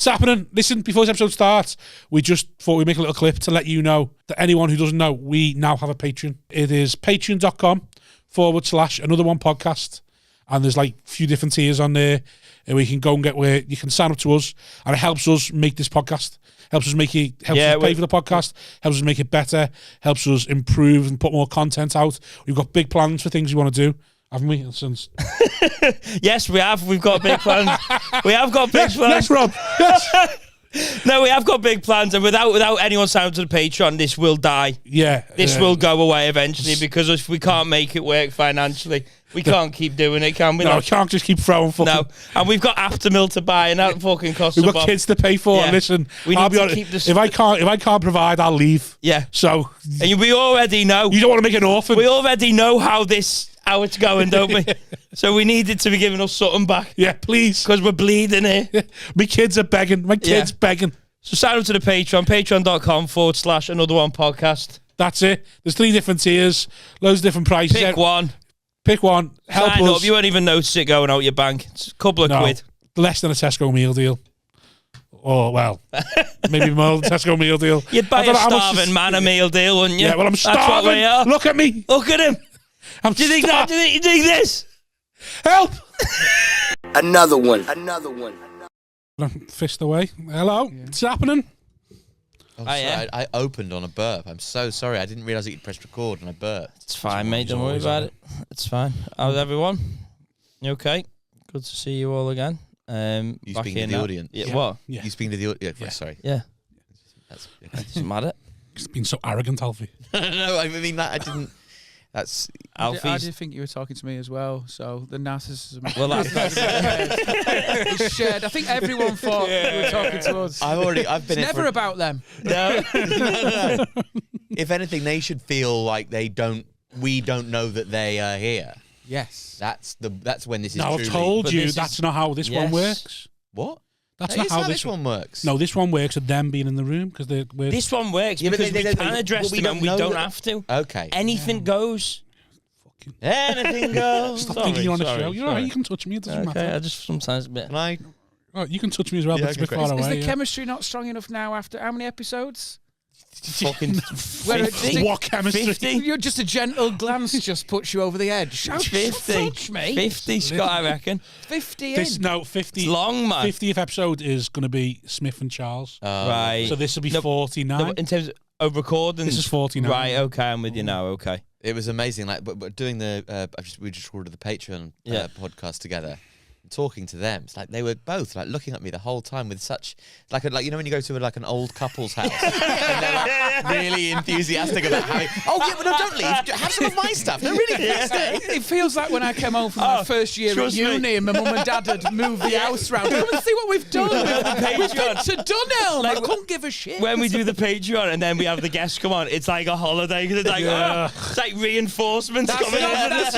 It's happening. Listen, before this episode starts, we just thought we'd make a little clip to let you know that anyone who doesn't know, we now have a Patreon. It is patreon.com/another one podcast. And there's like a few different tiers on there. And we can go and get where you can sign up to us. And it helps us make this podcast. Helps us us pay for the podcast. Helps us make it better. Helps us improve and put more content out. We've got big plans for things we want to do. Haven't we? Since yes, we have. We've got big plans. We have got big plans. Yes, Rob. Yes. No, we have got big plans, and without anyone signing to the Patreon, this will die. Yeah. This will go away eventually, because if we can't make it work financially, we can't keep doing it, can we? No, we can't just keep throwing fucking... No, and we've got Aftermill to buy, and that fucking costs We've got kids to pay for. Yeah. Listen, I'll be honest, if I can't provide, I'll leave. Yeah. So... And we already know... You don't want to make an orphan. We already know how it's going, don't we? So we needed to be giving us something back. Yeah, please. Because we're bleeding here. My kids are begging. My kids begging. So sign up to the Patreon, patreon.com/another one podcast. That's it. There's 3 different tiers, loads of different prices. Pick one. Help sign us. up. You won't even notice it going out your bank. It's a couple of quid. Less than a Tesco meal deal. Or, well, maybe more than a Tesco meal deal. You'd buy a starving man a meal deal, wouldn't you? Yeah, well, I'm starving. That's what we are. Look at me. Look at him. Do you think that? Do you think this? Help. Another one. Fist away. Hello. Yeah. It's happening. Oh, sorry, I opened on a burp. I'm so sorry. I didn't realise that you'd pressed record and I burped. It's fine, mate. Don't worry about it. It's fine. How's everyone? You okay? Good to see you all again. You speaking to the audience? Yeah. What? Yeah. You speaking to the audience? Yeah. Sorry. Yeah. That's it doesn't matter. It's been so arrogant, Alfie. No, I mean that I didn't. That's Alfies. I did think you were talking to me as well. So the narcissism. Well, that's it's shared. I think everyone thought you were talking to us. I've been. It's never about them. No. If anything, they should feel like we don't know that they are here. Yes. That's when this is. No, I've told you that's not how this one works. What? That's not how this one works. No, this one works with them being in the room because this one works because we can address them and we don't have to. Okay. Anything goes. Anything goes. Stop thinking you're on the show. You're alright. You can touch me. It doesn't matter. I just sometimes a bit. Can I? Oh, you can touch me as well. But it's a bit far away. Is the chemistry not strong enough now after how many episodes? Fucking 50? What chemistry? 50? You're just a gentle glance just puts you over the edge. 50. Touch me. 50, Scott, I reckon. 50 in. No, 50. It's long, man. 50th episode is going to be Smith and Charles. Right. So this will be 49. No, in terms of recording. This is 49. Right, okay, I'm with you now, okay. It was amazing. Like, but doing we just recorded the Patreon podcast together, talking to them. It's like they were both like looking at me the whole time with such like you know when you go to like an old couple's house and they're like really enthusiastic about having. Oh yeah, but no, don't leave. Have some of my stuff. No, really, please stay. It feels like when I came home from my first year at uni and my mum and dad had moved the house round. Come and see what we've done. We've been to Dunelm. Like, I couldn't give a shit. When we do the Patreon and then we have the guests come on, it's like a holiday because it's like it's like reinforcements coming in. That's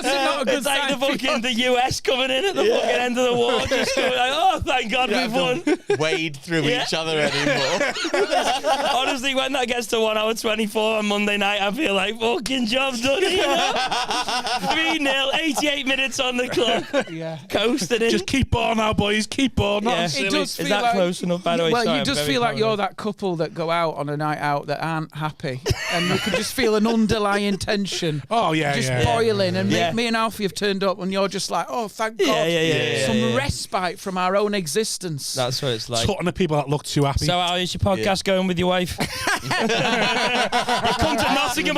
not a good it's like the US coming in at the fucking end of the war, just going like, oh, thank God we've won. Wade through each other anymore. Honestly, when that gets to 1 hour 24 on Monday night, I feel like fucking job done. 3-0, 88 minutes on the clock. Yeah, coasting in. Just keep on now, boys. Keep on. Not silly. It does Is that like, close enough? By the way, well, sorry, you just feel like you're that couple that go out on a night out that aren't happy, and you can just feel an underlying tension. Oh yeah, just boiling. And me and Alfie have turned up, and you're just like, oh, thank God, some respite from our own existence. That's what it's like. Talking to people that look too happy. So how is your podcast going with your wife? You've come to Nottingham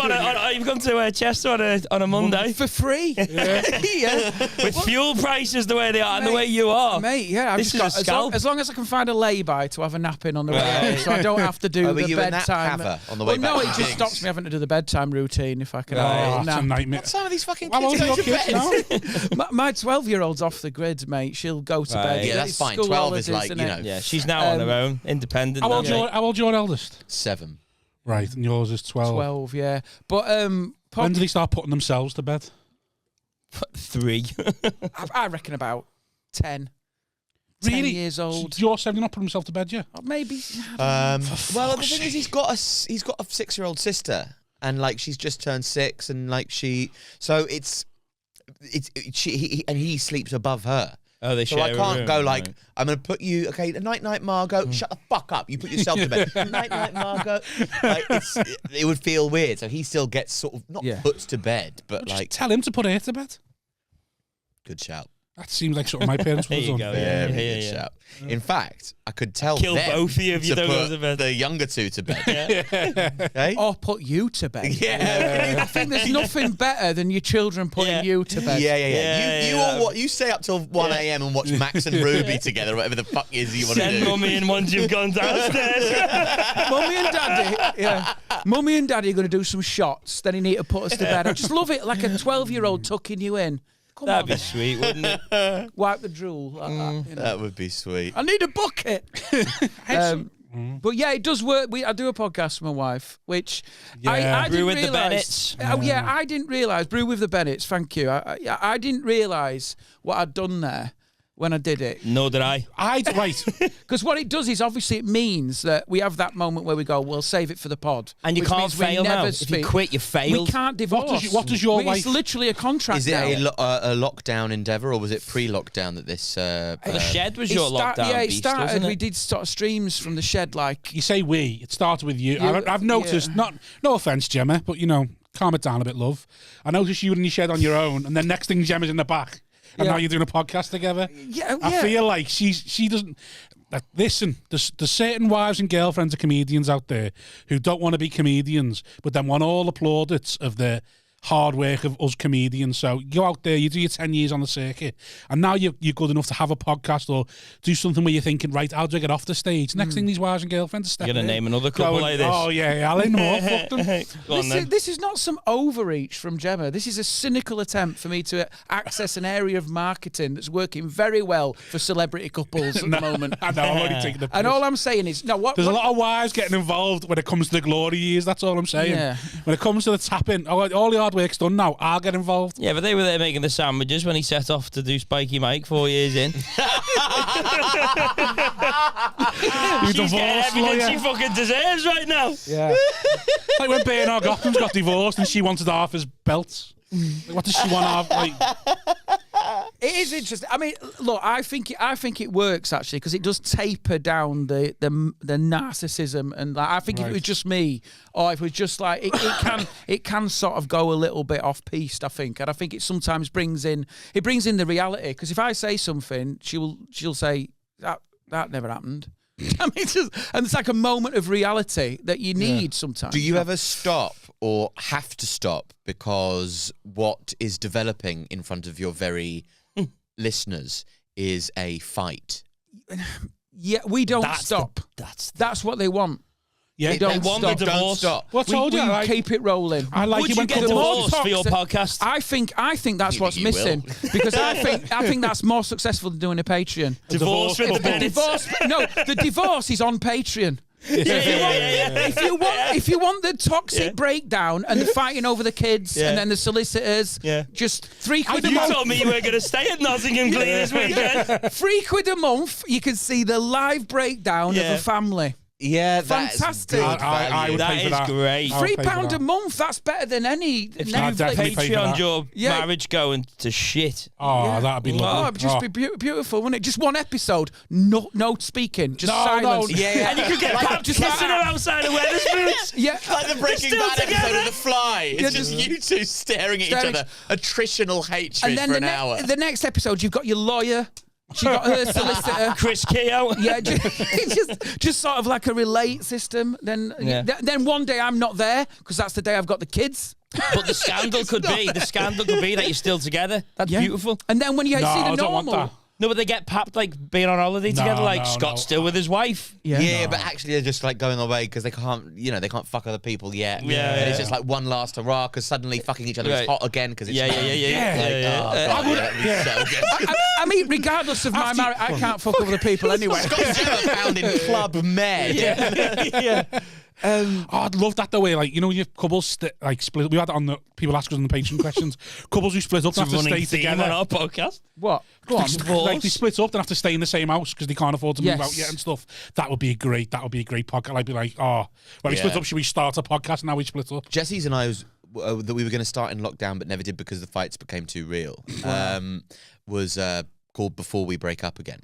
you've come to Chester on a Monday for free. With fuel prices the way they are, mate, and the way you are, mate. Yeah, I've this just is got, a scalp. As long as I can find a lay-by to have a nap in on the way, so I don't have to do the bedtime. On the way back no, it just stops me having to do the bedtime routine if I can. That's a nightmare. Some of these fucking kids go to bed. My 12-year-old's off the grid, mate. She'll go to bed. Yeah, that's fine. 12 is like, you know. Yeah, she's now on her own, independent. How old's your eldest? 7. Right, and yours is 12. 12, yeah. But when do they start putting themselves to bed? 3. I reckon about 10. Really? 10 years old. So your 7 not putting himself to bed yet? Maybe. Well, the thing is, he's got a 6-year-old sister, and like she's just turned 6, and like he sleeps above her. Oh, they So share I a can't room, go like, right. I'm going to put you, okay, night, Margot, shut the fuck up. You put yourself to bed. Night, Margot. Like, it would feel weird. So he still gets sort of, not put to bed, but Just like. tell him to put her to bed. Good shout. That seems like something my parents would have done. Very good shout. In fact, I could tell Kill them both of you if you don't go to bed. The younger two to bed. Okay? Or put you to bed. Yeah. I think there's nothing better than your children putting you to bed. Yeah. You stay up till 1 a.m. and watch Max and Ruby together, whatever the fuck is you want to Send do. mummy in once you've gone downstairs. Mummy and daddy are going to do some shots. Then you need to put us to bed. I just love it, like a 12-year-old tucking you in. That'd be sweet, wouldn't it? Wipe the drool. Like that, you know. That would be sweet. I need a bucket. But yeah, it does work. I do a podcast with my wife, which I Brew didn't with the realise. Bennetts. I didn't realise. Brew with the Bennetts. Thank you. I didn't realise what I'd done there when I did it. Nor did I. Right. Because what it does is obviously it means that we have that moment where we go, we'll save it for the pod. And you which can't means we fail never now. If you quit, you failed. We can't divorce. What does your wife... It's literally a contract Is it now. a lockdown endeavour, or was it pre-lockdown that this... The shed was your lockdown Yeah, it beast, started. wasn't it? We did sort of streams from the shed, like... You say we. It started with you. I've noticed, no offence, Gemma, but, calm it down a bit, love. I noticed you in your shed on your own, and then next thing Gemma's in the back. And now you're doing a podcast together. I feel like she doesn't... Listen, there's certain wives and girlfriends of comedians out there who don't want to be comedians, but then want all the plaudits of the hard work of us comedians. So you go out there, you do your 10 years on the circuit, and now you're good enough to have a podcast or do something where you're thinking, right, how do I get off the stage? Next thing these wives and girlfriends are stepping You're going to name another couple going, like this. Oh, yeah, I'll name them all. Fuck them. Go on, then. This is not some overreach from Gemma. This is a cynical attempt for me to access an area of marketing that's working very well for celebrity couples at the moment. I know, I'm already taking the piss. And all I'm saying is, there's a lot of wives getting involved when it comes to the glory years. That's all I'm saying. Yeah. When it comes to the tapping, all the hard work's done now. I'll get involved. Yeah, but they were there making the sandwiches when he set off to do Spiky Mike 4 years in. She's getting everything she fucking deserves right now. Yeah. Like when Bernard Gotham's got divorced and she wanted half his belts. Like, what does she want to have? It is interesting. I mean, look, I think it works actually because it does taper down the narcissism, and like, I think if it was just me, or if it was just like it can sort of go a little bit off piste. I think, and I think it sometimes brings in the reality. Because if I say something, she'll say that never happened. I mean, and it's like a moment of reality that you need sometimes. Do you ever stop or have to stop because what is developing in front of your very listeners is a fight? Yeah, we don't stop. That's what they want. Yeah, they want stop. the divorce. Don't stop. Well, I told you, we like, keep it rolling. I like Would it you when get couples... divorced for your podcast? I think that's what's You missing will. because I think that's more successful than doing a Patreon. Divorce with the Bennetts. The divorce is on Patreon. If you want the toxic breakdown and the fighting over the kids and then the solicitors, just £3 a You month. told me you were going to stay at Nottingham Glee this weekend. £3 a month, you can see the live breakdown of a family. Yeah, Fantastic. I would pay for that. That is great. I would pay for £3 a that. month, that's better than any If I'd definitely pay for Patreon that. your Yeah. marriage going to shit. Oh, that'd be lovely. Oh, it'd just be beautiful, wouldn't it? Just one episode, no speaking, just No, silence. no. Yeah. And you could get Pat kissing her outside of Weatherspoons. Yeah, Like the Breaking still Bad episode together. of The Fly. It's Yeah, just just- you two staring at each staring- other. Attritional hatred and then for an hour. the next episode, you've got your lawyer. She got her solicitor. Chris Keogh. Yeah, just sort of like a relate system. Then one day I'm not there because that's the day I've got the kids. But the scandal could be that you're still together. That's Yeah. beautiful. And then when you see No, the I don't want normal, that. No, but they get papped like being on holiday together, like no, Scott's no. still with his wife. Yeah, but actually they're just like going away because they can't, they can't fuck other people yet. Yeah, and it's yeah. just like one last hurrah because suddenly fucking each other is Right. hot again because it's Yeah. Like, oh, God, that'd be so good. I mean, regardless of my marriage, I can't fuck other people anyway. Scott Gemma found in Club Med. I'd love that the way, like, your couples split. We had it on the people ask us on the Patreon questions. Couples who split up It's a have to running stay theme on together. our podcast. What? Go on. Like they split up, then have to stay in the same house because they can't afford to move Yes. out yet and stuff. That would be great. That would be a great podcast. I'd be like, when we split up, should we start a podcast? Now we split up. Jesse's and I that we were going to start in lockdown but never did because the fights became too real. Was called Before We Break Up Again.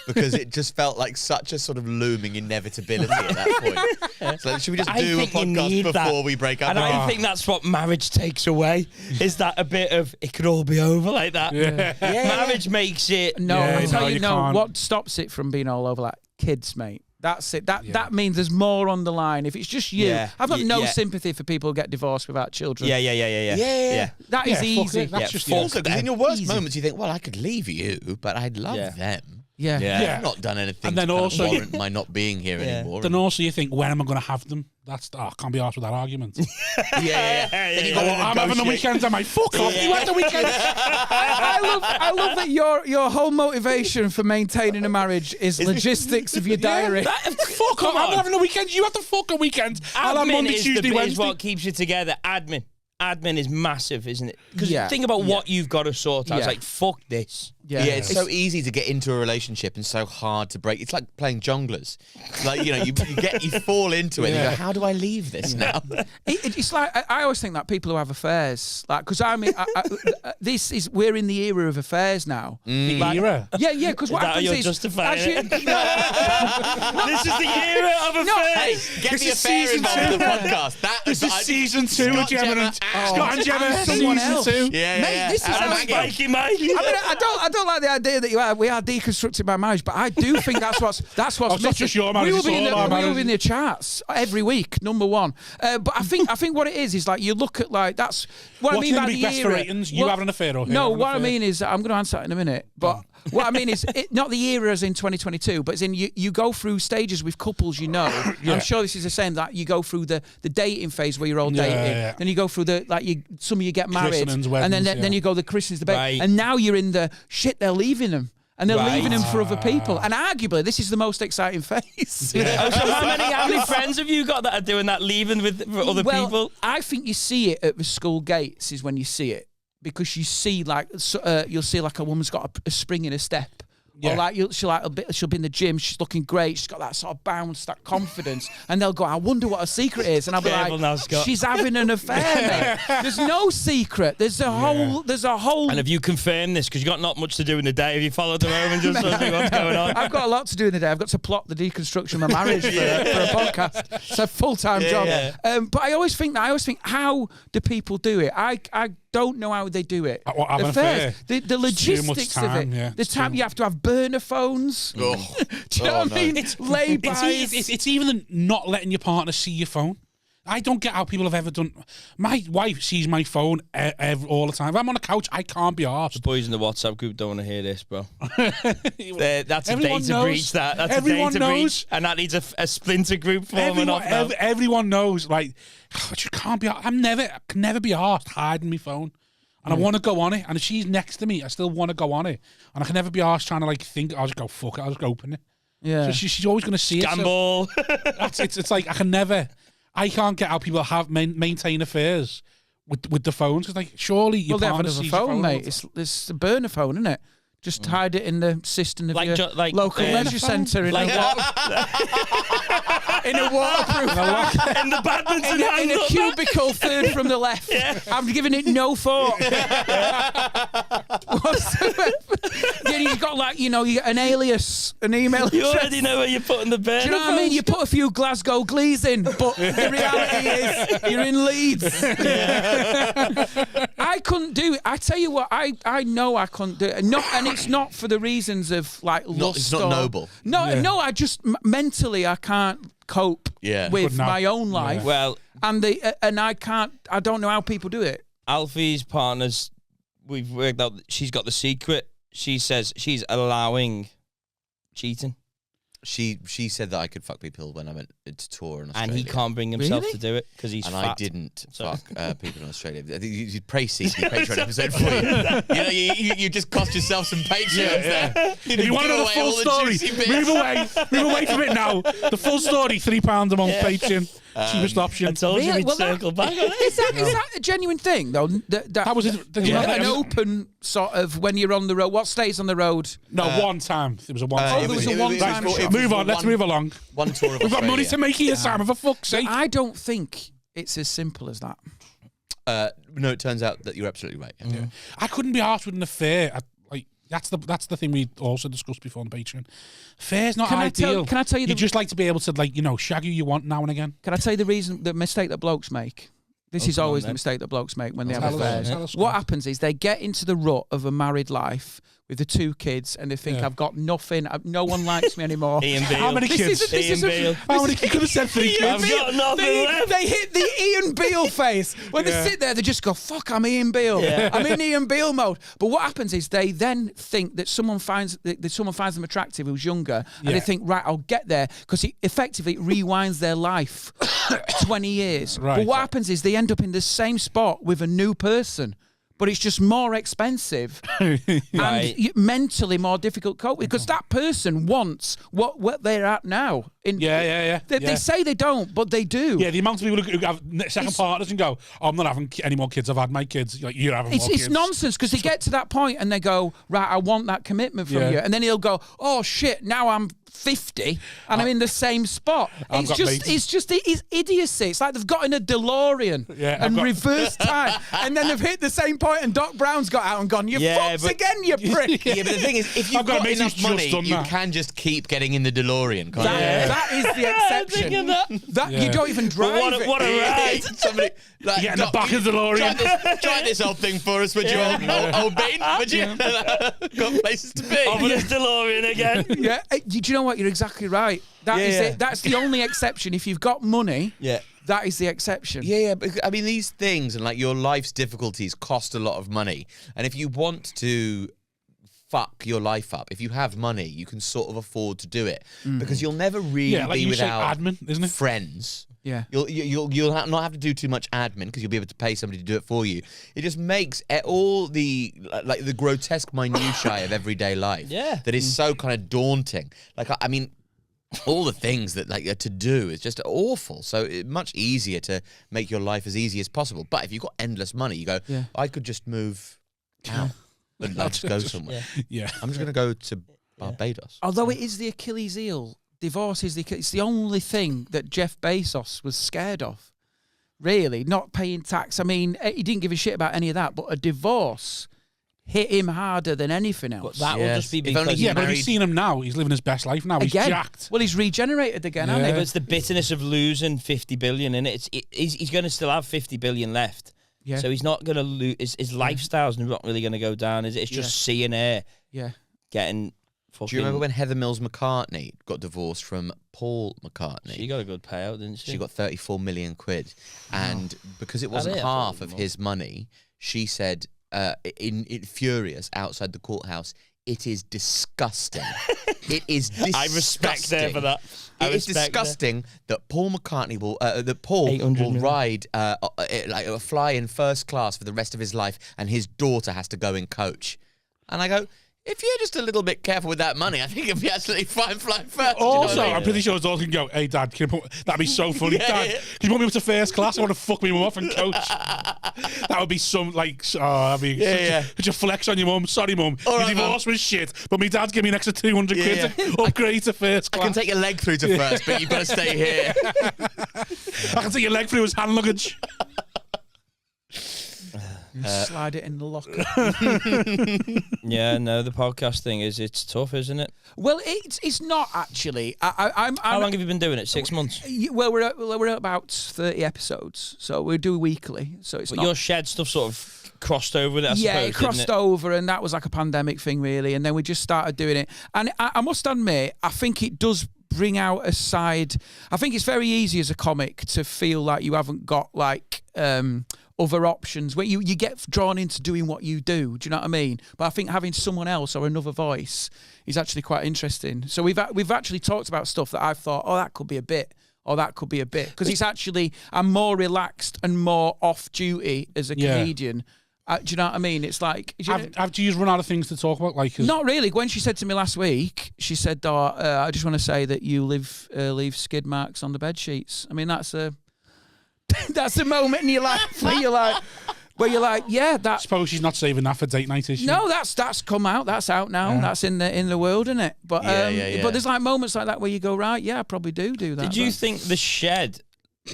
Because it just felt like such a sort of looming inevitability at that point. So should we just do a podcast before we break up? And I think that's what marriage takes away, is that a bit of, it could all be over like that. Yeah. Marriage makes it... No, I tell you, can't. what stops it from being all over like kids, mate. That's it. That means there's more on the line. If it's just you, I've got no sympathy for people who get divorced without children. Yeah. That is easy. That's just also, because in your worst moments, you think, well, I could leave you, but I'd love them. Yeah. I've not done anything And then to also- warrant my not being here anymore. Then also you think, when am I going to have them? That's I can't be arsed with that argument. Then you gotta I'm having the weekends. I'm like, fuck off. You had the weekends. I love that your whole motivation for maintaining a marriage is logistics of your diary. Fuck off. I'm having the weekends. You have the fucking weekends. I'll have Monday, Tuesday, is Wednesday. what keeps you together. Admin is massive, isn't it? Because Yeah. think about what you've got to sort out. It's Yeah. like, fuck this. Yeah, it's so easy to get into a relationship and so hard to break. It's like playing jonglers. Like, you fall into it and you go, how do I leave this now? It's like I always think that people who have affairs, like, because I mean, we're in the era of affairs now. The Like, era? Yeah. Because what Is that how happens you're is, justifying as you- it? This is the era of affairs. Get This the is affair season involved in the two. podcast. This is season 2 with Scott Gemma and Scott and Gemma. someone Season else. 2. Yeah, Mate, this is Adam how Maggie. Mikey, Mike. I mean, I don't like the idea that we are deconstructing my marriage, but I do think that's what's it's missing. not just your marriage, We it's will be in all our we will marriages. be in the charts every week, number one. But I think what it is like you look at like that's what I What's mean going by to be the best era. for ratings? You having an affair or her No, having an what I affair? mean is I'm going to answer that in a minute, but. What I mean is, not the era as in 2022, but as in you go through stages with couples, I'm sure this is the same, that you go through the dating phase where you're all dating, then you go through some of you get married, Christenings, and then weddings, you go the christenings, the Right. and now you're in the shit, they're leaving them. And they're Right. leaving them for other people. And arguably, this is the most exciting phase. Oh, so how many friends have you got that are doing that, leaving for other people? I think you see it at the school gates is when you see it. Because you see, you'll see like a woman's got a spring in her step. Yeah. Or like she'll be in the gym, she's looking great, she's got that sort of bounce, that confidence, and they'll go, I wonder what her secret is. And I'll be Careful like, now, Scott. she's having an affair, mate. There's no secret. There's a whole And have you confirmed this? Because you've got not much to do in the day. Have you followed them home and just sort of see what's going on? I've got a lot to do in the day. I've got to plot the deconstruction of my marriage for a podcast. It's a full-time job. Yeah. But I always think, how do people do it? I don't know how they do it. What, have an affair? The It's too logistics much time, of it. yeah. The time you have to have burner phones. Do you know what I mean? It's lay-bys. It's even the not letting your partner see your phone. I don't get how people have ever done. My wife sees my phone all the time. If I'm on a couch, I can't be arsed. The boys in the WhatsApp group don't want to hear this, bro. That's a Everyone data knows. breach. That's Everyone a data knows. breach, and that needs a splinter group forming up now. Everyone knows. Like, I just can't be. I can never be arsed hiding my phone. And I want to go on it. And if she's next to me, I still want to go on it. And I can never be arsed trying to think. I'll just go fuck it. I'll just open it. Yeah. So she's always going to see it. Gamble. So it's like I can't get how people maintain affairs with the phones. Because surely your Well, partner they have sees a your phone, mate. It's a burner phone, isn't it? Just hide it in the cistern of your local leisure centre in a waterproof in the badminton in a cubicle third from the left. I'm giving it no thought. Then you've got you get an alias, an email You address. already know where you're putting the burner. Do you know what I mean? You put a few Glasgow Glees in, but the reality is you're in Leeds. I couldn't do it. I tell you what, I know I couldn't do it. And it's not for the reasons of lust. It's not noble. No, I just mentally I can't cope with my own life. Yeah. Well, and I don't know how people do it. Alfie's partners, we've worked out that she's got the secret. She says she's allowing cheating. She said that I could fuck people when I went to tour in Australia. And he can't bring himself Really? to do it because he's and fat. I didn't fuck people in Australia. I think you praise the Patreon episode for you. You just cost yourself some Patreons there. If you want to know the full story, move away from it now. The full story, £3 a month Patreon. Cheapest option. I told you we'd circle back on it. Is that a genuine thing though? That was it. Did you know that? An open sort of when you're on the road. What stays on the road? No, one time. It was a one time. there was a one-time shot. Move on. Let's move along. One tour of We've got money Australia. to make here, Sam. For fuck's sake. I don't think it's as simple as that. No, it turns out that you're absolutely right. Yeah. I couldn't be arsed with an affair. That's the thing we also discussed before on Patreon. Fair's not ideal. Can I tell you? You just like to be able to, like, shag who you want now and again. Can I tell you the mistake that blokes make? This is always the mistake that blokes make when they have affairs. What happens is they get into the rut of a married life with the 2 kids, and they think, I've got nothing. No one likes me anymore. Ian Beale. How many kids? How many? You could have said 3 kids. I've got nothing left. They hit the Ian Beale face. When they sit there, they just go, fuck, I'm Ian Beale. Yeah. I'm in Ian Beale mode. But what happens is they then think that someone finds them attractive who's younger, and they think, right, I'll get there, because it effectively rewinds their life 20 years. Right. But what happens is they end up in the same spot with a new person. But it's just more expensive and mentally more difficult to cope with, because that person wants what they're at now. They say they don't, but they do. Yeah, the amount of people who have second partners and go, I'm not having any more kids. I've had my kids. Like, you're having more kids. It's nonsense, because they get to that point and they go, right, I want that commitment from you. And then he'll go, oh, shit, now I'm 50 and I'm in the same spot. It's idiocy. It's like they've got in a DeLorean and reversed time, and then they've hit the same point and Doc Brown's got out and gone, you fucked again, you prick. Yeah, but the thing is, if you've got enough money, you can just keep getting in the DeLorean, can't you? That is the exception. You don't even drive it. What a ride. Somebody, like, get in the back of the DeLorean. Try this old thing for us, would you, old bean? Would you? Got places to be. Over this DeLorean again. Yeah. Do you know what? You're exactly right. That is it. That's the only exception. If you've got money, that is the exception. Yeah, but I mean, these things and like your life's difficulties cost a lot of money. And if you want to fuck your life up, if you have money, you can sort of afford to do it, because you'll never really be without admin, isn't it? Friends. Yeah, you'll not have to do too much admin, because you'll be able to pay somebody to do it for you. It just makes all the the grotesque minutiae of everyday life that is so kind of daunting. Like, I mean, all the things that like to do is just awful. So it's much easier to make your life as easy as possible. But if you've got endless money, you go, I could just move out and just go somewhere. Yeah, I'm just going to go to Barbados. Although it is the Achilles heel. Divorce is it's the only thing that Jeff Bezos was scared of. Really, not paying tax. I mean, he didn't give a shit about any of that, but a divorce hit him harder than anything else. But that will just be because but have you seen him now? He's living his best life now. He's jacked. Well, he's regenerated again, hasn't he? But it's the bitterness of losing 50 billion, and he's going to still have 50 billion left. Yeah. So he's not going to lose. His lifestyle's not really going to go down, is it? It's just seeing her getting. Do you remember when Heather Mills McCartney got divorced from Paul McCartney? She got a good payout, didn't she? She got 34 million quid. And because it wasn't half of his money, she said, furious outside the courthouse, it is disgusting. It is disgusting. I respect her for that. It is disgusting that Paul McCartney will ride fly in first class for the rest of his life, and his daughter has to go in coach. And I go, if you're just a little bit careful with that money, I think it'd be absolutely fine flying first. Also, I'm pretty sure his daughter can go, hey, Dad, that'd be so funny, Dad. Can you put me up to first class? I want to fuck me off and coach. That would be such a flex on your mum. Sorry, Mum. Your divorce was shit, but my dad's giving me an extra 200 quid to upgrade to first class. I can take your leg through to first, but you've got to stay here. I can take your leg through his hand luggage. Slide it in the locker. Yeah, no, the podcast thing it's tough, isn't it? Well, it's not actually. How long have you been doing it? 6 months. Well, we're at about 30 episodes, so we do weekly. So it's not. Your shed stuff sort of crossed over with it. It crossed over, and that was like a pandemic thing, really. And then we just started doing it, and I must admit, I think it does bring out a side. I think it's very easy as a comic to feel like you haven't got like other options where you get drawn into doing what you do. Do you know what I mean? But I think having someone else or another voice is actually quite interesting. So we've actually talked about stuff that I've thought, oh, that could be a bit, or that could be a bit, because it's actually I'm more relaxed and more off duty as a comedian. Do you know what I mean? It's like... Do you run out of things to talk about? Not really. When she said to me last week, she said, I just want to say that you leave skid marks on the bed sheets. I mean, that's a moment in your life where you're like, yeah, that... Suppose she's not saving that for date night, is she? No, that's come out. That's out now. Yeah. That's in the world, isn't it? But but there's like moments like that where you go, right, yeah, I probably do that. Did you think the shed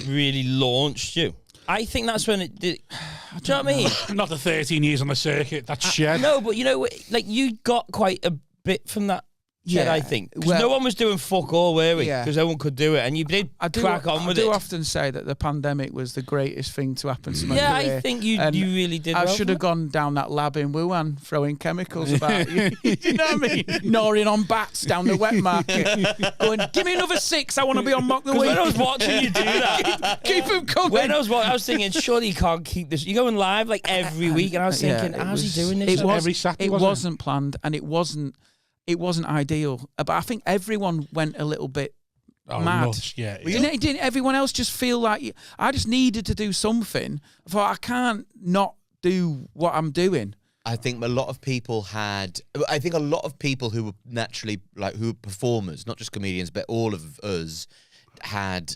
really launched you? I think that's when it did. Do you know what I mean? Not the 13 years on the circuit. That's shit. No, but like you got quite a bit from that. Yeah, I think. Because no one was doing fuck all, were we? Because no one could do it. And you did crack on with it. I do often say that the pandemic was the greatest thing to happen to my career. I think you really did. I should have gone down that lab in Wuhan, throwing chemicals about you. You know what I mean? Gnawing on bats down the wet market. Going, give me another 6, I want to be on Mock the Week. When I was watching you do that. keep them coming. When I was thinking, surely you can't keep this. You're going live like every week. And I was thinking, how's he doing this? Every Saturday, it wasn't planned, and it wasn't ideal, but I think everyone went a little bit mad. Nuts, yeah. Didn't everyone else just feel like I just needed to do something? I thought I can't not do what I'm doing. I think a lot of people who were naturally who were performers, not just comedians, but all of us had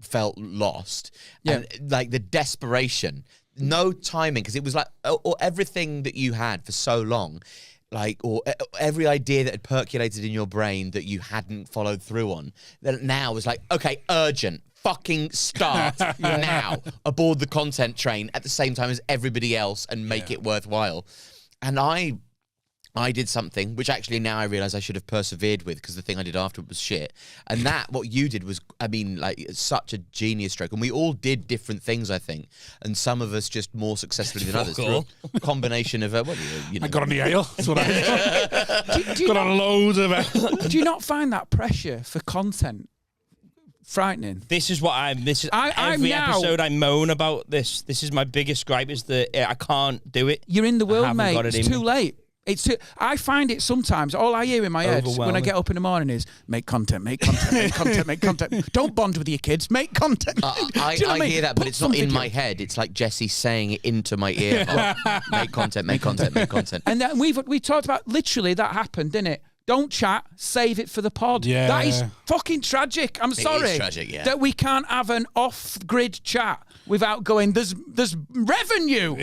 felt lost. Yeah. And the desperation, no timing, because it was or everything that you had for so long. Or every idea that had percolated in your brain that you hadn't followed through on, that now was okay, urgent, fucking start now, aboard the content train at the same time as everybody else and make it worthwhile. And I did something which actually now I realise I should have persevered with, because the thing I did afterward was shit. And what you did was, such a genius stroke. And we all did different things, I think. And some of us just more successfully than others. Through a combination of, I got on the ale. That's what I got on loads of it. Do you not find that pressure for content frightening? This is what every episode I moan about this. This is my biggest gripe, is that I can't do it. You're in the world, mate. It's too late. I find it sometimes, all I hear in my head when I get up in the morning is, make content, make content, make content, make content. Don't bond with your kids, make content. I hear that, but it's not in my head. It's like Jesse saying it into my ear. Make content, make content, make content. And then we talked about, literally, that happened, didn't it? Don't chat, save it for the pod. Yeah. That is fucking tragic. I'm sorry. It is tragic, yeah. That we can't have an off-grid chat without going, there's revenue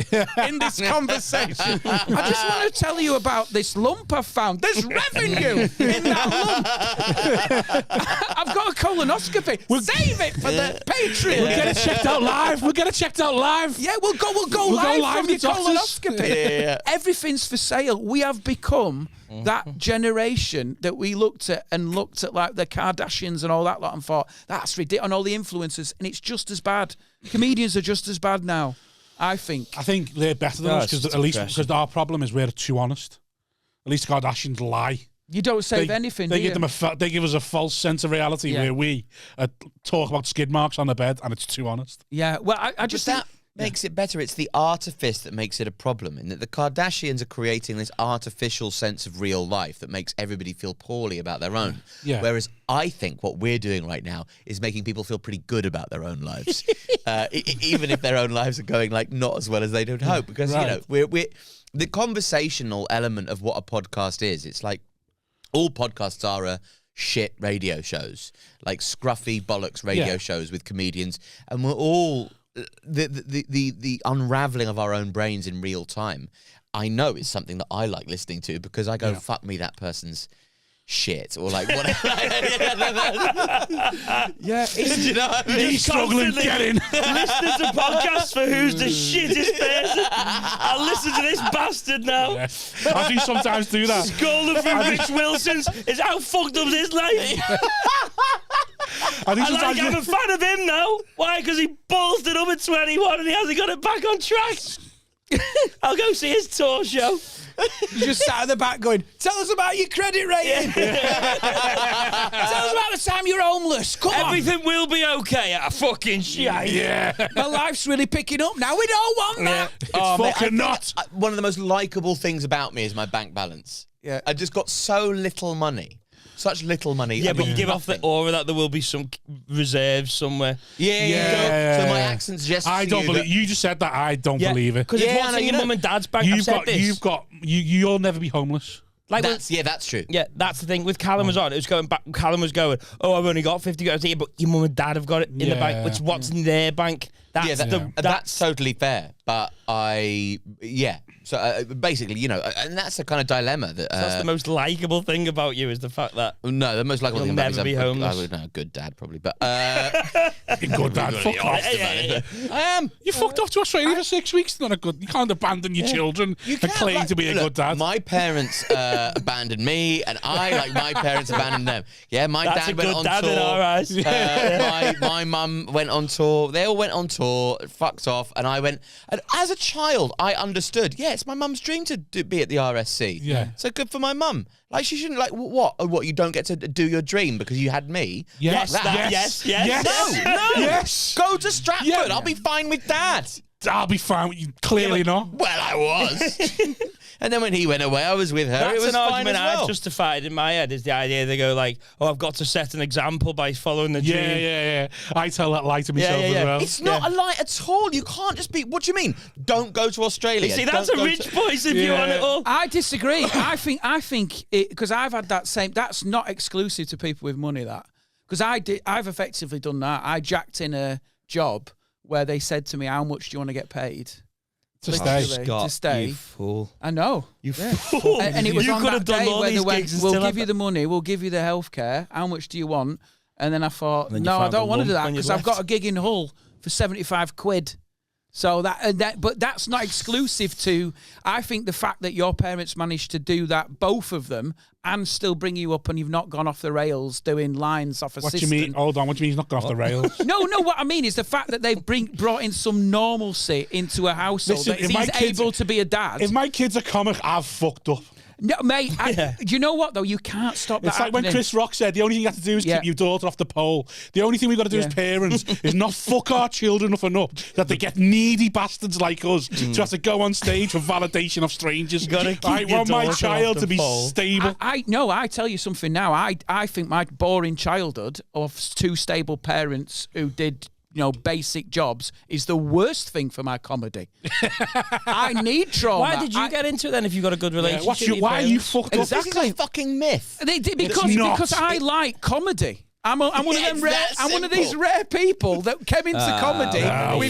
in this conversation. I just want to tell you about this lump I found. There's revenue in that lump. I've got a colonoscopy. Save it for the Patreon. We'll get it checked out live. Yeah, we'll go live from your colonoscopy. Yeah. Everything's for sale. We have become that generation that we looked at like the Kardashians and all that lot and thought, that's ridiculous, and all the influencers, and it's just as bad. Comedians are just as bad now, I think. I think they're better than us, because our problem is we're too honest. At least the Kardashians lie. You don't save anything, they give us a false sense of reality where we talk about skid marks on the bed, and it's too honest. Yeah, well, I just think... makes it better. It's the artifice that makes it a problem, in that the Kardashians are creating this artificial sense of real life that makes everybody feel poorly about their own. Yeah. Whereas I think what we're doing right now is making people feel pretty good about their own lives, even if their own lives are going not as well as they would hope. Because we're the conversational element of what a podcast is. It's all podcasts are shit radio shows, scruffy bollocks radio shows with comedians, and we're all. The unraveling of our own brains in real time, I know is something that I like listening to, because I go, fuck me, that person's shit, or whatever. You know what I mean? He's struggling getting. Listening to podcasts for who's the shittest person. I'll listen to this bastard now. Yeah. I do sometimes do that. Scolding for Rich Wilson's is how fucked up his life. I'm a fan of him now. Why? Because he ballsed it up at 21 and he hasn't got it back on track. I'll go see his tour show. You just sat at the back going, tell us about your credit rating. Tell us about the time you're homeless. Come on. Everything will be okay at a fucking shit. Yeah. My life's really picking up now. We don't want that. It's fucking not. One of the most likeable things about me is my bank balance. Yeah. I just got so little money. Such little money. Yeah, but you give off the aura that there will be some reserves somewhere. Yeah. So my accent suggests I don't believe you just said that. I don't believe it. Because it's what's in your mum and dad's bank. You'll never be homeless. That's true. Yeah, that's the thing. With Callum was on, it was going back. Callum was going, oh, I've only got 50 grand here, but your mum and dad have got it in the bank. Which what's in their bank? That's totally fair. But So basically, and that's the kind of dilemma that. So that's the most likable thing about you is the fact that. No, the most likable You'll thing about never me be is homeless. I would know, a good dad probably, but Good dad, fuck off. I am. You fucked off to Australia for 6 weeks. Not a good. You can't abandon your children and claim to be a good dad. My parents abandoned me, and I, like my parents, abandoned them. Yeah, my That's dad a went good on dad tour. in our eyes. My mum went on tour. They all went on tour, fucked off, and I went. And as a child, I understood. Yeah, it's my mum's dream to be at the RSC. Yeah. So good for my mum. Like she shouldn't like what? Oh, what? You don't get to do your dream because you had me? Yes, Fuck that. yes. No. Yes. Go to Stratford. Yeah. I'll be fine with Dad. I'll be fine with you. Clearly not. Well, I was. And then when he went away, I was with her. That's it was an fine argument as well. I've justified in my head is the idea they go like, oh, I've got to set an example by following the dream. Yeah. I tell that lie to myself as well. It's not a lie at all. You can't just be. What do you mean? Don't go to Australia. You see, that's Don't a go rich to- voice if you want it all. I disagree. I think because I've had that same. That's not exclusive to people with money. That because I've effectively done that. I jacked in a job where they said to me, "How much do you want to get paid?" To stay. Scott, to stay. You fool. I know. You fool. And it was you on could that have done day all where they these went, gigs and we'll still give you have the money, we'll give you the healthcare. How much do you want? And then I thought, then you no, I found a don't want to do lump that when you because I've got left. a gig in Hull for 75 quid. So but that's not exclusive to. I think the fact that your parents managed to do that, both of them, and still bring you up, and you've not gone off the rails doing lines off What do assistant. you mean? Hold on. What do you mean he's not gone off the rails? No. What I mean is the fact that they've brought in some normalcy into a household. Listen, That if my he's kids- able to be a dad. If my kid's a comic, I've fucked up. No, mate. Do you know what though? You can't stop that. It's like when happening. Chris Rock said, the only thing you have to do is keep your daughter off the pole. The only thing we've got to do as parents is not fuck our children up enough that they get needy bastards like us to have to go on stage for validation of strangers. gotta keep I your want my daughter child off to the be pole. stable. I tell you something now. I think my boring childhood of two stable parents who did basic jobs is the worst thing for my comedy. I need trauma. Why did you get into it then if you've got a good relationship? with your Why are you parents? fucked up? Exactly. This is a fucking myth. Because I like comedy. I'm one of them rare. that I'm one of these simple. rare people that came into comedy.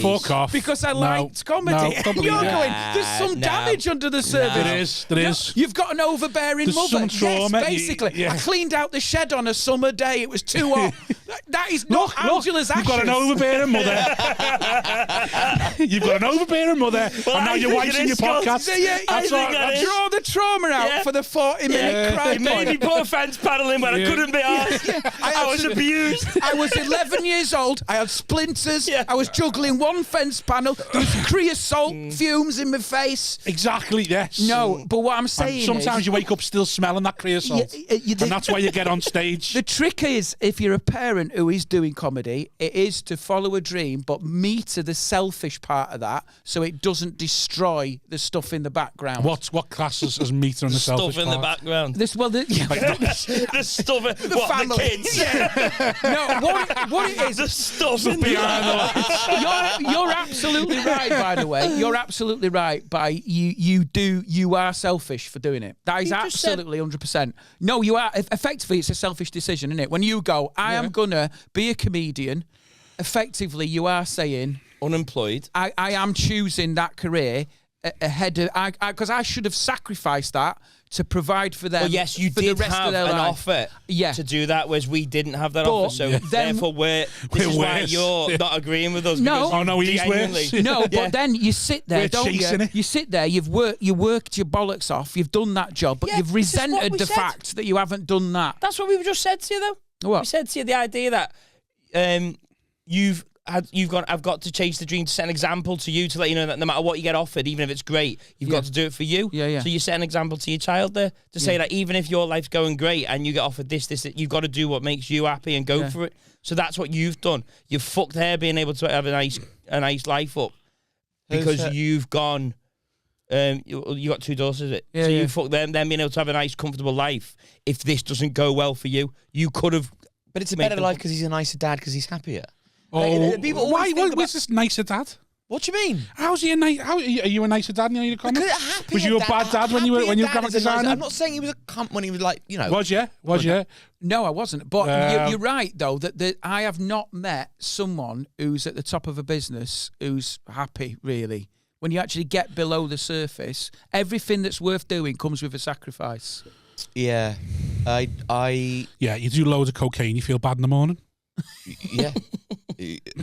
fuck off. Because I No, liked comedy. no, And don't you're believe it. going, there's some No. damage under the surface. There is. You've got an overbearing There's mother. some trauma. Yes, basically. Yeah. I cleaned out the shed on a summer day. It was too hot. That is not Angela's You've got an ashes. overbearing mother. You've got an overbearing mother, Well, and now I your think wife's it in your is, Scott. podcast. So, yeah, That's I all- think that is. Draw the trauma out Yeah. for the 40-minute cry It made me point. put a fence panel in when I couldn't be asked. I was abused. I was 11 years old. I had splinters. Yeah. I was juggling one fence panel. There was creosote fumes in my face. Exactly, yes. No, but what I'm And saying sometimes is, you wake up still smelling that creosote. And that's why you get on stage. the trick is, if you're a parent who is doing comedy, it is to follow a dream, but meter the selfish part of that so it doesn't destroy the stuff in the background. What classes as meter and the selfish Stuff in the part? background. The stuff. The stuff. What, family. the kids? No, what it is. The stuff in the behind the lights. You're absolutely right. By the way, you're absolutely right. You are selfish for doing it. That is You just said- absolutely 100%. No, you are. Effectively, it's a selfish decision, isn't it? When you go, I am gonna be a comedian. Effectively, you are saying, Unemployed. I am choosing that career ahead of because I should have sacrificed that to provide for them. Well, yes, you for did the rest have of their an life. offer Yeah. to do that, whereas we didn't have that But offer. So then- therefore, this We're is why worse. you're not agreeing with us. No. because Oh, no, he's genuinely- worse. No, Yeah. but then you sit there, We're don't chasing you? it. You sit there, you worked your bollocks off, you've done that job, but Yeah, you've this is what resented we the said. fact that you haven't done that. That's what we just said to you, though. What? We said to you the idea that I've got to chase the dream to set an example to you to let you know that no matter what you get offered, even if it's great, you've got to do it for you. Yeah. So you set an example to your child there to say that even if your life's going great and you get offered this, you've got to do what makes you happy and go for it. So that's what you've done. You've fucked her being able to have a nice life up because you've gone. You got two daughters, is it? Yeah, so yeah. you fucked them being able to have a nice, comfortable life. If this doesn't go well for you, you could have. But it's a Make better them- life because he's a nicer dad because he's happier. Oh, People always why? think What's about- this nicer dad? What do you mean? How's he a nice? Are you a nicer dad than you comic? Because a happier Was you a bad dad when you were happier graphic dad is a nice- designer? I'm not saying he was a cunt when he was like, Was you? No, I wasn't. But you're right, though, that I have not met someone who's at the top of a business who's happy, really. when you actually get below the surface, everything that's worth doing comes with a sacrifice. Yeah. Yeah, you do loads of cocaine, you feel bad in the morning. Yeah.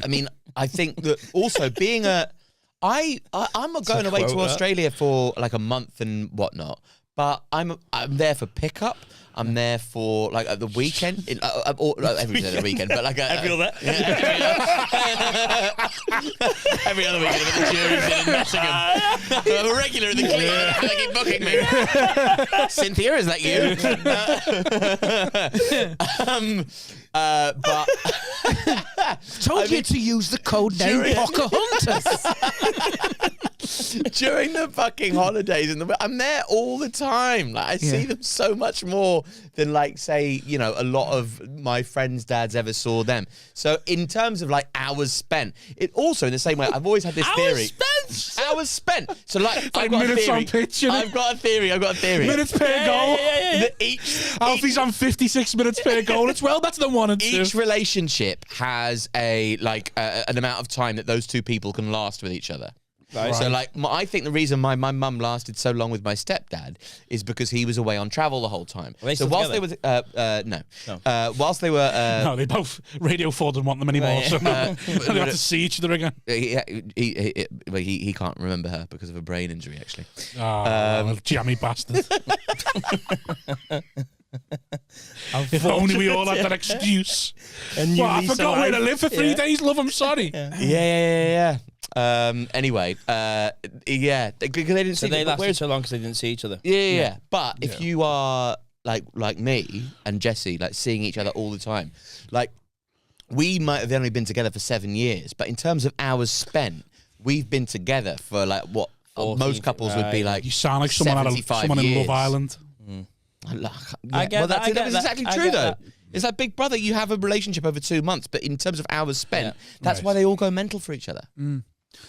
I mean, I think that also being I'm going away to Australia for like a month and whatnot, but I'm there for pickup. I'm there for like at the weekend, every day of the weekend, but like every other. Every other weekend at the jury's in Messingham. I'm a regular in the clean. They keep booking me. Cynthia, is that you? But Told you to use the code name Pocahontas. During the fucking holidays, I'm there all the time. Like I see them so much more than, like, say, you know, a lot of my friends' dads ever saw them. So in terms of like hours spent, it also in the same way, I've always had this theory. Hours spent. So like, I've got minutes on pitch. I've got a theory. Minutes per goal. Alfie's on 56 minutes per goal. It's well better than 1 and 2. Each relationship has an amount of time that those two people can last with each other. Right. So, like, I think the reason my mum lasted so long with my stepdad is because he was away on travel the whole time. So whilst they were, whilst they were, no, they both Radio 4 didn't want them anymore, so they have to see each other again. He can't remember her because of a brain injury, actually. Jammy bastard. If only we all had that excuse. And I forgot where to live for 3 days, love. I'm sorry. Yeah. Anyway, because they didn't see. So they lasted so long because they didn't see each other. Yeah. But if you are like me and Jesse, like seeing each other all the time, like we might have only been together for 7 years, but in terms of hours spent, we've been together for like what 14, most couples would be like. You sound like someone in Love Island. I get that. That's exactly true, though. It's like Big Brother. You have a relationship over 2 months, but in terms of hours spent, that's why they all go mental for each other.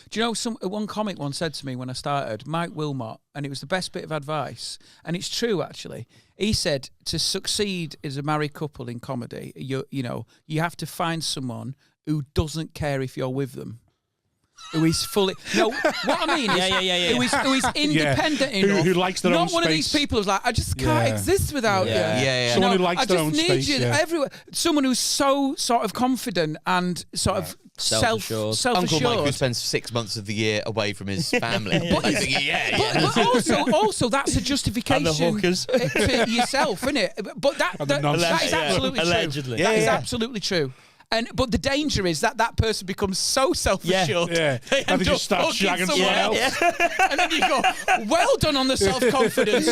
Do you know, one comic once said to me when I started, Mike Wilmot, and it was the best bit of advice, and it's true, actually. He said, to succeed as a married couple in comedy, you have to find someone who doesn't care if you're with them. Who is fully... No, what I mean is... Who is independent enough... Who likes their own space. Not one of these people who's like, I just can't exist without you. Someone who likes their own space. I just need you everywhere. Someone who's so sort of confident and sort of self-assured. Uncle Mike, who spends 6 months of the year away from his family. But also that's a justification to yourself, isn't it? But that is absolutely true. Allegedly. That is absolutely true. But the danger is that person becomes so self-assured. Yeah. They And they just start shagging someone else. And then you go, well done on the self-confidence.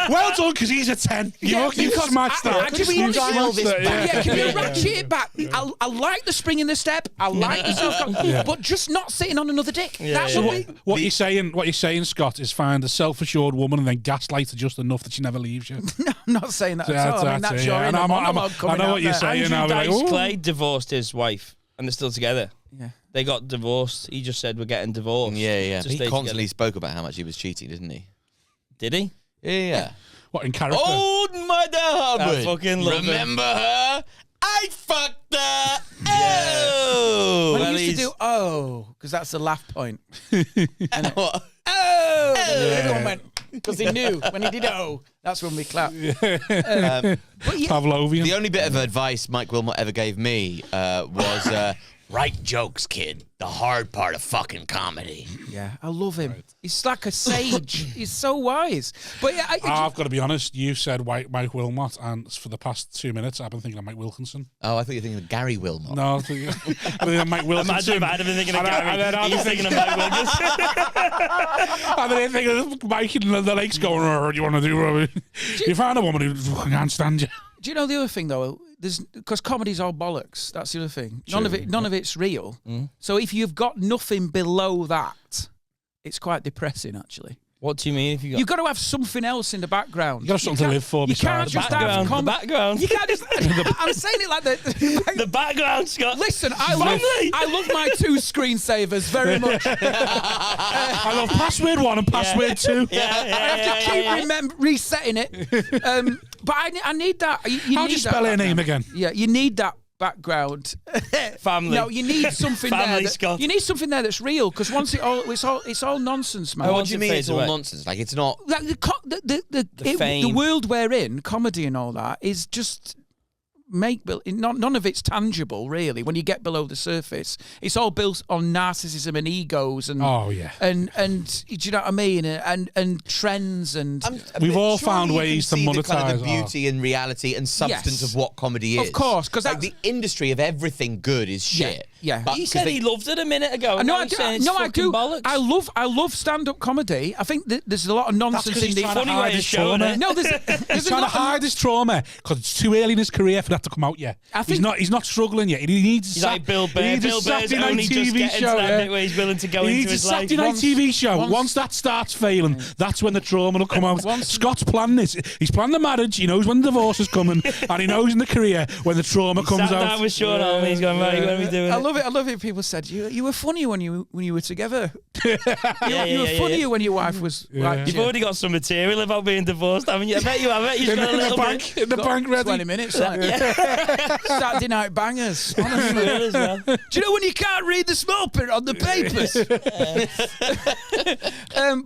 Well done, because he's a 10. You smashed that. Can you ratchet it back? I like the spring in the step. I like the self-confidence. But just not sitting on another dick. That's what you're saying, Scott, is find a self-assured woman and then gaslight her just enough that she never leaves you. No, I'm not saying that at all. I mean, that's your inner monologue coming out. I know what you're saying. Andrew Dice Clay divorced his wife, and they're still together. Yeah, they got divorced. He just said we're getting divorced. Yeah. He constantly spoke about how much he was cheating, didn't he? Did he? Yeah. What, in character? Old Mother Hubbard. I fucking love Remember her? I fucked her. Oh. When he used to do because that's the laugh point. What? Everyone went because he knew when he did that's when we clapped. Pavlovian. The only bit of advice Mike Wilmot ever gave me was write jokes, kid. The hard part of fucking comedy. Yeah, I love him. Right. He's like a sage. He's so wise. But yeah, I've got to be honest. You said Mike Wilmot, and for the past 2 minutes, I've been thinking of Mike Wilkinson. Oh, I thought you were thinking of Gary Wilmot. No, I think of Mike Wilkinson. Imagine if I had been thinking of Gary. He's thinking of Mike Wilkinson. And then thinking of Mike in the lakes going, what do you want to do? You find a woman who can't stand you. Do you know the other thing, though? Because comedy's all bollocks. That's the other thing. True. None of it's real. So if you've got nothing below that, it's quite depressing, actually. What do you mean? You've got to have something else in the background. You've got something to live for. You can't just have the background. You can't just. I'm saying it like the background, Scott. Listen, I love my 2 screensavers very much. I love password 1 and password 2. I have to keep resetting it. But I need that. How do you spell her name again? Yeah, you need that background. Family. No, you need something Family, there. Scott. You need something there that's real, because once it's all nonsense, man. What do you mean it's all nonsense? Like, it's not... Like the world we're in, comedy and all that, is just... none of it's tangible, really. When you get below the surface, it's all built on narcissism and egos and and do you know what I mean? And trends and we've all found ways to monetize the kind of the beauty and reality and substance of what comedy is. Of course, because like the industry of everything good is shit. Yeah. But he said he loved it a minute ago. No, I do. Bollocks. I love stand-up comedy. I think that there's a lot of nonsense in the funny way of showing it. No, there's he's trying to hide his trauma because it's too early in his career for that to come out yet. He's not struggling yet. He needs he's like Bill Burr. Bill Burr's only just getting to that bit where he's willing to go into his life. He needs a Saturday night TV show. Once that starts failing, that's when the trauma will come out. Scott's planning this. He's planning the marriage. He knows when the divorce is coming, and he knows in the career when the trauma comes out. That was Sean Alfie. He's going, right, when are we doing it? I love it. People said you were funnier when you were together. You were funnier when your wife was. Like, you've already got some material about being divorced, haven't you? I bet you've got a little bit. In the bank ready. 20 minutes. Saturday night bangers. Honestly. Do you know when you can't read the small print on the papers?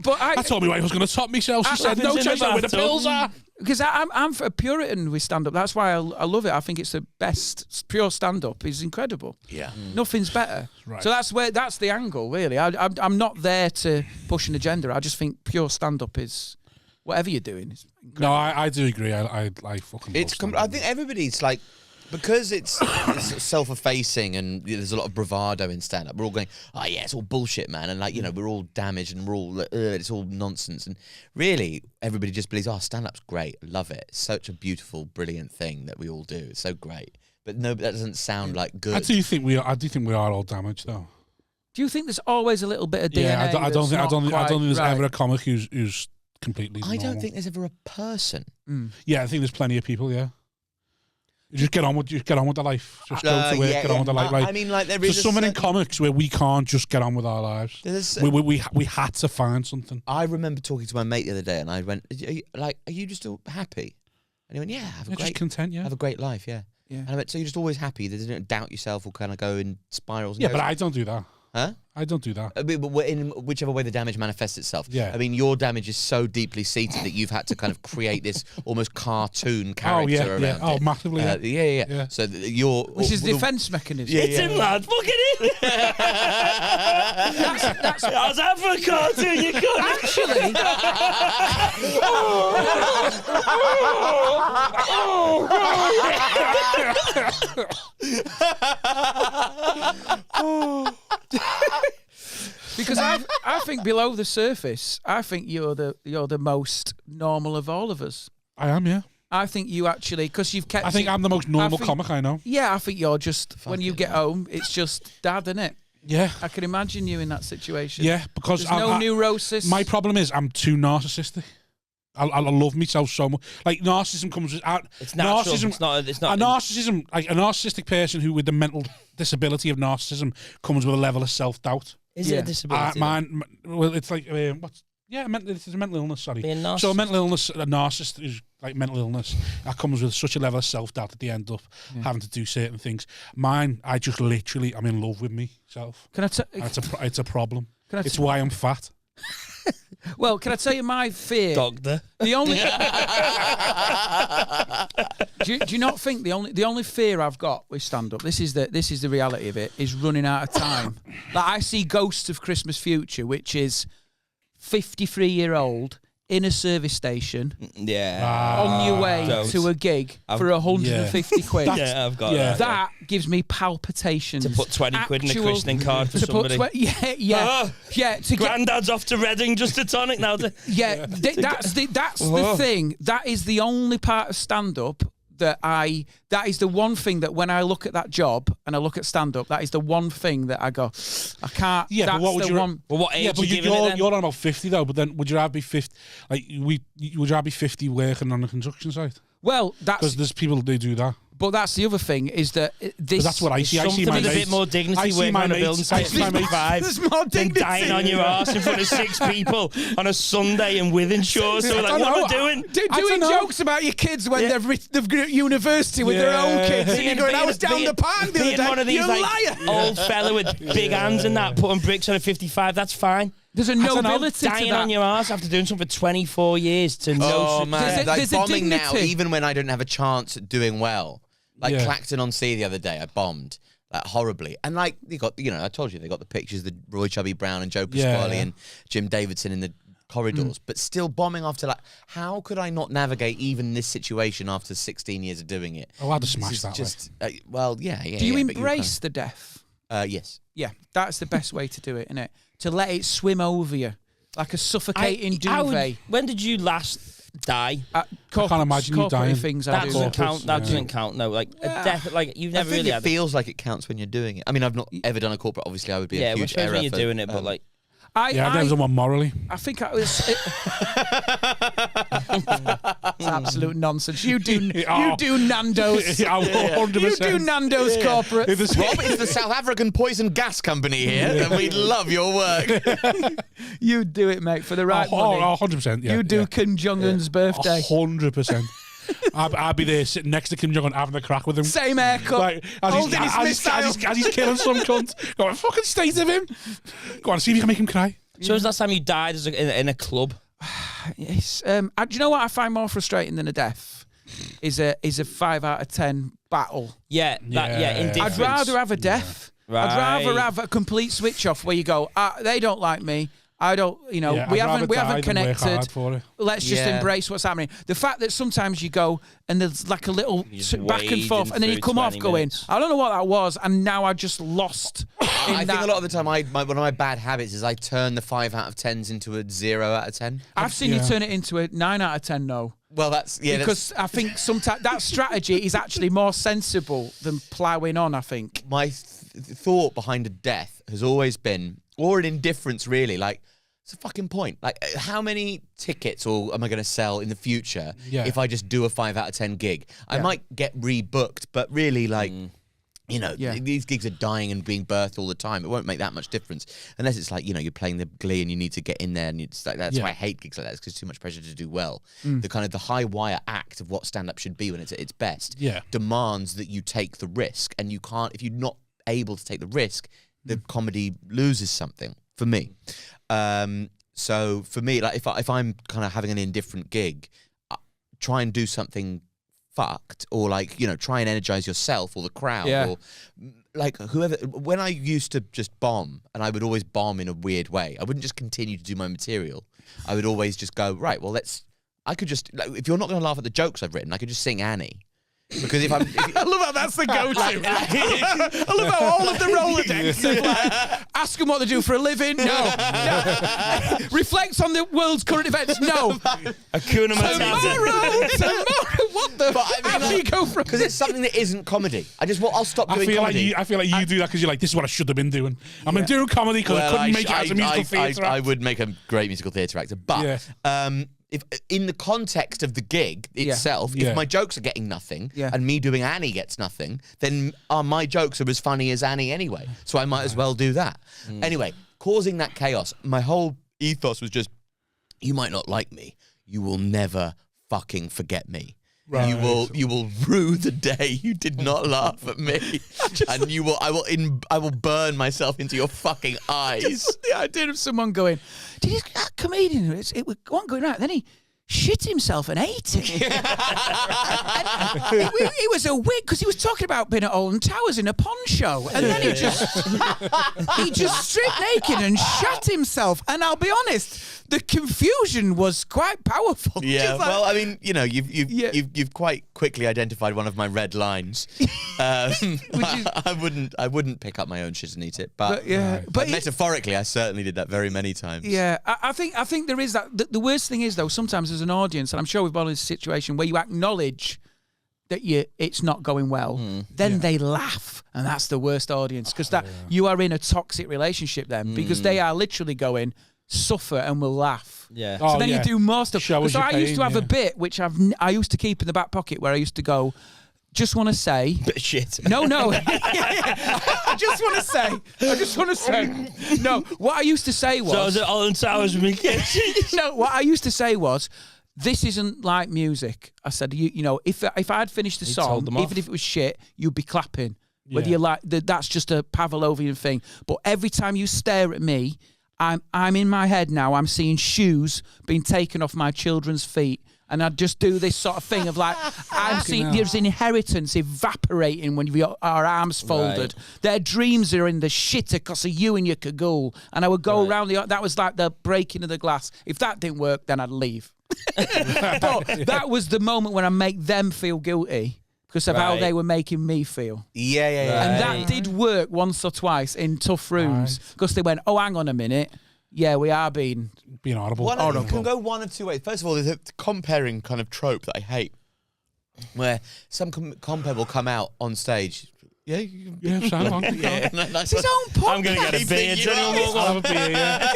But I told my wife I was going to top myself. She said, "No, change where the pills are." Because I'm a Puritan with stand-up. That's why I love it. I think it's the best. Pure stand-up is incredible. Yeah. Nothing's better. Right. So that's the angle, really. I'm not there to push an agenda. I just think pure stand-up is whatever you're doing. Is no, I do agree. I fucking. I think everybody's like. Because it's self-effacing and there's a lot of bravado in stand-up, we're all going, oh yeah, it's all bullshit, man, and like, you know, we're all damaged and we're all, it's all nonsense, and really, everybody just believes, oh, stand-up's great, love it, it's such a beautiful, brilliant thing that we all do, it's so great, but no, that doesn't sound like good. I do think we are all damaged, though. Do you think there's always a little bit of DNA? Yeah, I don't think there's ever a comic who's completely. I don't think there's ever a person. Yeah, I think there's plenty of people. Yeah. Just get on with the life. Just go to work, get on with the life. I mean, like there's something in comics where we can't just get on with our lives. We had to find something. I remember talking to my mate the other day, and I went, "Are you just happy?" And he went, "Yeah, just content, yeah, have a great life, yeah." Yeah. And I went, "So you're just always happy? You don't doubt yourself or kind of go in spirals?" And yeah, but I don't do that. Huh? I don't do that. But in whichever way the damage manifests itself. Yeah. I mean, your damage is so deeply seated that you've had to kind of create this almost cartoon character around it. Oh, massively. Yeah. So you're... Which is defence mechanism. It's him, lad. Fuck it in. That's how's that for a cartoon, you cunt? Actually... Because I think below the surface, I think you're the most normal of all of us. I am, yeah. I think you actually, because you've kept. I think I'm the most normal comic I know. Yeah, I think you're just when you get home, it's just dad, innit? Yeah, I can imagine you in that situation. Yeah, because there's no neurosis. My problem is I'm too narcissistic. I love myself so much. Like narcissism comes with it's natural. Narcissism. It's not a narcissism. Like a narcissistic person who with the mental disability of narcissism comes with a level of self-doubt. Is it a disability? Well, it's like it's a mental illness. Sorry. So a mental illness, a narcissist who's like mental illness, that comes with such a level of self-doubt that they end up having to do certain things. Mine, I just literally, I'm in love with myself. Can I it's a problem. It's why I'm fat. Well, can I tell you my fear? Doctor. The only. do you not think the only fear I've got with stand-up? This is the reality of it. Is running out of time. Like I see Ghosts of Christmas Future, which is 53-year-old in a service station. On your way to a gig for 150 quid. I've got that. That gives me palpitations. To put 20 quid in a christening card for somebody. Granddad's off to Reading, just a tonic now. That's the thing. That is the only part of stand-up that is the one thing that when I look at that job and I look at stand-up, that is the one thing that I go, I can't. Yeah, that's but what would you? Well, what age but you're on about 50 though. But then would you rather be 50? Like would you rather be 50 working on a construction site? Well, that's because there's people who do that. But that's the other thing is that this. That's what I see. Something with a bit more dignity working on a building site 65 than dying on your arse in front of 6 people on a Sunday in Wythenshawe. So like, what am I doing? Doing jokes about your kids when they've got at university with their own kids. And you're going, I was down the park the other day. One of these, like, old fella with big hands and that, putting bricks on a 55, that's fine. There's a nobility to that. Dying on your arse after doing something for 24 years to know. Oh, man. There's like bombing dignity. now, even when I don't have a chance at doing well. Like Clacton-on-Sea the other day, I bombed like horribly. And like, I told you, they got the pictures, the Roy Chubby Brown and Joe Pasquale and Jim Davidson in the corridors, but still bombing after, like, how could I not navigate even this situation after 16 years of doing it? Oh, I'd have smashed that. Just, Do you embrace the death? Yes. Yeah, that's the best way to do it, isn't it? To let it swim over you like a suffocating duvet. When did you last die? I can't imagine you dying. Things that I do. doesn't count. That doesn't count. No, like a death. Like you've never really. It feels like it counts when you're doing it. I mean, I've not ever done a corporate. Obviously, I would be a huge error when you're doing it, but like. I've never done one morally. I think I was. It's absolute nonsense. You do Nando's. Yeah, 100%. You do Nando's corporate. Rob, it's the South African Poison Gas Company here, and we'd love your work. You do it, mate, for the right money. 100%. Yeah, you do Kim Jong Un's birthday. 100%. I'd be there sitting next to Kim Jong Un having a crack with him. Same haircut. Like, as he's killing some cunt. Go on, fucking state of him. Go on, see if you can make him cry. So was the last time you died in a club? Yes. Do you know what I find more frustrating than a death? Is a 5 out of 10 battle. Indifference. I'd rather have a death. Right. I'd rather have a complete switch off where you go, they don't like me. I don't, we haven't connected. Let's just embrace what's happening. The fact that sometimes you go and there's like a little back and forth, and then you come off going, I don't know what that was, and now I just lost. I think a lot of the time, one of my bad habits is I turn the 5 out of 10s into a 0 out of 10. I've seen you turn it into a 9 out of 10. No. Well, because I think sometimes that strategy is actually more sensible than ploughing on. I think my thought behind a death has always been, or an indifference, really, like. It's a fucking point. Like, how many tickets am I going to sell in the future if I just do a 5 out of 10 gig? I might get rebooked, but really, like, these gigs are dying and being birthed all the time. It won't make that much difference unless it's like, you're playing the Glee and you need to get in there, and it's like that's why I hate gigs like that. It's because too much pressure to do well. The kind of the high wire act of what stand up should be when it's at its best demands that you take the risk, and you can't if you're not able to take the risk, the comedy loses something for me. So for me, like if I'm kind of having an indifferent gig, try and do something fucked, or like, try and energize yourself or the crowd or like whoever. When I used to just bomb, and I would always bomb in a weird way, I wouldn't just continue to do my material. I would always just go, right, well, I could just, like, if you're not going to laugh at the jokes I've written, I could just sing Annie. Because if I love how that's the go-to. I love how all of the Rolodex ask them what they do for a living. No. Reflects on the world's current events. No. Hakuna Matata. Tomorrow. What the? How do you go from? Because it's something that isn't comedy. I'll stop doing comedy. I feel like you do that because you're like, this is what I should have been doing. I'm going to do comedy because I couldn't make it as a musical theatre actor. I would make a great musical theatre actor, but if in the context of the gig itself, if my jokes are getting nothing and me doing Annie gets nothing, then my jokes are as funny as Annie anyway. So I might as well do that. Anyway, causing that chaos, my whole ethos was just, you might not like me. You will never fucking forget me. Right. You will rue the day you did not laugh at me, and I will burn myself into your fucking eyes. Just the idea of someone going, "Did that comedian? It was going right." Then he shit himself and ate it. It was a wig because he was talking about being at Alton Towers in a poncho, and then he just stripped naked and shat himself. And I'll be honest, the confusion was quite powerful. Yeah, well, I mean, you've quite quickly identified one of my red lines. I wouldn't pick up my own shit and eat it, but metaphorically, I certainly did that very many times. Yeah, I think there is that. The worst thing is, though, sometimes as an audience, and I'm sure we've all in a situation where you acknowledge that it's not going well, then they laugh, and that's the worst audience, because you are in a toxic relationship then, because they are literally going, suffer and will laugh. Yeah. So then you do more stuff. So I used to have a bit which I used to keep in the back pocket where I used to go, just want to say... Bit shit. No. I just want to say... No, what I used to say was... So I was at Holland Towers with me kids. No, what I used to say was, this isn't like music. I said, you know, if I'd finished the song, even if it was shit, you'd be clapping. Whether you like... That's just a Pavlovian thing. But every time you stare at me, I'm in my head now, I'm seeing shoes being taken off my children's feet. And I'd just do this sort of thing of like, I'm seeing there's inheritance evaporating when our arms folded. Right. Their dreams are in the shitter because of you and your cagoule. And I would go around that was like the breaking of the glass. If that didn't work, then I'd leave. But that was the moment when I make them feel guilty because of how they were making me feel. Yeah. And that did work once or twice in tough rooms because they went, oh, hang on a minute. Yeah, we are being horrible. It can go one of two ways. First of all, there's a comparing kind of trope that I hate, where some compare will come out on stage. Yeah, sound on. It's his own podcast. I'm going to get a beer. I'll have a beer, yeah.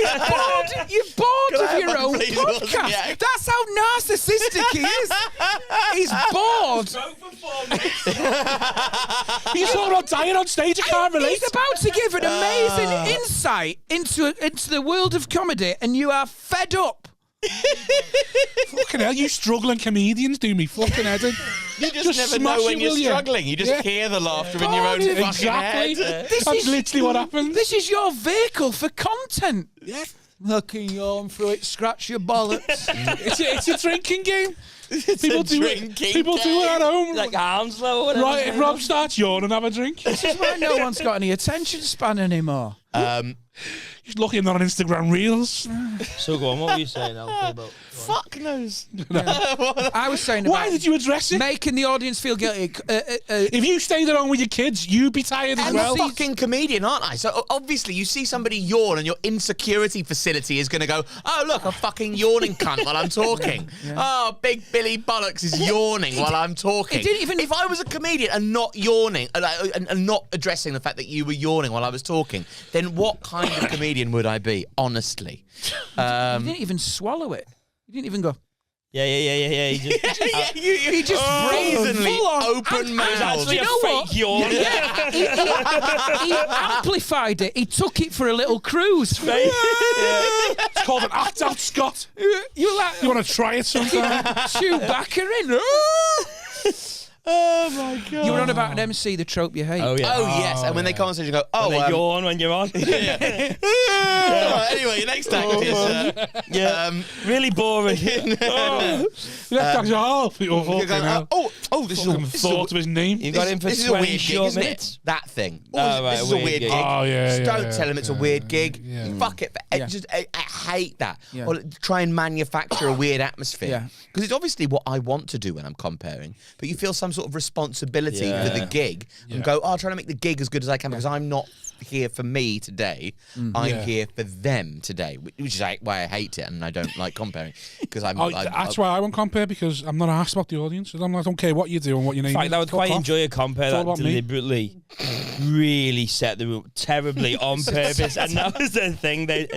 You're bored of your own podcast. Yeah. That's how narcissistic he is. He's bored. He's talking about dying on stage. I can't relate. He's about to give an amazing insight into the world of comedy, and you are fed up. Fucking hell, you struggling comedians do me fucking head in. You just never know when you're struggling. You just hear the laughter in your own fucking head. That's literally what happens. This is your vehicle for content. Yeah. Looking yawn through it, scratch your bollocks. it's a drinking game. People do it at home. Like Hounslow or whatever. Right, if Rob starts yawning, have a drink. This is why no one's got any attention span anymore. He's lucky I'm not on Instagram Reels. So go on, what were you saying, Alfie, about? Fuck knows. I was saying why did you address it? Making the audience feel guilty. If you stayed at home with your kids, you'd be tired as well. I'm a fucking comedian, aren't I? So obviously you see somebody yawn and your insecurity facility is going to go, oh, look, a fucking yawning cunt while I'm talking. Oh, big Billy Bollocks is yawning while I'm talking. If I was a comedian and not yawning, and not addressing the fact that you were yawning while I was talking, then what kind of comedian would I be, honestly? You didn't even swallow it. You didn't even go. Yeah. He just brazenly open mouth. Actually, a fake yawn. He amplified it. He took it for a little cruise. It's called an act out, Scott. You want to try it sometime? Chewbacca in. Oh my god! You were on about an MC, the trope you hate. Oh yeah. Oh yes, and when they come on stage, you go, "Oh, they yawn when you're on." Anyway, your next act is really boring. Next act is Alfie. This is a thought of his name. You got him for 20 short minutes. That thing. This is a weird gig. Oh yeah. Just don't tell him it's a weird gig. Fuck it. I hate that. Or try and manufacture a weird atmosphere. Because it's obviously what I want to do when I'm comparing. But you feel some sort of responsibility for the gig and go, I'll try to make the gig as good as I can because I'm not here for me today. I'm here for them today, which is why I hate it and I don't like comparing. Because that's why I won't compare, because I'm not asked about the audience. I don't care what you do and what you name. In fact, I would quite enjoy a compare that deliberately really set the rule terribly on purpose, and that was the thing. They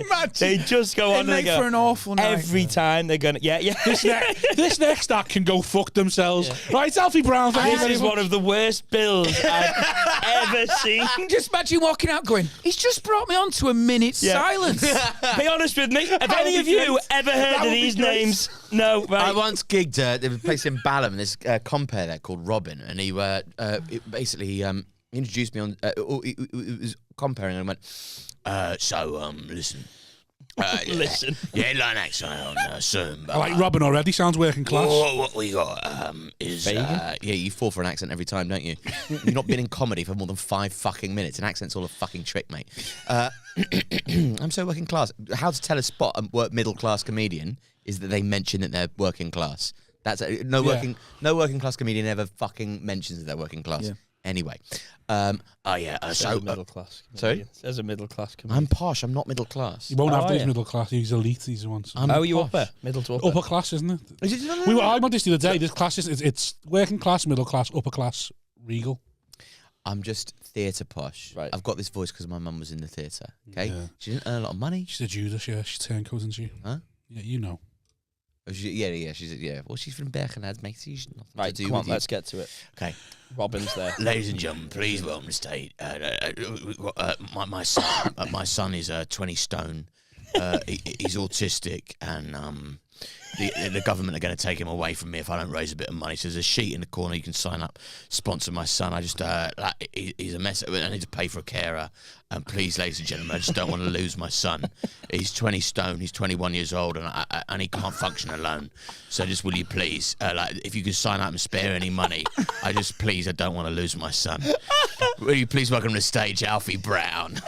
just go on and they go for an awful night. Every time they're gonna This next act can go fuck themselves. Right, Alfie Brown. This is one of the worst bills I've ever seen. Just imagine walking out going, he's just brought me on to a minute's silence. Be honest with me. Have any of you ever heard of these names? No, right. I once gigged there was a place in Balham, and there's a compere there called Robin, and he basically introduced me on. He was comparing, and I went, listen. Listen. Yeah, like an accent on soon. I like Robin already. Sounds working class. What we got is you fall for an accent every time, don't you? You've not been in comedy for more than 5 fucking minutes. An accent's all a fucking trick, mate. I'm so working class. How to tell a spot a middle class comedian is that they mention that they're working class. That's no working class comedian ever fucking mentions that they're working class. Yeah. Anyway, so middle class. Sorry, as a middle class comedian. I'm posh. I'm not middle class. You won't have these middle class. He's elite. These ones. You upper, middle to upper. Upper class, isn't it? I went this the other day. This class it's working class, middle class, upper class, regal. I'm just theatre posh. Right. I've got this voice because my mum was in the theatre. Okay, she didn't earn a lot of money. She's a Judas. Yeah, she's turncoat, isn't she? Huh? Yeah, you know. Oh, she's Well, she's from Bergenad, mate. She's nothing Right, to do come with on, you. let's get to it. Okay. Robin's there. Ladies and gentlemen, please welcome to stage. My son, my son is 20 stone. He's autistic, and the government are going to take him away from me if I don't raise a bit of money. So there's a sheet in the corner you can sign up, sponsor my son. I just he's a mess. I need to pay for a carer. And please, ladies and gentlemen, I just don't want to lose my son. He's 20 stone. He's 21 years old, and he can't function alone. So just will you please, if you could sign up and spare any money, I don't want to lose my son. Will you please welcome to the stage, Alfie Brown?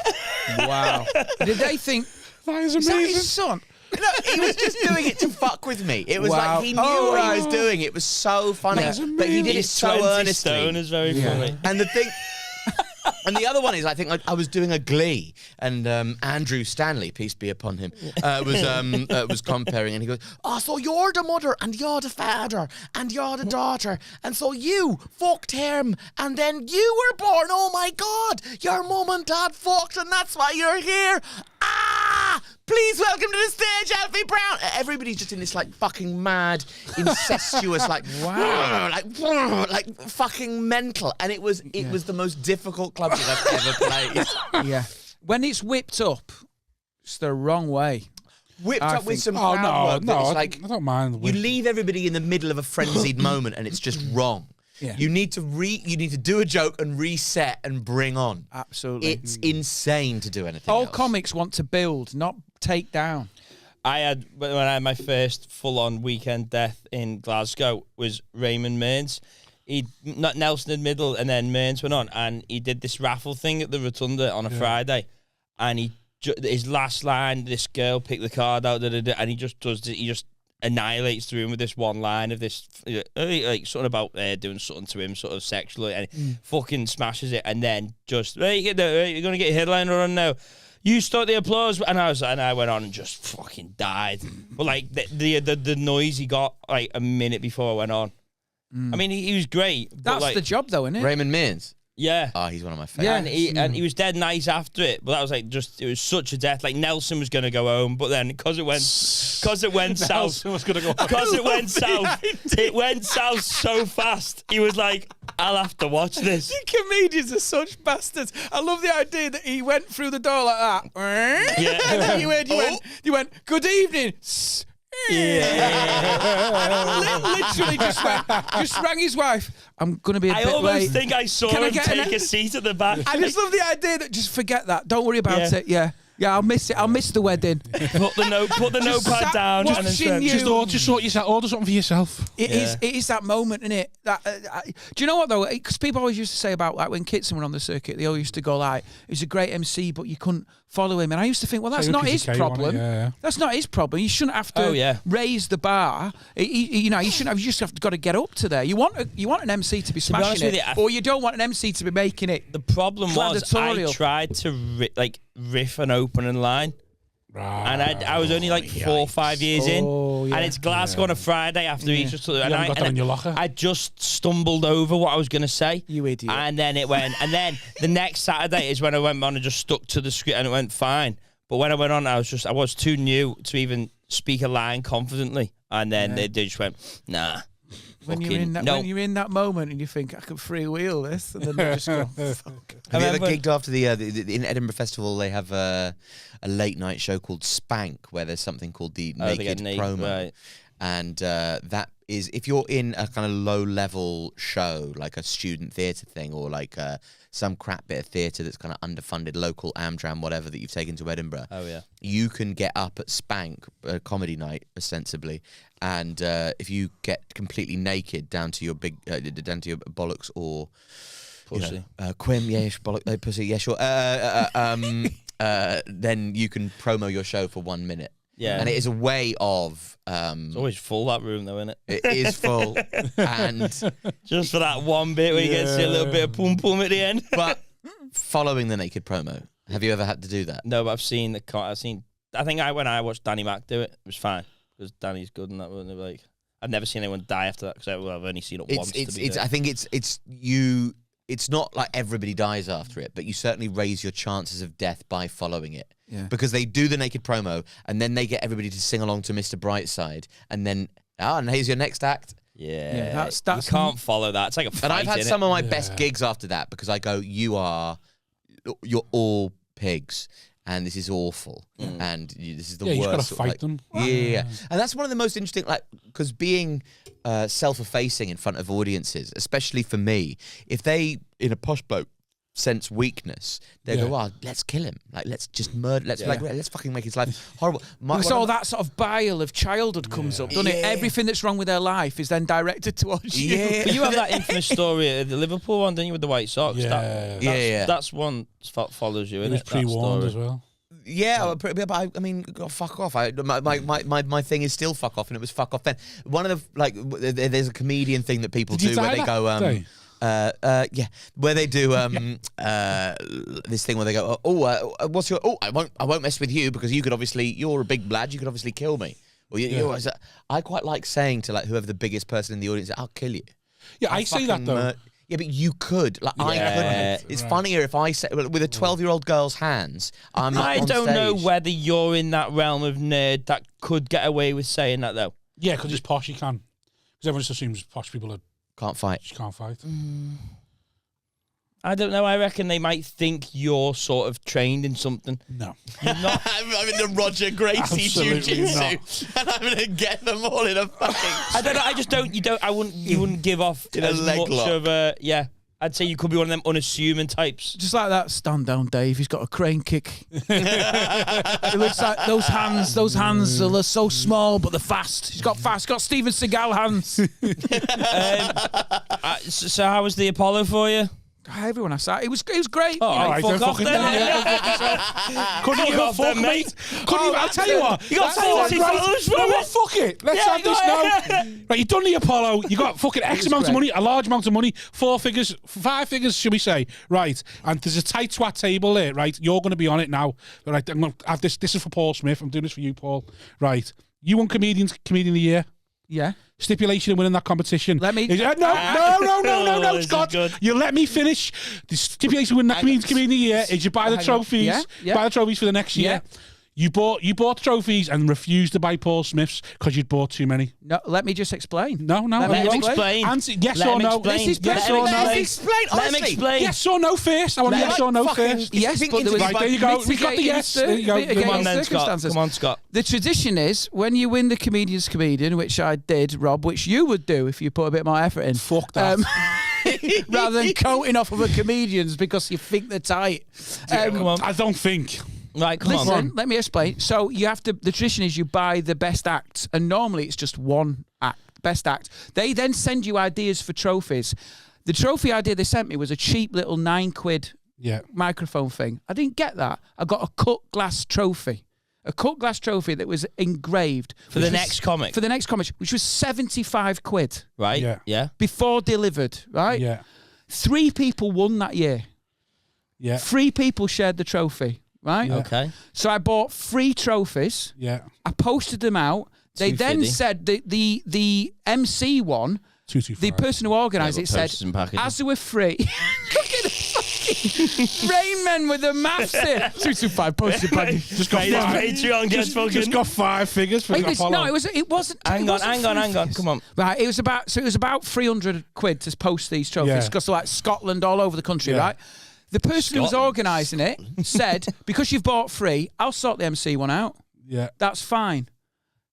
Wow. Did they think That is is that amazing. his son? No, he was just doing it to fuck with me. It was like he knew what he was doing. It was so funny, but he did it so 20 earnestly. stone is very funny. And the thing, and the other one is, I think I was doing a Glee, and Andrew Stanley, peace be upon him, was comparing, and he goes, "Oh, so you're the mother, and you're the father, and you're the daughter, and so you fucked him, and then you were born. Oh my God, your mum and dad fucked, and that's why you're here. Ah! Please welcome to the stage, Alfie Brown." Everybody's just in this like fucking mad, incestuous, like like fucking mental, and it was the most difficult club I've ever played. Yeah. When it's whipped up, it's the wrong way. Whipped I up with think- some Oh, crowd work that it's I like don't mind. you leave everybody in the middle of a frenzied moment, and it's just wrong. Yeah. You need to do a joke and reset and bring on. Absolutely. It's insane to do anything All else. comics want to build, not take down. When I had my first full-on weekend death in Glasgow was Raymond Mearns. Nelson in middle, and then Mearns went on, and he did this raffle thing at the Rotunda on a Friday, and his last line, this girl picked the card out, and he just annihilates the room with this one line of this, like something about doing something to him, sort of sexually, and he fucking smashes it, and then just you're gonna get a headliner on now. You start the applause, and I went on and just fucking died. But like the noise he got like a minute before I went on. I mean, he was great. But That's like, the job, though, isn't it? Raymond Mearns. yeah. Oh, he's one of my Yeah. favorites. And he was dead nice after it, but that was like it was such a death. Like Nelson was gonna go home, but then because it went south, Nelson was gonna go. because it went south so fast. He was like, "I'll have to watch this." You comedians are such bastards. I love the idea that he went through the door like that. Yeah. And then you went, "Good evening." Literally just rang his wife. I'm going to be a I bit almost late. think I saw Can I him get take an- a seat at the back. I just love the idea that just forget that. Don't worry about Yeah. it. Yeah. Yeah, I'll miss it. I'll miss the wedding. Put the notepad sat down. And then watching said, you. Just sort yourself. Order something for yourself. It is that moment, isn't it? That do you know what though? Because people always used to say about like when Kitson were on the circuit, they all used to go like, "He was a great MC, but you couldn't follow him." And I used to think, well, that's Same with not his PCK, problem. wasn't it? Yeah. That's not his problem. You shouldn't have to raise the bar. You shouldn't have. You just have got to get up to there. You want an MC to be be honest smashing with it, you, or you don't want an MC to be making it. The problem was I Gladiatorial. tried to riff an opening line. Right. And I was only like 4 or 5 years in, yeah. and it's Glasgow on a Friday after Easter. You haven't got that in your locker. I just stumbled over what I was going to say. You idiot. And then it went, and then the next Saturday is when I went on and just stuck to the script, and it went fine. But when I went on, I was too new to even speak a line confidently, and then they just went, nah. When you're in that moment and you think I can freewheel this, and then they just go, "Fuck." Have you ever gigged after the in Edinburgh Festival? They have a late night show called Spank, where there's something called the Naked Promo, right. and that is if you're in a kind of low level show like a student theatre thing or like some crap bit of theatre that's kind of underfunded, local Amdram, whatever that you've taken to Edinburgh. Oh yeah. You can get up at Spank, a comedy night ostensibly, and if you get completely naked down to your down to your bollocks or Pussy. quim, yes, bollock, pussy, yeah, sure. Then you can promo your show for 1 minute. Yeah. And it is a way of. It's always full, that room, though, isn't it? It is full, and Just for that one bit where you get to see a little bit of pum pum at the end. but following the naked promo, have you ever had to do that? No, but I've seen. I think when I watched Danny Mac do it, it was fine because Danny's good and that. Wasn't like I've never seen anyone die after that because I've only seen it once. I think it's you it's not like everybody dies after it, but you certainly raise your chances of death by following it. Yeah. Because they do the naked promo, and then they get everybody to sing along to Mr. Brightside, and then, and here's your next act. Yeah, that's you can't follow that. It's like a fight. And I've had some of my best Yeah. gigs after that, because I go, you're all pigs, and this is awful, and this is the worst. You just gotta fight them. Yeah, and that's one of the most interesting, like, because being self-effacing in front of audiences, especially for me, if they, in a posh bloke, sense weakness, they go, "Oh, let's kill him! Like, let's just murder. Let's fucking make his life horrible." Because all that sort of bile of childhood comes up, doesn't it? Everything that's wrong with their life is then directed towards you. Yeah. But you have that infamous story of the Liverpool one, didn't you, with the White Sox? That's one follows you. It was pre-warned as well. Yeah, but I mean, fuck off. My thing is still fuck off, and it was fuck off then. One of the, like, there's a comedian thing that people do where they go, where they do this thing where they go, what's your? I won't mess with you because you're a big lad. You could obviously kill me. Well, I quite like saying to, like, whoever the biggest person in the audience, I'll kill you. Yeah, I say that though. Yeah, but you could. Like, I couldn't. It's funnier if I say, with a 12-year-old girl's hands, I'm not I on don't stage. know whether you're in that realm of nerd that could get away with saying that, though. Yeah, because it's posh, you can. Because everyone just assumes posh people can't fight. just can't fight. I don't know. I reckon they might think you're sort of trained in something. No. You're not. I'm in the Roger Gracie Absolutely jiu-jitsu, and I'm going to get them all in a fucking... I don't know. I just don't. You don't. You wouldn't give off In a as leg much lock. of a. Yeah. I'd say you could be one of them unassuming types. Just like that stand down Dave, he's got a crane kick. It looks like those hands are so small, but they're fast. He's got Steven Seagal hands. So how was the Apollo for you? Everyone I saw, it was great. Oh, You know, all right, fuck off fucking then. Couldn't give a fuck, mate. I'll tell you what. You got 40 followers from No, it. fuck it. Let's have this now. Right, you've done the Apollo. You got fucking X amount of money, a large amount of money, 5 figures, should we say? Right, and there's a tight twat table there. Right, you're going to be on it now. Right, I'm going to have this. This is for Paul Smith. I'm doing this for you, Paul. Right, you won Comedian of the Year. Yeah. Stipulation in winning that competition. Let me- No, This Scott. is good. You let me finish. The stipulation in winning that Comedian of the Year is you buy the trophies. Yeah. Buy the trophies for the next year. You bought trophies and refused to buy Paul Smith's because you'd bought too many. No, let me just explain. No. Let him explain. Answer yes Let or him no. explain. Yes or no. Let him explain, Let him honestly. explain. Yes or no first. I want Let yes him or no fucking- first. Yes, but there was Right, there you go. We got the yes. There you go. Come on then, Scott. circumstances. Come on, Scott. The tradition is when you win the Comedian's Comedian, which I did, Rob, which you would do if you put a bit more effort in. Fuck that. Rather than coating off other comedians because you think they're tight. Come on. I don't think. Right, come Listen, on. let me explain. So you have to. The tradition is you buy the best acts, and normally it's just one act, best act. They then send you ideas for trophies. The trophy idea they sent me was a cheap little £9 Yeah. microphone thing. I didn't get that. I got a cut glass trophy. A cut glass trophy that was engraved For the next comic. For the next comic, which was £75 Right? Yeah. Yeah. before delivered. Right? Yeah. 3 people won that year. Yeah. 3 people shared the trophy. Right? Yeah. Okay. So I bought 3 trophies. Yeah. I posted them out. They then 250. said the MC one, 225. the person who organised Yeah, it but said, posters and packaging. as they were free. Look at the fucking Rain Man with the maths here. 225 posted packaging. Just got Mate, that's five. Patreon, Just got 5 figures for It the was, Apollo. no, it wasn't. Hang it on, wasn't hang on, free hang on. figures. Come on. Right, it was about £300 to post these trophies Yeah. because they're like Scotland, all over the country, Yeah. right? The person who was Scotland. organising it said, because you've bought 3, I'll sort the MC one out. Yeah. That's fine.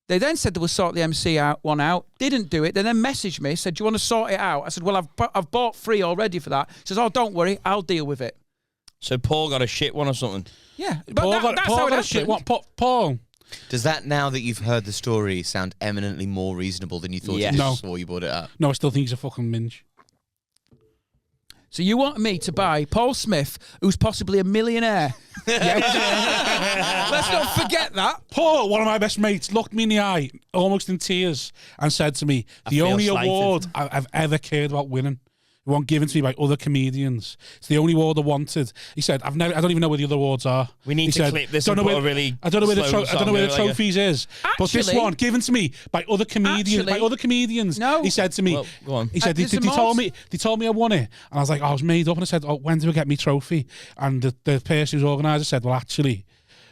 They then said they will sort the MC one out. Didn't do it. They then messaged me, said, do you want to sort it out? I said, well, I've bought 3 already for that. He says, oh, don't worry, I'll deal with it. So Paul got a shit one or something. Yeah, but Paul that's how it got shit. happened. What? Paul? Does that, now that you've heard the story, sound eminently more reasonable than you thought Yes. it No. was before you brought it up? No, I still think he's a fucking minge. So you want me to buy Paul Smith, who's possibly a millionaire? Let's not forget that. Paul, one of my best mates, looked me in the eye, almost in tears, and said to me, the feel only slighted. award I've ever cared about winning one given to me by other comedians. It's the only award I wanted. He said, I don't even know where the other awards are. We need to clip this and put a really I don't know where the trophies is. But this one given to me by other comedians. No. He said to me, well, go on. He said, they told me I won it. And I was like, I was made up. And I said, when do I get me trophy? And the person who's organiser said, well, actually,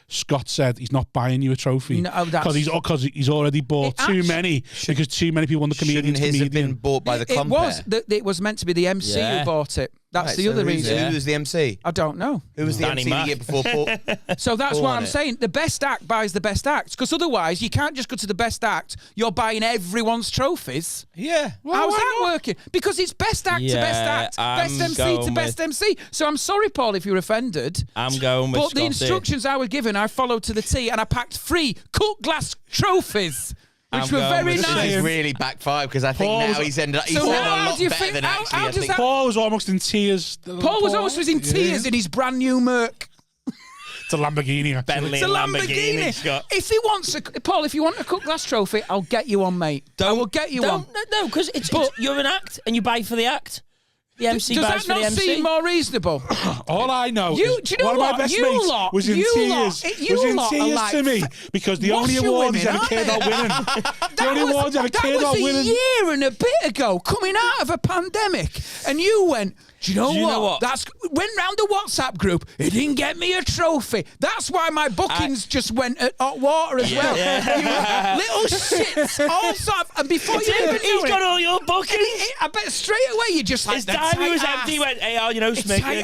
Scott said he's not buying you a trophy because he's already bought too many because too many people won the comedian. Shouldn't his have been bought by the compare? It was meant to be the MC who bought it. That's the other reason. Who was the MC? I don't know. Who was the MC the year before Paul? So that's what I'm saying. The best act buys the best act because otherwise you can't just go to the best act. You're buying everyone's trophies. Yeah. How's that working? Because it's best act to best act, best MC to best MC. So I'm sorry, Paul, if you're offended. I'm going with But the instructions I was given, I followed to the T, and I packed 3 cut glass trophies. Which were very nice. This is really backfired because I think now he's ended up. He's done a lot better than actually. I think Paul was almost in tears. Paul was almost in tears in his brand new Merc. It's a Lamborghini. Bentley and Lamborghini, Scott. If he wants Paul, if you want a cut glass trophy, I'll get you one, mate. I will get you one. No, because you're an act and you buy for the act. The MC does buys that for the not MC. seem more reasonable? All I know Do you is know one what? of my best You mates lot- was in you tears. lot- you Was in lot are tears like to me because the only washer award he's women, ever cared about winning. The only award he's ever cared about winning. That was a year and a bit ago, coming out of a pandemic, and you went. Do you know what? Went round the WhatsApp group. It didn't get me a trophy. That's why my bookings just went at hot water as well. You little shits. All sort of, and before you even knew He's got all your bookings. I bet straight away you just like his diary was empty. He went, hey, you know, Smith. He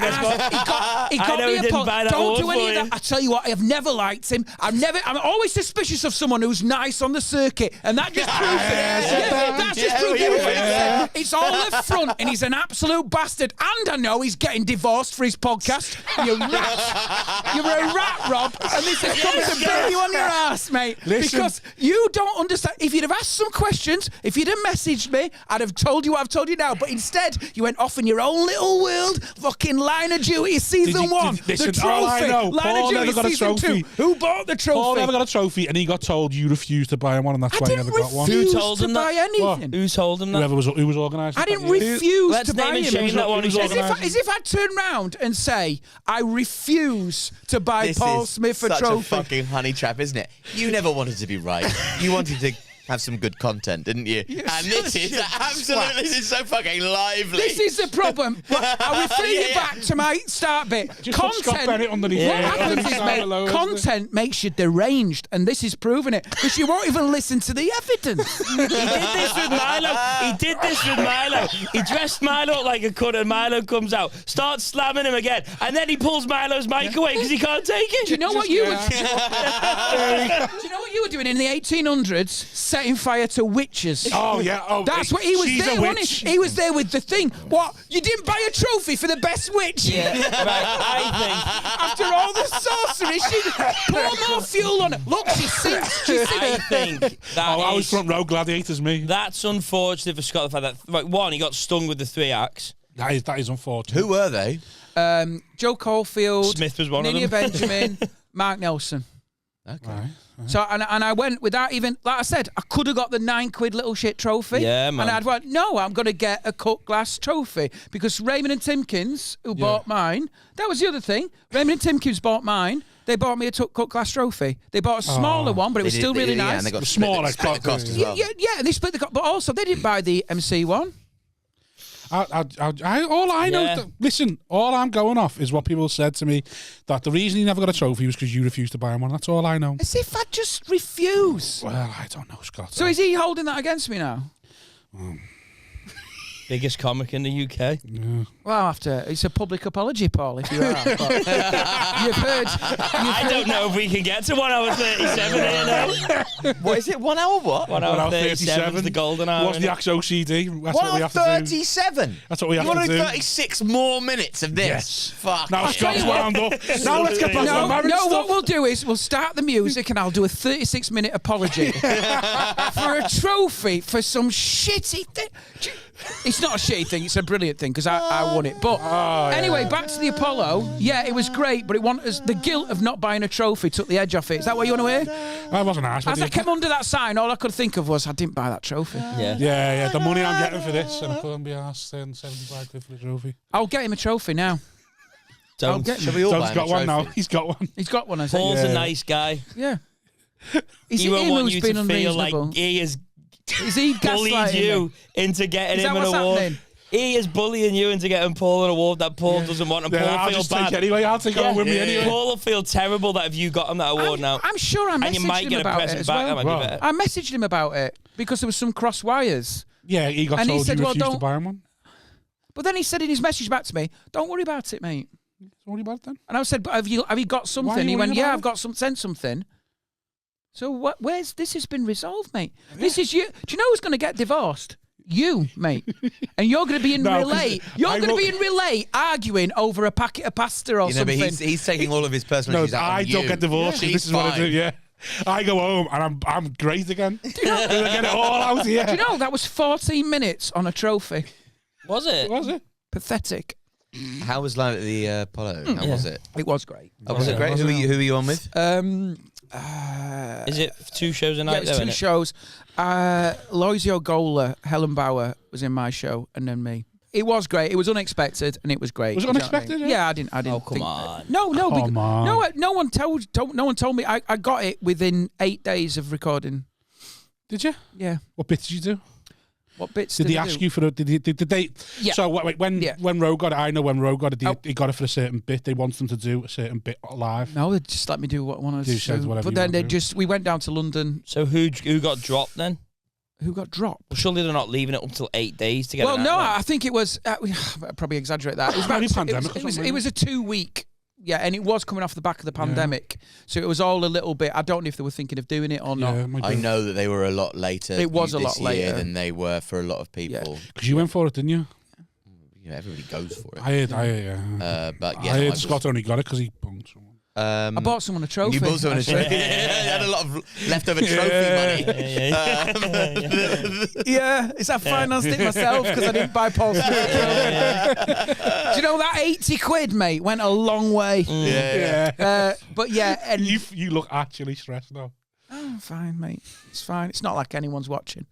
got me a pot. Don't do any of that. I tell you what, I have never liked him. I'm always suspicious of someone who's nice on the circuit, and that just proves it. That just proves everything. It's all a front, and he's an absolute bastard. And I know he's getting divorced for his podcast. You rat. You're a rat, Rob. And this is coming to burn you on your ass, mate. Listen. Because you don't understand. If you'd have asked some questions, if you'd have messaged me, I'd have told you what I've told you now. But instead, you went off in your own little world. Fucking Line of Duty season 1. Listen, the trophy. all I know, Line Paul of Duty never got a season trophy. 2. Who bought the trophy? Paul never got a trophy, and he got told you refused to buy him one, and that's why he never got one. Who told him to that? buy anything? Who told him that? Who was organising. I didn't refuse Let's to buy name and him. shame that one. As if I'd turn round and say, I refuse to buy this Paul is Smith a such trophy. a fucking honey trap, isn't it? You never wanted to be right. You wanted to have some good content, didn't you? And this is absolutely, this is so fucking lively. This is the problem. I'll refer you back to my start bit. Just put Scott Bennett underneath. What happens is, mate, content makes you deranged, and this is proving it, because you won't even listen to the evidence. He did this with Milo. He dressed Milo up like a cunt, and Milo comes out, starts slamming him again, and then he pulls Milo's mic away because he can't take it. Do you know what you were? Do you know what you were doing in the 1800s? Setting fire to witches. Oh yeah. Oh, that's what he was she's there. A Wasn't witch. he was there with the thing. What? You didn't buy a trophy for the best witch? Yeah. Right, After all the sorcery, she pour more fuel on it. Look, she sinks. I think that I was front row Gladiators, me. That's unfortunate for Scott. The fact that, right, one, he got stung with the 3 axe. That is unfortunate. Who were they? Joe Caulfield, Smith was one Ninia of them. Benjamin, Mark Nelson. Okay. Right. So and I went without even, like I said, I could have got the £9 little shit trophy. Yeah, man. And I'd went, no, I'm going to get a cut glass trophy because Raymond and Timkins, who bought mine, that was the other thing. Raymond and Timkins bought mine. They bought me a cut glass trophy. They bought a smaller one, but it was still really nice. Yeah, and they got Smaller, split the cost as well. Yeah, and they split the cost. But also, they didn't buy the MC one. All I know, listen, all I'm going off is what people said to me, that the reason he never got a trophy was because you refused to buy him one. That's all I know. As if I just refuse. Well, I don't know, Scott. So is he holding that against me now? Biggest comic in the UK. Yeah. Well, it's a public apology, Paul, if you are. But you've heard. I don't know if we can get to 1 hour 37 here now. What is it? 1 hour what? 1 hour 37 is the golden hour. What's the actual CD? That's 1 what we hour have to do. 37? That's what we have You want to to do do. 36 more minutes of this? Yes. Fuck. Now Scott's wound up. Now let's get back to the marriage stuff. What we'll do is we'll start the music and I'll do a 36-minute apology for a trophy for some shitty thing. It's not a shitty thing. It's a brilliant thing because I won it. But anyway, back to the Apollo. Yeah, it was great, but the guilt of not buying a trophy took the edge off it. Is that what you want to hear? I wasn't asked. As I came under that sign, all I could think of was I didn't buy that trophy. Yeah. The money I'm getting for this, and I couldn't be asked saying 75 quid for the trophy. I'll get him a trophy now. Should we all buy He's got one now. He's got one. He's got one, I think. Paul's a nice guy. Yeah. Is He it won't him want who's you been to feel unreasonable? like he is Is he bullied gaslighting you me? into getting Is him that an what's award. happening? He is bullying you into getting Paul an award that Paul doesn't want, and Paul I'll will just feel take bad. anyway. I'll take it with me anyway. Paul will feel terrible that if you got him that award now. I'm sure I and you might messaged him get a about it present as back. That well. might be better. I messaged him about it because there was some cross wires. Yeah, he got And he told said, you well, refused to don't- buy him one. But then he said in his message back to me, "Don't worry about it, mate." So what about it then? And I said, "But have you got something?" Why are you He went, worried "Yeah, about I've it?" got sent something." So where's this has been resolved, mate? This is you. Do you know who's going to get divorced? You, mate. And you're going to be in No, 'cause relay. You're I going to will- be in relay arguing over a packet of pasta or You know, but something. he's taking all of his personal No, issues out I on don't you. get divorced. 'cause She's this is what I do. fine. Yeah, I go home and I'm great again. I get it all out here. Do you know that was 14 minutes on a trophy? Was it? Was it? Pathetic. How was live at the Apollo? How was it? It was great. Oh, was it great? Who are you on with? Is it 2 shows a Yeah, night? it was though, 2 innit? shows. Loisio Gola, Helen Bauer was in my show, and then me. It was great. It was unexpected, and it was great. Was it Do you know what I unexpected, mean? yeah? Yeah, I didn't. Oh, come think on. No, Come on. no one told me. I got it within 8 days of recording. Did you? Yeah. What bit did you do? What bits Did did he I ask do? you for did they? Yeah. So wait, when Roe got it, I know when Roe got it, he got it for a certain bit. They want them to do a certain bit live. No, they just let me do what I wanted You to said do. whatever But you then wanted to do. we went down to London. So who got dropped then? Who got dropped? Well, surely they're not leaving it until 8 days to get Well, it out no, then. I think it was. I probably exaggerate that. It was Only about pandemic or it was something, a 2-week. Yeah, and it was coming off the back of the pandemic, so it was all a little bit. I don't know if they were thinking of doing it or not. Yeah, I know that they were a lot later. It was a this lot year later. than they were for a lot of people. because you went for it, didn't you? You know, everybody goes for it. I heard. Yeah. But yeah, I no, heard Scott only got it because he bumped someone. I bought someone a trophy. You bought someone a trophy. You had a lot of leftover trophy money. Yeah, it's I financed it myself because I didn't buy Paul's trophy. Do you know that 80 quid, mate, went a long way. Yeah. But yeah, and You look actually stressed now. oh, fine, mate. It's fine. It's not like anyone's watching.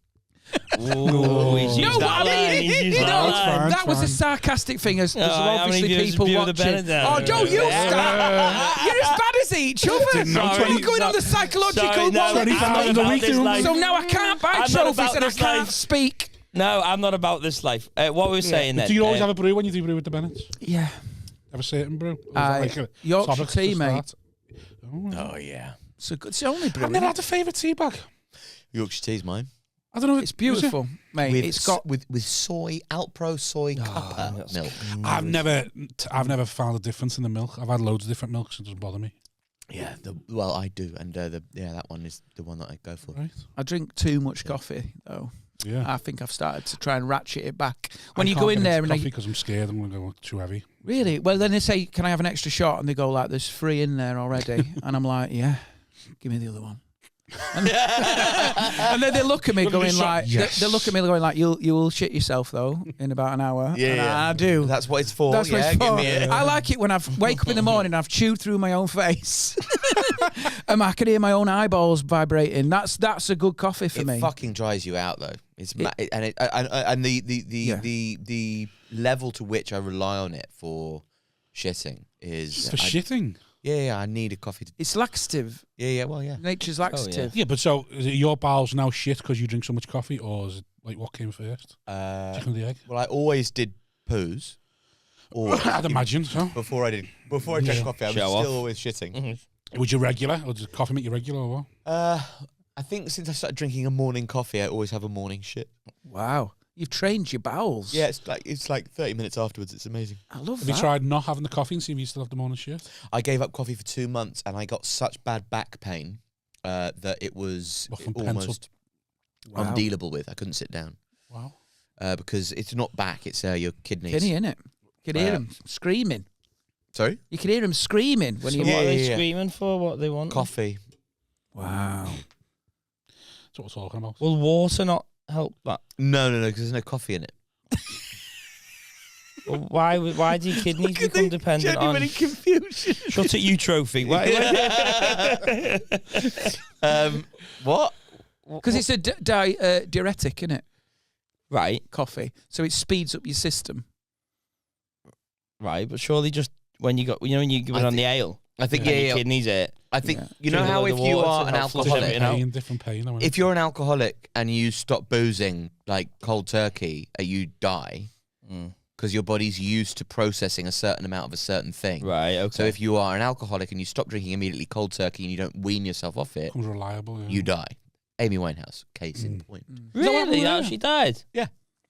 Ooh, he's used No, that what I line. mean, He's used you that know, line. that was a sarcastic thing. As there's how many obviously viewers people view the watching. Bennett now? Oh, don't you start! You're as bad as each other. Didn't know, You're 20 going on the psychological Sorry, no, one. 20,000 a week. So now I can't buy I'm not trophies about and I this can't life. speak. No, I'm not about this life. What we were saying then. Do you always have a brew when you do brew with the Bennetts? Yeah. Have a certain brew? Or is that like a Yorkshire topic tea, to mate. start? Oh yeah, It's a good. It's the only brew. I've never had a favourite tea bag. Yorkshire tea's mine. I don't know. It's beautiful, mate. It's got. with soy Alpro soy cuppa milk. I've never found a difference in the milk. I've had loads of different milks. It doesn't bother me. Yeah, well I do, and that one is the one that I go for. Right? I drink too much coffee, though. Yeah. I think I've started to try and ratchet it back. When I you can't go in get there into and coffee because I'm scared I'm going to go too heavy. really, well, then they say, "Can I have an extra shot?" And they go like, "There's 3 in there already," and I'm like, "Yeah, give me the other one." And then they look at me going like, they look at me going like, you will shit yourself though in about an hour. Yeah, And yeah. I do. That's what it's for. That's what yeah, it's give for. me it. I like it when I wake up in the morning and I've chewed through my own face and I can hear my own eyeballs vibrating. That's a good coffee for It me. fucking dries you out though. It's and the level to which I rely on it for shitting is For shitting? Yeah, I need a coffee. It's laxative. Yeah, well, yeah. Nature's laxative. Yeah, but so is it your bowels now shit because you drink so much coffee, or is it like what came first? Chicken or the egg? Well, I always did poos. Or I'd imagine so. before I drank coffee, I was Show off. still always shitting. Was you regular, or did coffee make you regular, or what? I think since I started drinking a morning coffee, I always have a morning shit. Wow. You've trained your bowels. Yeah, it's like 30 minutes afterwards. It's amazing. I love Have that. you tried not having the coffee and see if you still have the morning shit? I gave up coffee for 2 months, and I got such bad back pain that it was What, from almost Wow. undealable with. I couldn't sit down Wow. because it's not back; it's your kidneys. Kidney, innit? You can hear them screaming. Sorry, You can hear them screaming when So you... what are they yeah. screaming for? What they want? coffee. Wow. That's what we're talking about. Will water not help that? No, because there's no coffee in it. Well, why do your kidneys become dependent on? Genuine confusion. Shut it, you trophy. Why? What? Because it's a diuretic, isn't it? Right, Coffee, so it speeds up your system. right, but surely just when you got, when you give it on the ale, I think and your kidneys it. I think you Drink know a how load if of you water are to an help flush alcoholic, everything out. Different pain. if you're an alcoholic and you stop boozing like cold turkey, you die because your body's used to processing a certain amount of a certain thing. Right, okay. So if you are an alcoholic and you stop drinking immediately cold turkey and you don't wean yourself off it, becomes reliable. Yeah. you die. Amy Winehouse, case in point. Really, how she died? Yeah.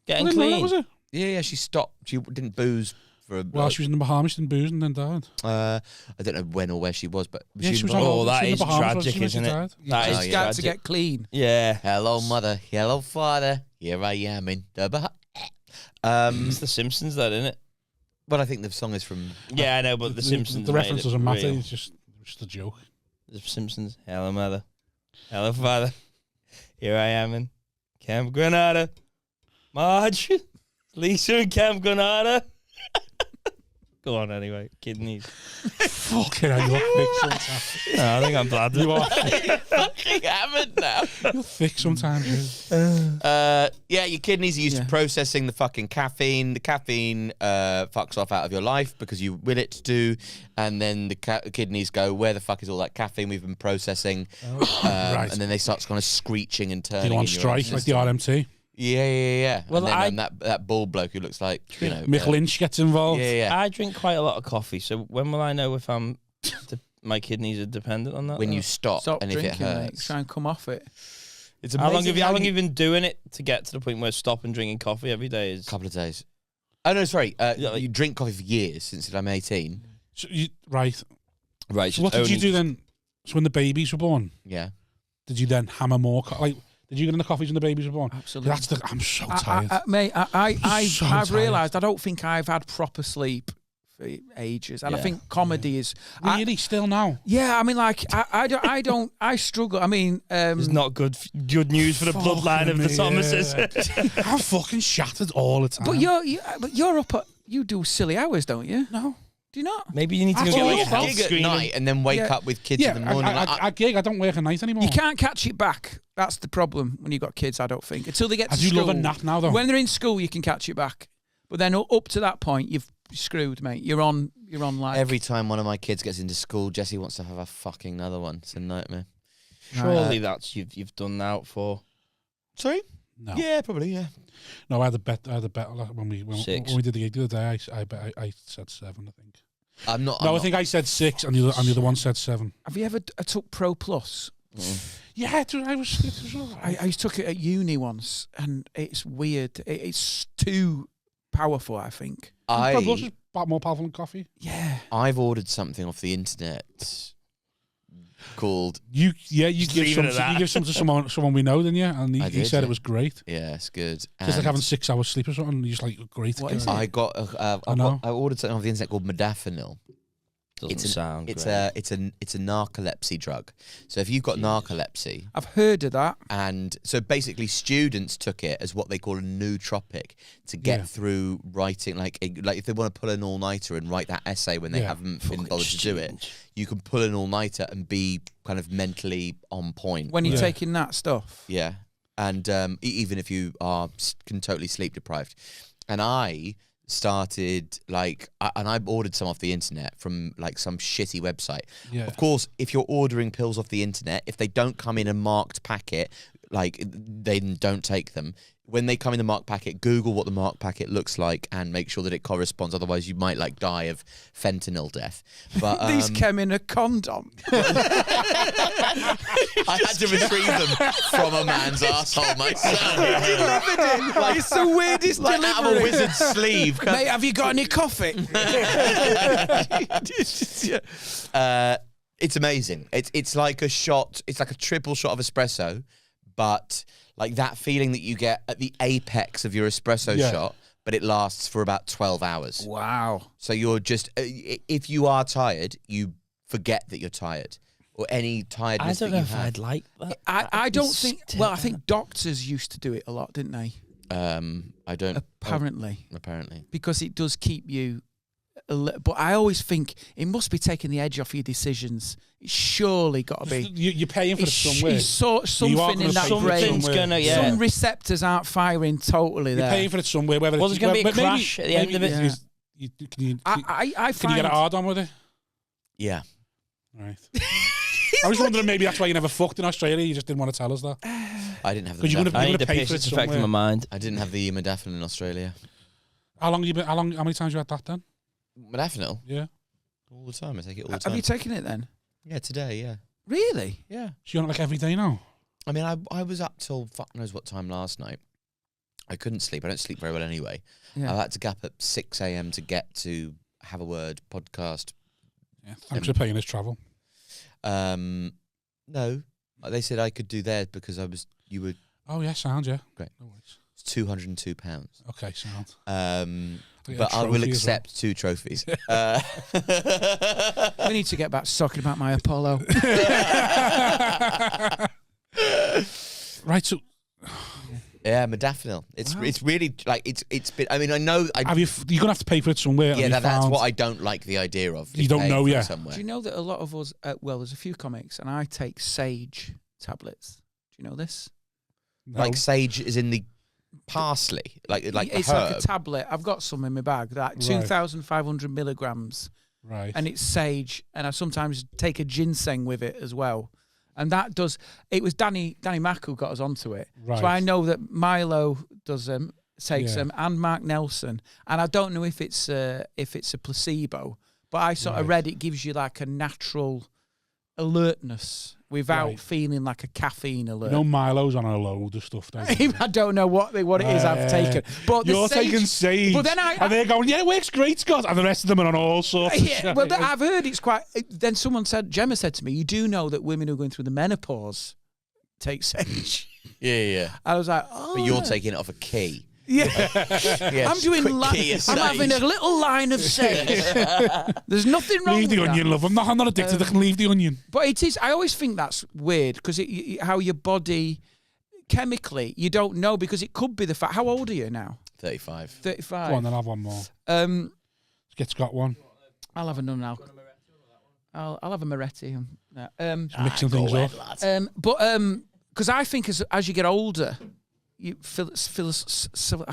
Getting I didn't know that, clean. was it? Yeah, she stopped. She didn't booze for a. While she was in the Bahamas, she didn't booze and then died. I don't know when or where she was, but Yeah, she was in on the- Oh, that she was is in the Bahamas, wasn't tragic, she, when she isn't it? died? That is Just got to tragic. get clean. Yeah. Hello, mother. Hello, father. Here I am in the Bahamas. It's The Simpsons, that, isn't it? Well, I think the song is from. Yeah, I know, but The Simpsons. The made reference it doesn't matter. real. It's just a joke. The Simpsons. Hello, mother. Hello, father. Here I am in Camp Granada. Marge. Lisa in Camp Granada. Go on, anyway. Kidneys. Fucking hell, you're thick sometimes. No, I think I'm glad. You are. fucking hammered now. You're thick sometimes. Yeah. Yeah, your kidneys are used to Yeah. processing the fucking caffeine. The caffeine fucks off out of your life because you will it to do, and then the kidneys go, where the fuck is all that caffeine we've been processing? Right. And then they start kind of screeching and turning. You on in your strike like the system. RMT. Yeah. Well, and then that bald bloke who looks like Mick Lynch gets involved. Yeah. I drink quite a lot of coffee, so when will I know if my kidneys are dependent on that? When though? you stop, Stop and drinking, if it mate. hurts, Try and come off it. it's How long amazing have you been doing it to get to the point where stopping drinking coffee every day is? A couple of days. Oh no, sorry. Yeah, like- you drink coffee for years since I'm 18. So right. Right. So what did you do then? So when the babies were born, Yeah. did you then hammer more? Did you get in the coffees when the babies were born? Absolutely. I'm so tired. Mate, I've tired. realised I don't think I've had proper sleep for ages, and I Yeah. think comedy is. Really, still now? Yeah, I mean, like I struggle. I mean, It's not good news for the bloodline of the Thomases. Yeah. I'm fucking shattered all the time. but you're up at, you do silly hours, don't you? no. Do you not? Maybe you need to go I get thought like a it was health Gig at screening. night and then wake Yeah. up with kids Yeah, in the morning. I gig. I don't work at night anymore. You can't catch it back. That's the problem when you've got kids, I don't think. Until they get to I do school. love a nap now, though. When they're in school, you can catch it back. But then up to that point, you've screwed, mate. You're on like... Every time one of my kids gets into school, Jesse wants to have a fucking another one. It's a nightmare. Surely that's you've done that for. Sorry? No. Yeah, probably, yeah. No, I had a bet when we Six. did the gig the other day. I said 7, I think. I'm not. I think I said 6, and the other one said 7. Have you ever took Pro Plus? Yeah, it was all right. I took it at uni once, and it's weird. It's too powerful, I think. Pro Plus is more powerful than coffee. Yeah. I've ordered something off the internet called. You give leave some it at that. you give some to someone we know, didn't you? And he did, said yeah. it was great. Yeah, it's good. Just like And having 6 hours sleep or something. You're just like great. What is go. it? I got. I ordered something off the internet called modafinil. Doesn't sound It's great. a narcolepsy drug. So if you've got narcolepsy, I've heard of that. and so basically students took it as what they call a nootropic to get Yeah. through writing, like if they want to pull an all-nighter and write that essay when they Yeah. haven't been bothered to do it, you can pull an all-nighter and be kind of mentally on point. When you're Yeah. taking that stuff. Yeah, and even if you are totally sleep deprived, and I started and I ordered some off the internet from like some shitty website. Yeah. Of course, if you're ordering pills off the internet, if they don't come in a marked packet, like then don't take them. When they come in the marked packet, Google what the marked packet looks like and make sure that it corresponds. Otherwise, you might die of fentanyl death. But These came in a condom. I had to retrieve them from a man's asshole myself. It's the weirdest Like out of a delivery. wizard's sleeve. Mate, have you got any coffee? It's amazing. It's like a shot. It's like a triple shot of espresso, but like that feeling that you get at the apex of your espresso Yeah. shot, but it lasts for about 12 hours. Wow. So you're just, if you are tired, you forget that you're tired, or any I tiredness don't that know you if had. I'd like that. I don't think... Well, I think doctors used to do it a lot, didn't they? I don't. Apparently. Apparently. Because it does keep you... But I always think it must be taking the edge off your decisions. It's surely got to be. You're paying for it somewhere. Something in that brain. Some receptors aren't firing totally there. You're paying for it somewhere. Whether there's going to be a crash at the end of it. Can you find, get a hard on with it? Yeah. Right. I was wondering maybe that's why you never fucked in Australia. You just didn't want to tell us that. I didn't have the. I need to pay for it. It's affecting my mind. I didn't have the modafinil in Australia. How long you been? How many times you had that then? Modafinil? Yeah. All the time. I take it all the time. Have you taken it then? Yeah, today. Yeah. Really? Yeah. So you're on it like every day now? I mean, I was up till fuck knows what time last night. I couldn't sleep. I don't sleep very well anyway. Yeah. I had to get up at 6 a.m. to get to Have a Word podcast. Yeah. Thanks for paying us travel. No, they said I could do theirs because you were. Oh yeah, sound yeah. Great. No worries. It's £202. Okay, sound. But I will accept 2 trophies. We need to get back to talking about my Apollo. Right, so yeah, modafinil. It's really like it's been. I mean, I know. you're gonna have to pay for it somewhere. Yeah, that's what I don't like the idea of. You don't know yet. Somewhere. Do you know that a lot of us? There's a few comics, and I take sage tablets. Do you know this? No. Like sage is in the parsley, like it's herb. like a tablet. I've got some in my bag. That 2,500 milligrams. Right. And it's sage, and I sometimes take a ginseng with it as well. And that does. It was Danny Mack who got us onto it. Right. So I know that Milo does them, takes them, and Mark Nelson. And I don't know if it's a placebo, but I sort of read it gives you like a natural alertness without feeling like a caffeine alert. You know, Milo's on a load of stuff. I don't know what it is I've taken. But you're taking sage. But then and they're going, yeah, it works great, Scott. And the rest of them are on all sorts of shit. Well, I've heard it's quite... Then Gemma said to me, you do know that women who are going through the menopause take sage. Yeah. I was like, oh. But you're taking it off a key. Yeah. I'm doing I'm having a little line of sage. There's nothing wrong with Leave the onion, love. I'm not addicted. I can leave the onion. But it is. I always think that's weird because how your body chemically, you don't know because it could be the fact. How old are you now? 35. 35. Go on, then I'll have one more. Let's get Scott one. I'll have another now. I'll have a Moretti. Mixing things up. Because I think as you get older. I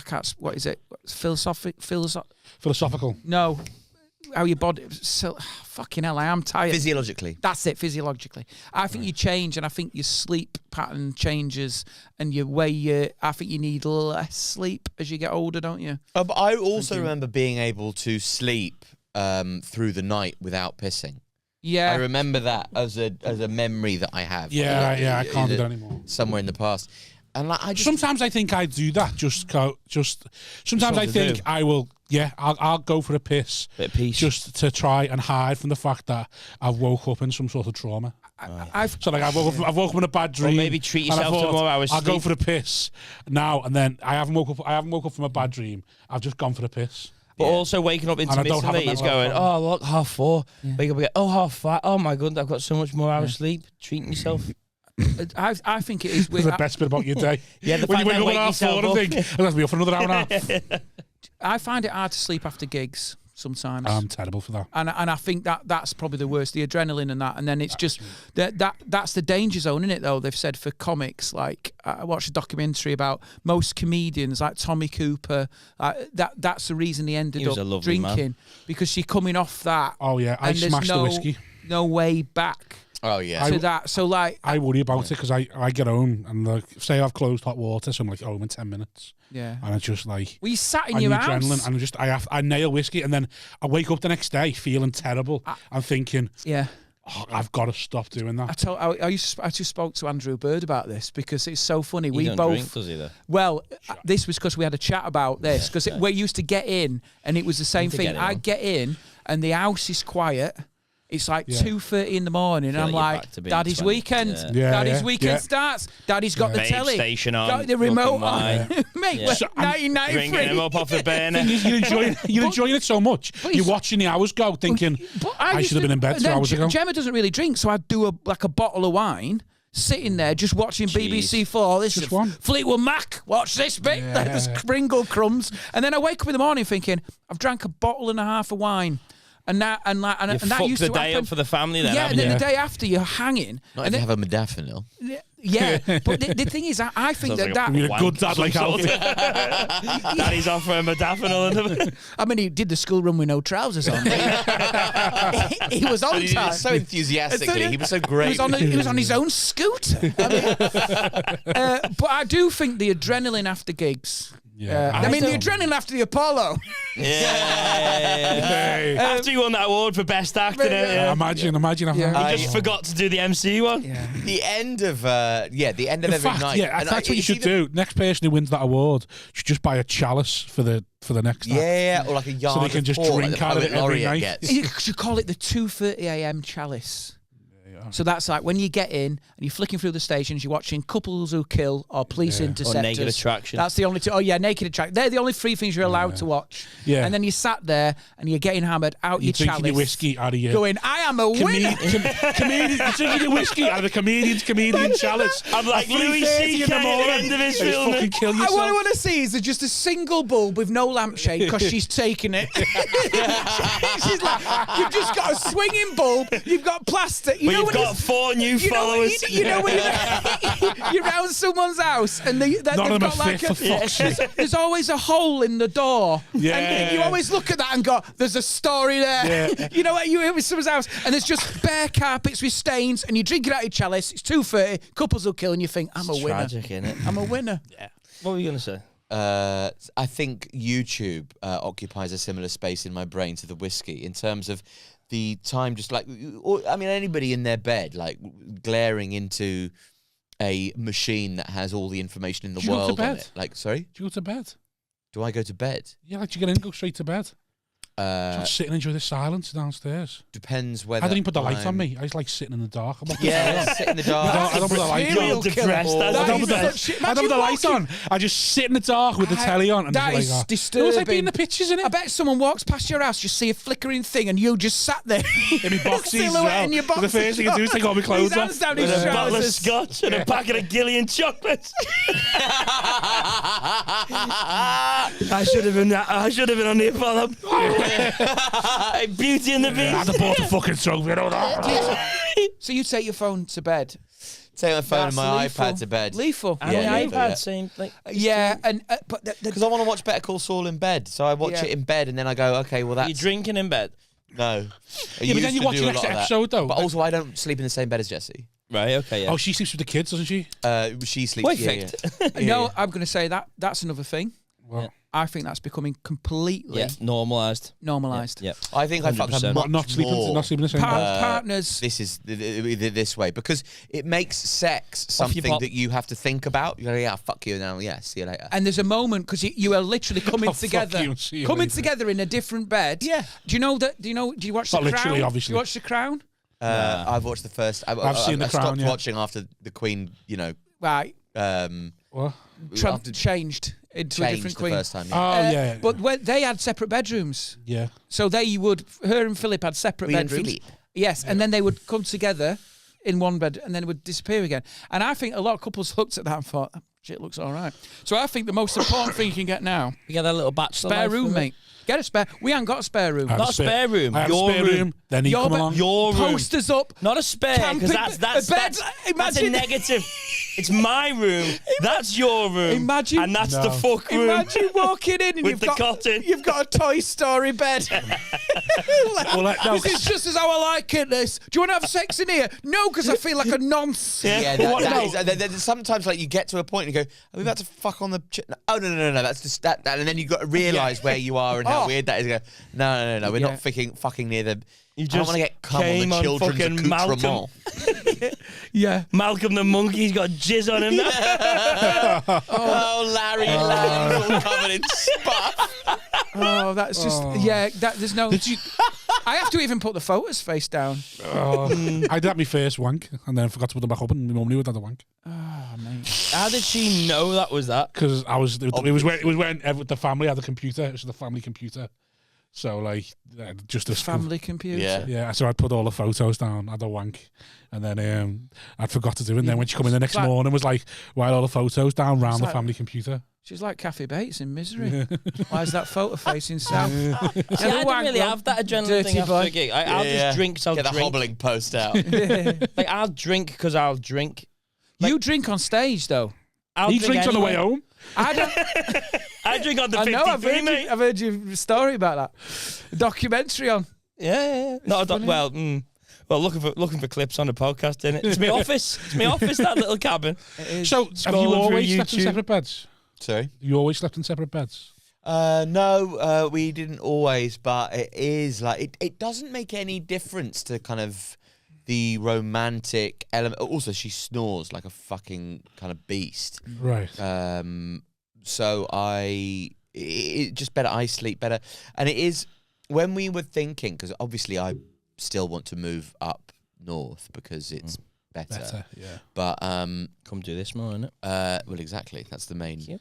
can't. What is it? Philosophical. No, how your body. Fucking hell, I am tired. Physiologically. That's it. Physiologically, I think you change, and I think your sleep pattern changes, and your way. I think you need less sleep as you get older, don't you? But I also remember being able to sleep through the night without pissing. Yeah, I remember that as a memory that I have. Yeah, I can't do that anymore. Somewhere in the past. And like, sometimes I think I do that. Sometimes I think I will. Yeah, I'll go for a piss. Bit of peace. Just to try and hide from the fact that I've woke up in some sort of trauma. I've woke up in a bad dream. Or maybe treat yourself to more hours. I'll go for a piss now, and then I haven't woke up from a bad dream. I've just gone for a piss. But also waking up intermittently is going, oh, look, 4:30. Yeah. Wake up again, 5:30. Oh, my God, I've got so much more hours sleep. Treating yourself. I think it is weird. The best bit about your day. Yeah, when you wake up at 4:30 and think, I'll have to be up for another hour and a half. I find it hard to sleep after gigs sometimes. I'm terrible for that. And I think that's probably the worst, the adrenaline and that. And then it's just that's the danger zone, isn't it, though? They've said for comics, like I watched a documentary about most comedians, like Tommy Cooper, that's the reason he ended up drinking, because you're coming off that. Oh, yeah, I smashed the whiskey. No way back. Oh, yeah. To that. So, like, I worry about it because I get home and, like, say I've closed hot water, so I'm like home in 10 minutes. Yeah. And it's just like, well, you sat in your house. Adrenaline, and I nail whiskey, and then I wake up the next day feeling terrible. I'm thinking, yeah, I've got to stop doing that. I just spoke to Andrew Bird about this because it's so funny. He don't drink, does he, though? Well, this was because we had a chat about this because we used to get in and it was the same thing. I get in and the house is quiet. It's like 2:30 in the morning, and I'm like, Daddy's weekend. Daddy's weekend starts. Daddy's got the telly. Station on. The remote on. Mate, 1993. Drinking him up off the burner. You're enjoying it so much. You're watching the hours go, thinking, I should have been in bed 2 hours ago. Gemma doesn't really drink, so I'd do a bottle of wine, sitting there just watching BBC Four. This Just is one. Fleetwood Mac. Watch this bit. Yeah. There's Pringle crumbs, and then I wake up in the morning thinking I've drank a bottle and a half of wine. And that You that fucked used the to day happen. up for the family then, Yeah, haven't and then you? the day after you're hanging. Not and if you then, have a modafinil. yeah, but the thing is, I think Sounds that like You're a good dad like Alfie. Daddy's offering modafinil. I mean, he did the school run with no trousers on. he was on But he did time. it so enthusiastically. He was so great. He was on his own scooter. I mean, but I do think the adrenaline after gigs. Yeah. I mean, the adrenaline after the Apollo. Hey. After you won that award for best acting, Imagine having Yeah. that. you just forgot to do the MC one. Yeah. The end of the end of In every fact, night. yeah, And that's what you it's should either- do. Next person who wins that award should just buy a chalice for the next act. Yeah, or like a yard. So they can of just port, drink like the out of poet it every laureate night. gets. You should call it the 2:30 a.m. chalice. So that's like when you get in and you're flicking through the stations, you're watching Couples Who Kill or Police Interceptors. Or Naked Attraction. That's the only two. Oh, yeah, Naked Attraction. They're the only three things you're allowed to watch. Yeah. And then you sat there and you're getting hammered out You're your drinking chalice. your whiskey out of your... Going, I am a winner. Comedian, you're drinking your whiskey out of the comedian chalice. I'm like At Louis 3:30 C.K. in the at the morning. end of his And just film. fucking kill What yourself. I want to see is just a single bulb with no lampshade because she's taking it. She's like, you've just got a swinging bulb, you've got plastic. You But know you've when got it's- 4 new followers. You know when you're around someone's house and they've None of got them are like fit, for fuck's sake. there's always a hole in the door. Yeah. And you always look at that and go, there's a story there. Yeah. You know what? You're with someone's house and there's just bare carpets with stains and you drink it out of your chalice. It's 2:30. Couples will kill and you think, I'm a winner. Tragic, innit? I'm a winner. Yeah. What were you going to say? I think YouTube occupies a similar space in my brain to the whiskey in terms of the time, just like, I mean, anybody in their bed, like glaring into a machine that has all the information in the Do you go to world on bed? it. Like, sorry? Do you go to bed? Do I go to bed? Yeah, like, do you get in and go straight to bed? Just sit and enjoy the silence downstairs. Depends whether I didn't even put the light I'm- on me. I just like sitting in the dark. I'm not Yeah, sit in the dark. I don't put the light Serial on. killer. Depressed, That I don't is put the- such- I don't put the light on. I just sit in the dark with the telly on. And That just is like disturbing. It was like being the pictures in I it. bet someone walks past your house, you see a flickering thing, and you just sat there In my boxies as silhouette well. in your So the first thing I do is take all my With clothes his hands off. down his With a bottle of trousers. scotch and a packet of Gillian chocolates. I should have been on the Apollo. Beauty and the I'd Beast. have bought a fucking trophy and all that. So you take your phone to bed. Take my phone and That's my lethal. iPad to bed. Lethal. And Yeah, the lethal, iPad, yeah. same. Like, Yeah, and but Because I want to watch Better Call Saul in bed. So I watch Yeah. it in bed and then I go, okay, well, Are that's... you drinking in bed? No. I Yeah, but used then you to watch do the a next lot of that. episode, though. But also, I don't sleep in the same bed as Jessie. Right, okay, yeah. Oh, she sleeps with the kids, doesn't she? She sleeps... Perfect. no, I'm going to say that's another thing. Well, I think that's becoming completely Yeah, normalised. normalised. Yeah. I think I fucked up 100%. much not sleeping more. in the same bed. Partners. This is this way because it makes sex Off your something pop. that you have to think about. You go, yeah, fuck you now. Yeah, see you later. And there's a moment because you are literally coming Oh, fuck together, you, see you coming later. together in a different bed. Yeah. Do you know that? Do you watch Not The literally, Crown? obviously. Do you watch The Crown? I've watched the first. I've seen The I Crown, stopped yeah. watching after the Queen. You know, Right. What? Trump after changed into a changed different the queen. first time. Oh, Yeah. yeah. But when they had separate bedrooms. Yeah. So her and Philip had separate Queen and bedrooms. Philip. Yes, and then they would come together in one bed and then it would disappear again. And I think a lot of couples looked at that and thought, oh, shit, looks all right. So I think the most important thing you can get now, You get that little bachelor spare life room, with it. mate. Get a spare. We ain't got a spare room. I had Not a spare room. I had Your a spare room. Then he Your come bed- along. Your room. Posters up. Not a spare, because Camping- that's a bed- that's a imagine- negative. It's my room. That's your room. Imagine- and that's No. the fuck room. Imagine walking in and With the cot in. you've got a Toy Story bed. Well, no, This is just as how I like it, this. Do you want to have sex in here? No, because I feel like a nonce. Yeah, But what- that no. is, there's sometimes like you get to a point and you go, are we about to fuck on the... Oh, no, that's just that. And then you've got to realise where you are and how Oh. weird that is. You go, no, we're Yeah. not fucking near the... You I don't just want to get cum on came the on children's fucking accoutrement. Yeah. Malcolm the monkey's got jizz on him now. Oh, Larry Lamb's all covered in spuff. Oh, that's just yeah. There's no. Did you? I have to even put the photos face down. I did my first wank and then forgot to put them back up, and my mum knew I'd had a wank Oh, mate. How did she know that was that? because it was when the family had a computer. It was the family computer, So like, just a family computer. Yeah. So I'd put all the photos down, had a wank, and then I'd forgot to do it. And then when she come in the next morning, was like, why are all the photos down round the family computer? She's like Kathy Bates in Misery. Why is that photo facing south? See, I didn't really have that adrenaline thing after a gig. I'll just drink, so I'll Get drink. the hobbling post out. Like, I'll drink because I'll drink. Like, you drink on stage, though. He drinks anyway. on the way home. I don't. I drink on the 53, know, I've heard your story about that. A documentary on. Yeah. Well, looking for clips on the podcast, innit? It's my office. It's my office, that little cabin. So, have you always slept in separate beds? Sorry? You always slept in separate beds? No, we didn't always, but it is like, it doesn't make any difference to kind of the romantic element. Also, she snores like a fucking kind of beast. Right. So it just better, I sleep better. And it is, when we were thinking, because obviously I still want to move up north because it's better. Yeah. But come do this more, innit? well, exactly. That's the main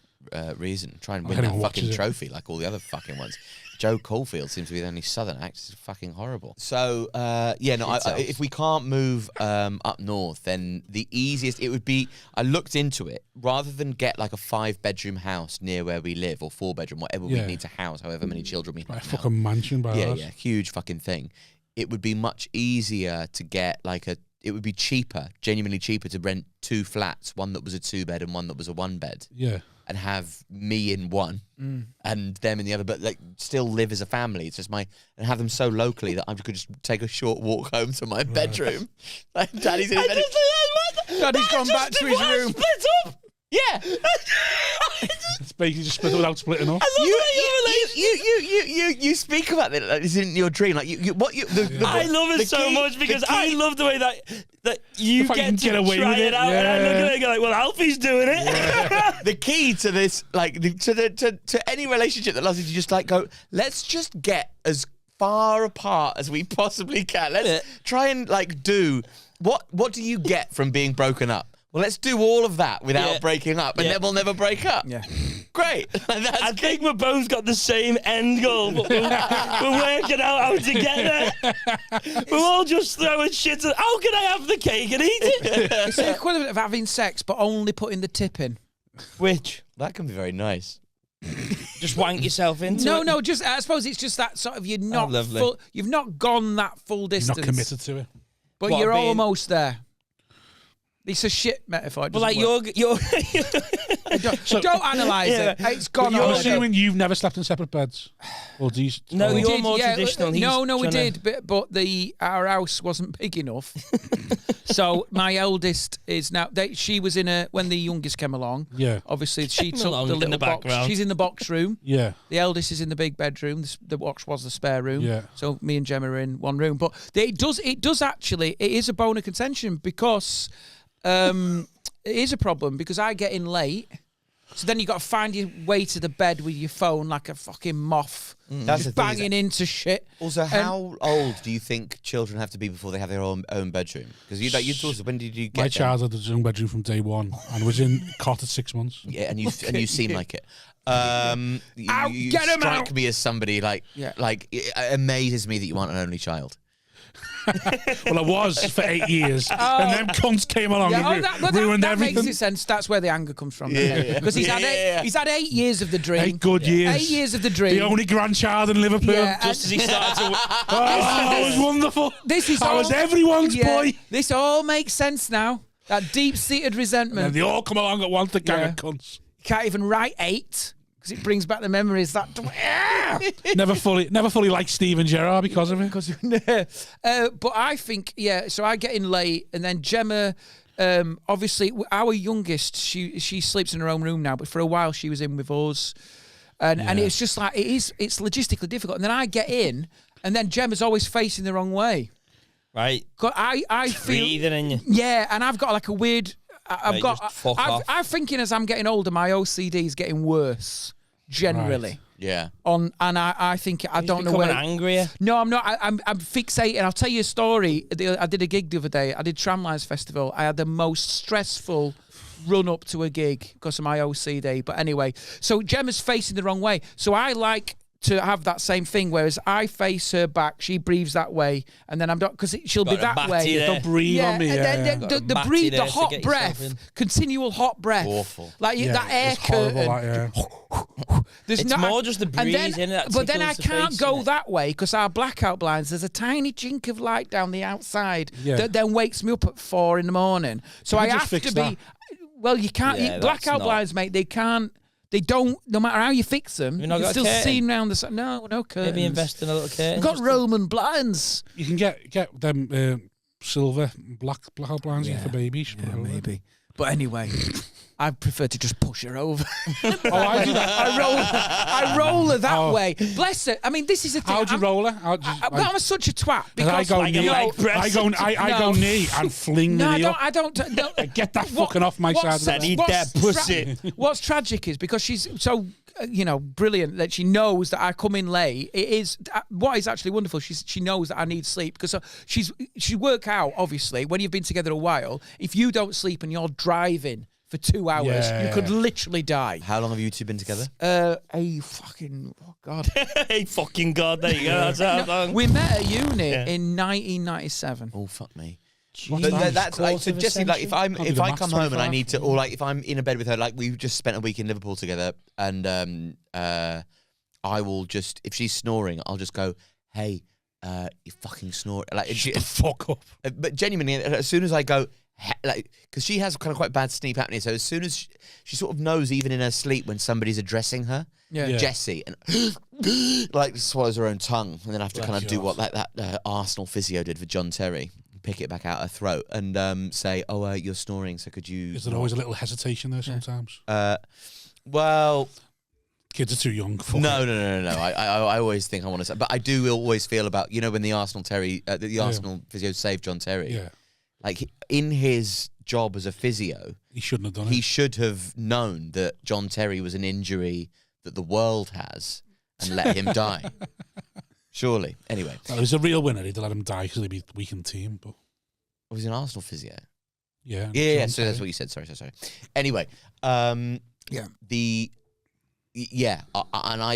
reason. Try and I win don't that know fucking what is it. trophy like all the other fucking ones. Joe Caulfield seems to be the only Southern act. It's fucking horrible. So if we can't move up north, then the easiest it would be. I looked into it. Rather than get like a 5-bedroom house near where we live, or 4-bedroom, whatever we need to house, however many children we have. Like a fucking mansion by us. Yeah, huge fucking thing. It would be much easier to get like a. It would be cheaper, genuinely cheaper, to rent 2 flats, one that was a 2-bed and one that was a 1-bed. Yeah. And have me in one and them in the other, but like still live as a family. It's just and have them so locally that I could just take a short walk home to my bedroom. Like, Daddy's in his bed. Daddy's gone back to his room. Split up. Yeah. It's basically just split without splitting up. You speak about it like this isn't your dream. Like I love it so much because I love the way that you get to away try with it out, and I look at it and go like, well, Alfie's doing it. Yeah. The key to this, like to any relationship that loves you, just like go, let's just get as far apart as we possibly can. Let's try and like do what do you get from being broken up? Well, let's do all of that without breaking up, and then we'll never break up. Yeah. Great. I think we've both got the same end goal, but we're working out how to get there. We're all just throwing shit at, how can I have the cake and eat it? It's the equivalent of having sex, but only putting the tip in. Which? That can be very nice. Just wank yourself into it? No, just I suppose it's just that sort of you've not gone that full distance. You're not committed to it. But you're almost there. It's a shit metaphor. But like don't analyse it. It's gone. I'm assuming you've never slept in separate beds. Or do you? No, you're more traditional. No, we did, but our house wasn't big enough. So my eldest is now. She was in when the youngest came along. Yeah. Obviously, she took the little box. She's in the box room. Yeah. The eldest is in the big bedroom. The box was the spare room. Yeah. So me and Gemma are in one room. But it does actually. It is a bone of contention because. It is a problem because I get in late, so then you got to find your way to the bed with your phone like a fucking moth, just banging into shit. Also, how old do you think children have to be before they have their own bedroom? Because you told us, when did you get? My child had his own bedroom from day one and was in cot at 6 months. Yeah, and you seem like it. You get him strike out. me as somebody like it amazes me that you aren't an only child. Well, I was for 8 years, and then cunts came along and ruined that everything. makes sense. That's where the anger comes from. Because he's had 8 years of the dream. 8 good years. 8 years of the dream. The only grandchild in Liverpool. Yeah, just as he started to. It was wonderful. I was everyone's boy. This all makes sense now. That deep-seated resentment. And they all come along at once, the gang of cunts. You can't even write 8 because it brings back the memories. That never fully liked Steven Gerrard because of it. But I think so I get in late, and then Gemma. Obviously, our youngest, she sleeps in her own room now, but for a while she was in with us, and it's just like it's logistically difficult. And then I get in, and then Gemma's always facing the wrong way. Right. I feel breathing in you. Yeah, and I've got like a weird. I'm thinking as I'm getting older, my OCD is getting worse generally. Right. Yeah. I think I don't know where. Angrier. No, I'm not. I'm fixated. I'll tell you a story. I did a gig the other day. I did Tramlines Festival. I had the most stressful run up to a gig because of my OCD. But anyway, so Gemma's facing the wrong way. So I like to have that same thing. Whereas I face her back, she breathes that way, and then I'm not because she'll be that way. Don't breathe on me. And then the breathe, the hot breath, continual hot breath, awful. Like that air curtain. It's more just the breeze in it. But then I can't go that way because our blackout blinds. There's a tiny chink of light down the outside that then wakes me up at 4 a.m. So I have to be. That. Well, you can't. Blackout blinds, mate. They can't. They don't. No matter how you fix them, you're still seen round the. No curtains. Maybe invest in a little curtain. We've got Roman blinds. You can get them silver blackout blinds for babies. Yeah, maybe. But anyway. I prefer to just push her over. I do that. I roll her that way. Bless her. I mean, this is a thing. How do you roll her? I'm such a twat because I go knee. I go knee and fling the knee up. I don't. Get that fucking off my side. What's tragic is because she's so brilliant that she knows that I come in late. It is what is actually wonderful. She knows that I need sleep because she work out obviously when you've been together a while. If you don't sleep and you're driving for 2 hours, you could literally die. How long have you two been together? A fucking God. Hey fucking God, there you go. That's how long. We met at uni in 1997. Oh fuck me. But that's like so. Jesse, like if I come home and I need to, or like if I'm in a bed with her, like we've just spent a week in Liverpool together, and I will just if she's snoring, I'll just go, hey, you fucking snore, like shut the fuck up. But genuinely, as soon as I go. Like, because she has kind of quite bad sleep apnea, so as soon as she sort of knows, even in her sleep, when somebody's addressing her, Jessie, and like swallows her own tongue, and then have to kind of do what like that Arsenal physio did for John Terry, pick it back out her throat, and say, "Oh, you're snoring, so could you?" Is there always a little hesitation there sometimes? Well. Kids are too young for No. I always think I want to say, but I do always feel about when the Arsenal Arsenal physio saved John Terry. Yeah. Like, in his job as a physio... He shouldn't have done it. He should have known that John Terry was an injury that the world has and let him die. Surely. Anyway. Well, it was a real winner. He'd let him die because he'd be weak in the team. But was he an Arsenal physio? Yeah. Yeah, so that's what you said. Sorry. Anyway. And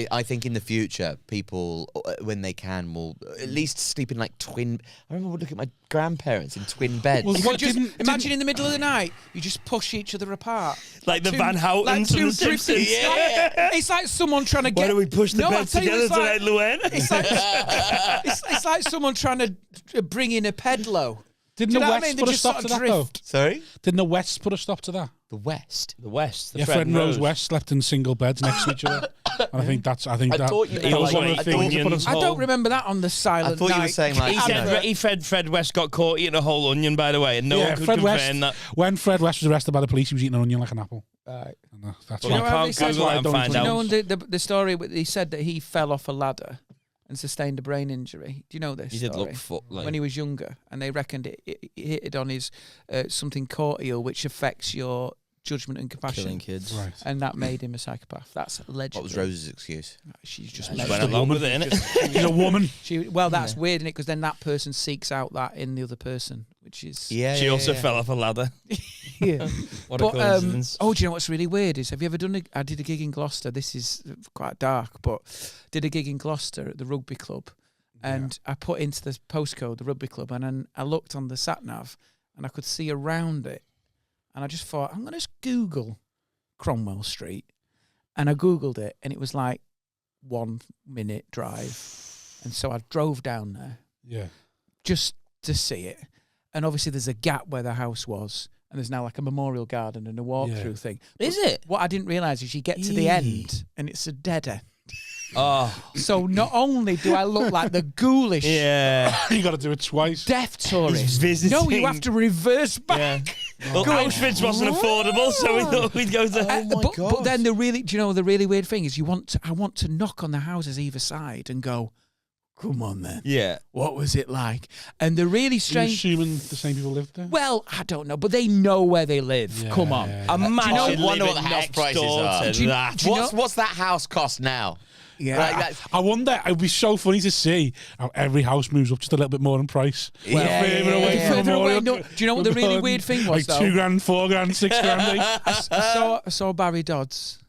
I think in the future, people, when they can, will at least sleep in like twin... I remember looking at my grandparents in twin beds. Well, imagine in the middle of the night, you just push each other apart. Like the Van Houtens like from the Simpsons. It's like someone trying to get... Why don't we push the beds together tonight, Llewellyn? It's like someone trying to bring in a pedalo. Didn't the West put a stop to that, though? Sorry? Didn't the West put a stop to that? The West? The West. Yeah, Fred and Rose West slept in single beds next to each other. And I think that was one of the things. I don't remember that on the Silent Night. I thought you were saying like... He said Fred West got caught eating a whole onion, by the way, and no one could confirm that. When Fred West was arrested by the police, he was eating an onion like an apple. Right. That's well, I can't Google it and find out. The story, he said that he fell off a ladder and sustained a brain injury. Do you know this story? Did look when he was younger, and they reckoned it hit on his something cortial, which affects your judgment and compassion. Killing kids. Right. And that made him a psychopath. That's alleged. What was Rose's excuse? She's just went along with it, innit? She's a woman. That's weird, innit? Because then that person seeks out that in the other person, which is... She also fell off a ladder. Yeah. What a coincidence. Do you know what's really weird is, have you ever done I did a gig in Gloucester. This is quite dark, but did a gig in Gloucester at the rugby club. And I put into the postcode, the rugby club, and then I looked on the sat-nav and I could see around it. And I just thought, I'm going to just Google Cromwell Street. And I Googled it, and it was like 1 minute drive. And so I drove down there. Yeah. Just to see it. And obviously there's a gap where the house was. And there's now like a memorial garden and a walkthrough thing. Is it? What I didn't realise is you get to the end, and it's a dead end. Oh. So not only do I look like the ghoulish... Yeah. You got to do it twice. Deaf tourist. He's visiting. No, you have to reverse back. Yeah. Well, Auschwitz wasn't affordable, so we thought we'd go to... But then the really weird thing is I want to knock on the houses either side and go, come on then. Yeah. What was it like? And the really strange... Are you assuming the same people lived there? Well, I don't know, but they know where they live. Yeah, come on. Yeah. Imagine I wonder what the house prices are. What's that house cost now? Yeah, I wonder. It'd be so funny to see how every house moves up just a little bit more in price. Further away. No, do you know what the really weird thing was? Like $2 grand, $4 grand, $6 grand. I saw Barry Dodds.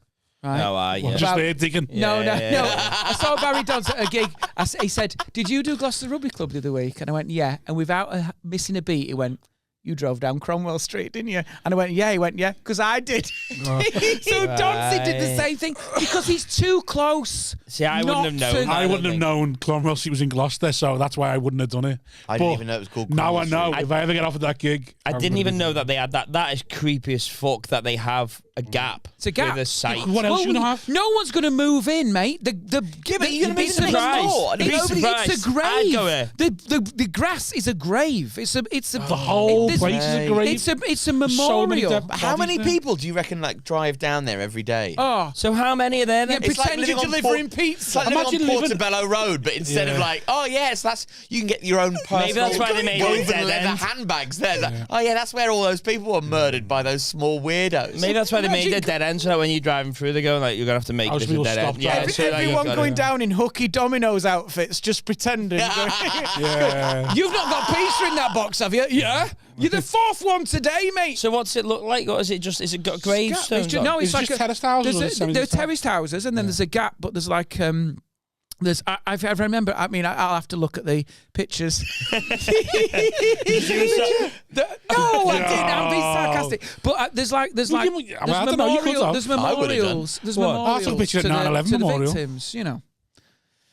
Right? No, yeah. Just there digging. No. I saw Barry Dodds at a gig. He said, "Did you do Gloucester Rugby Club the other week?" And I went, "Yeah." And without missing a beat, he went, "You drove down Cromwell Street, didn't you?" And I went, "Yeah." He went, "Yeah," because I did. So Doddsy did the same thing because he's too close. See, I wouldn't have known. I wouldn't have known Cromwell Street was in Gloucester, so that's why I wouldn't have done it. I didn't even know it was called Now Cromwell I know. Street. If I ever get offered that gig, I didn't even know that they had that. That is creepy as fuck that they have a gap. It's a gap. With a site. What else you gonna have? No one's going to move in, mate. But you're gonna be it's a surprised. It's a grave. I'd go here. The grass is a grave. It's a The whole place is a grave. It's a memorial. dead How many bodies there. people do you reckon like drive down there every day? Oh, So how many are there then? yeah, It's like pretend you're living on delivering It's pizza. like living Imagine on living- Portobello Road, but instead of like, oh yes, that's you can get your own personal. Maybe that's why they made it woven dead leather end. handbags there. Like, oh yeah, that's where all those people were murdered by those small weirdos. Maybe that's why they made it dead end. So that when you're driving through, they go like, "You're gonna have to make How's this a people dead stop end." driving? so like, you've Everyone got going to- down in hooky Domino's outfits, just pretending. Yeah. You've not got pizza in that box, have you? Yeah. You're the fourth one today, mate. So what's it look like? Or is it just? Is it got gravestones? No, Is it's it like just terraced houses or there's is it they're semi-detached? terraced houses, and then there's a gap, but there's like there's I remember. I mean, I'll have to look at the pictures. No, I didn't. I'm being sarcastic. But there's I don't know, you could have. there's I would've done. memorials. There's What? memorials I took a picture at to 9/11 the memorial. victims. You know.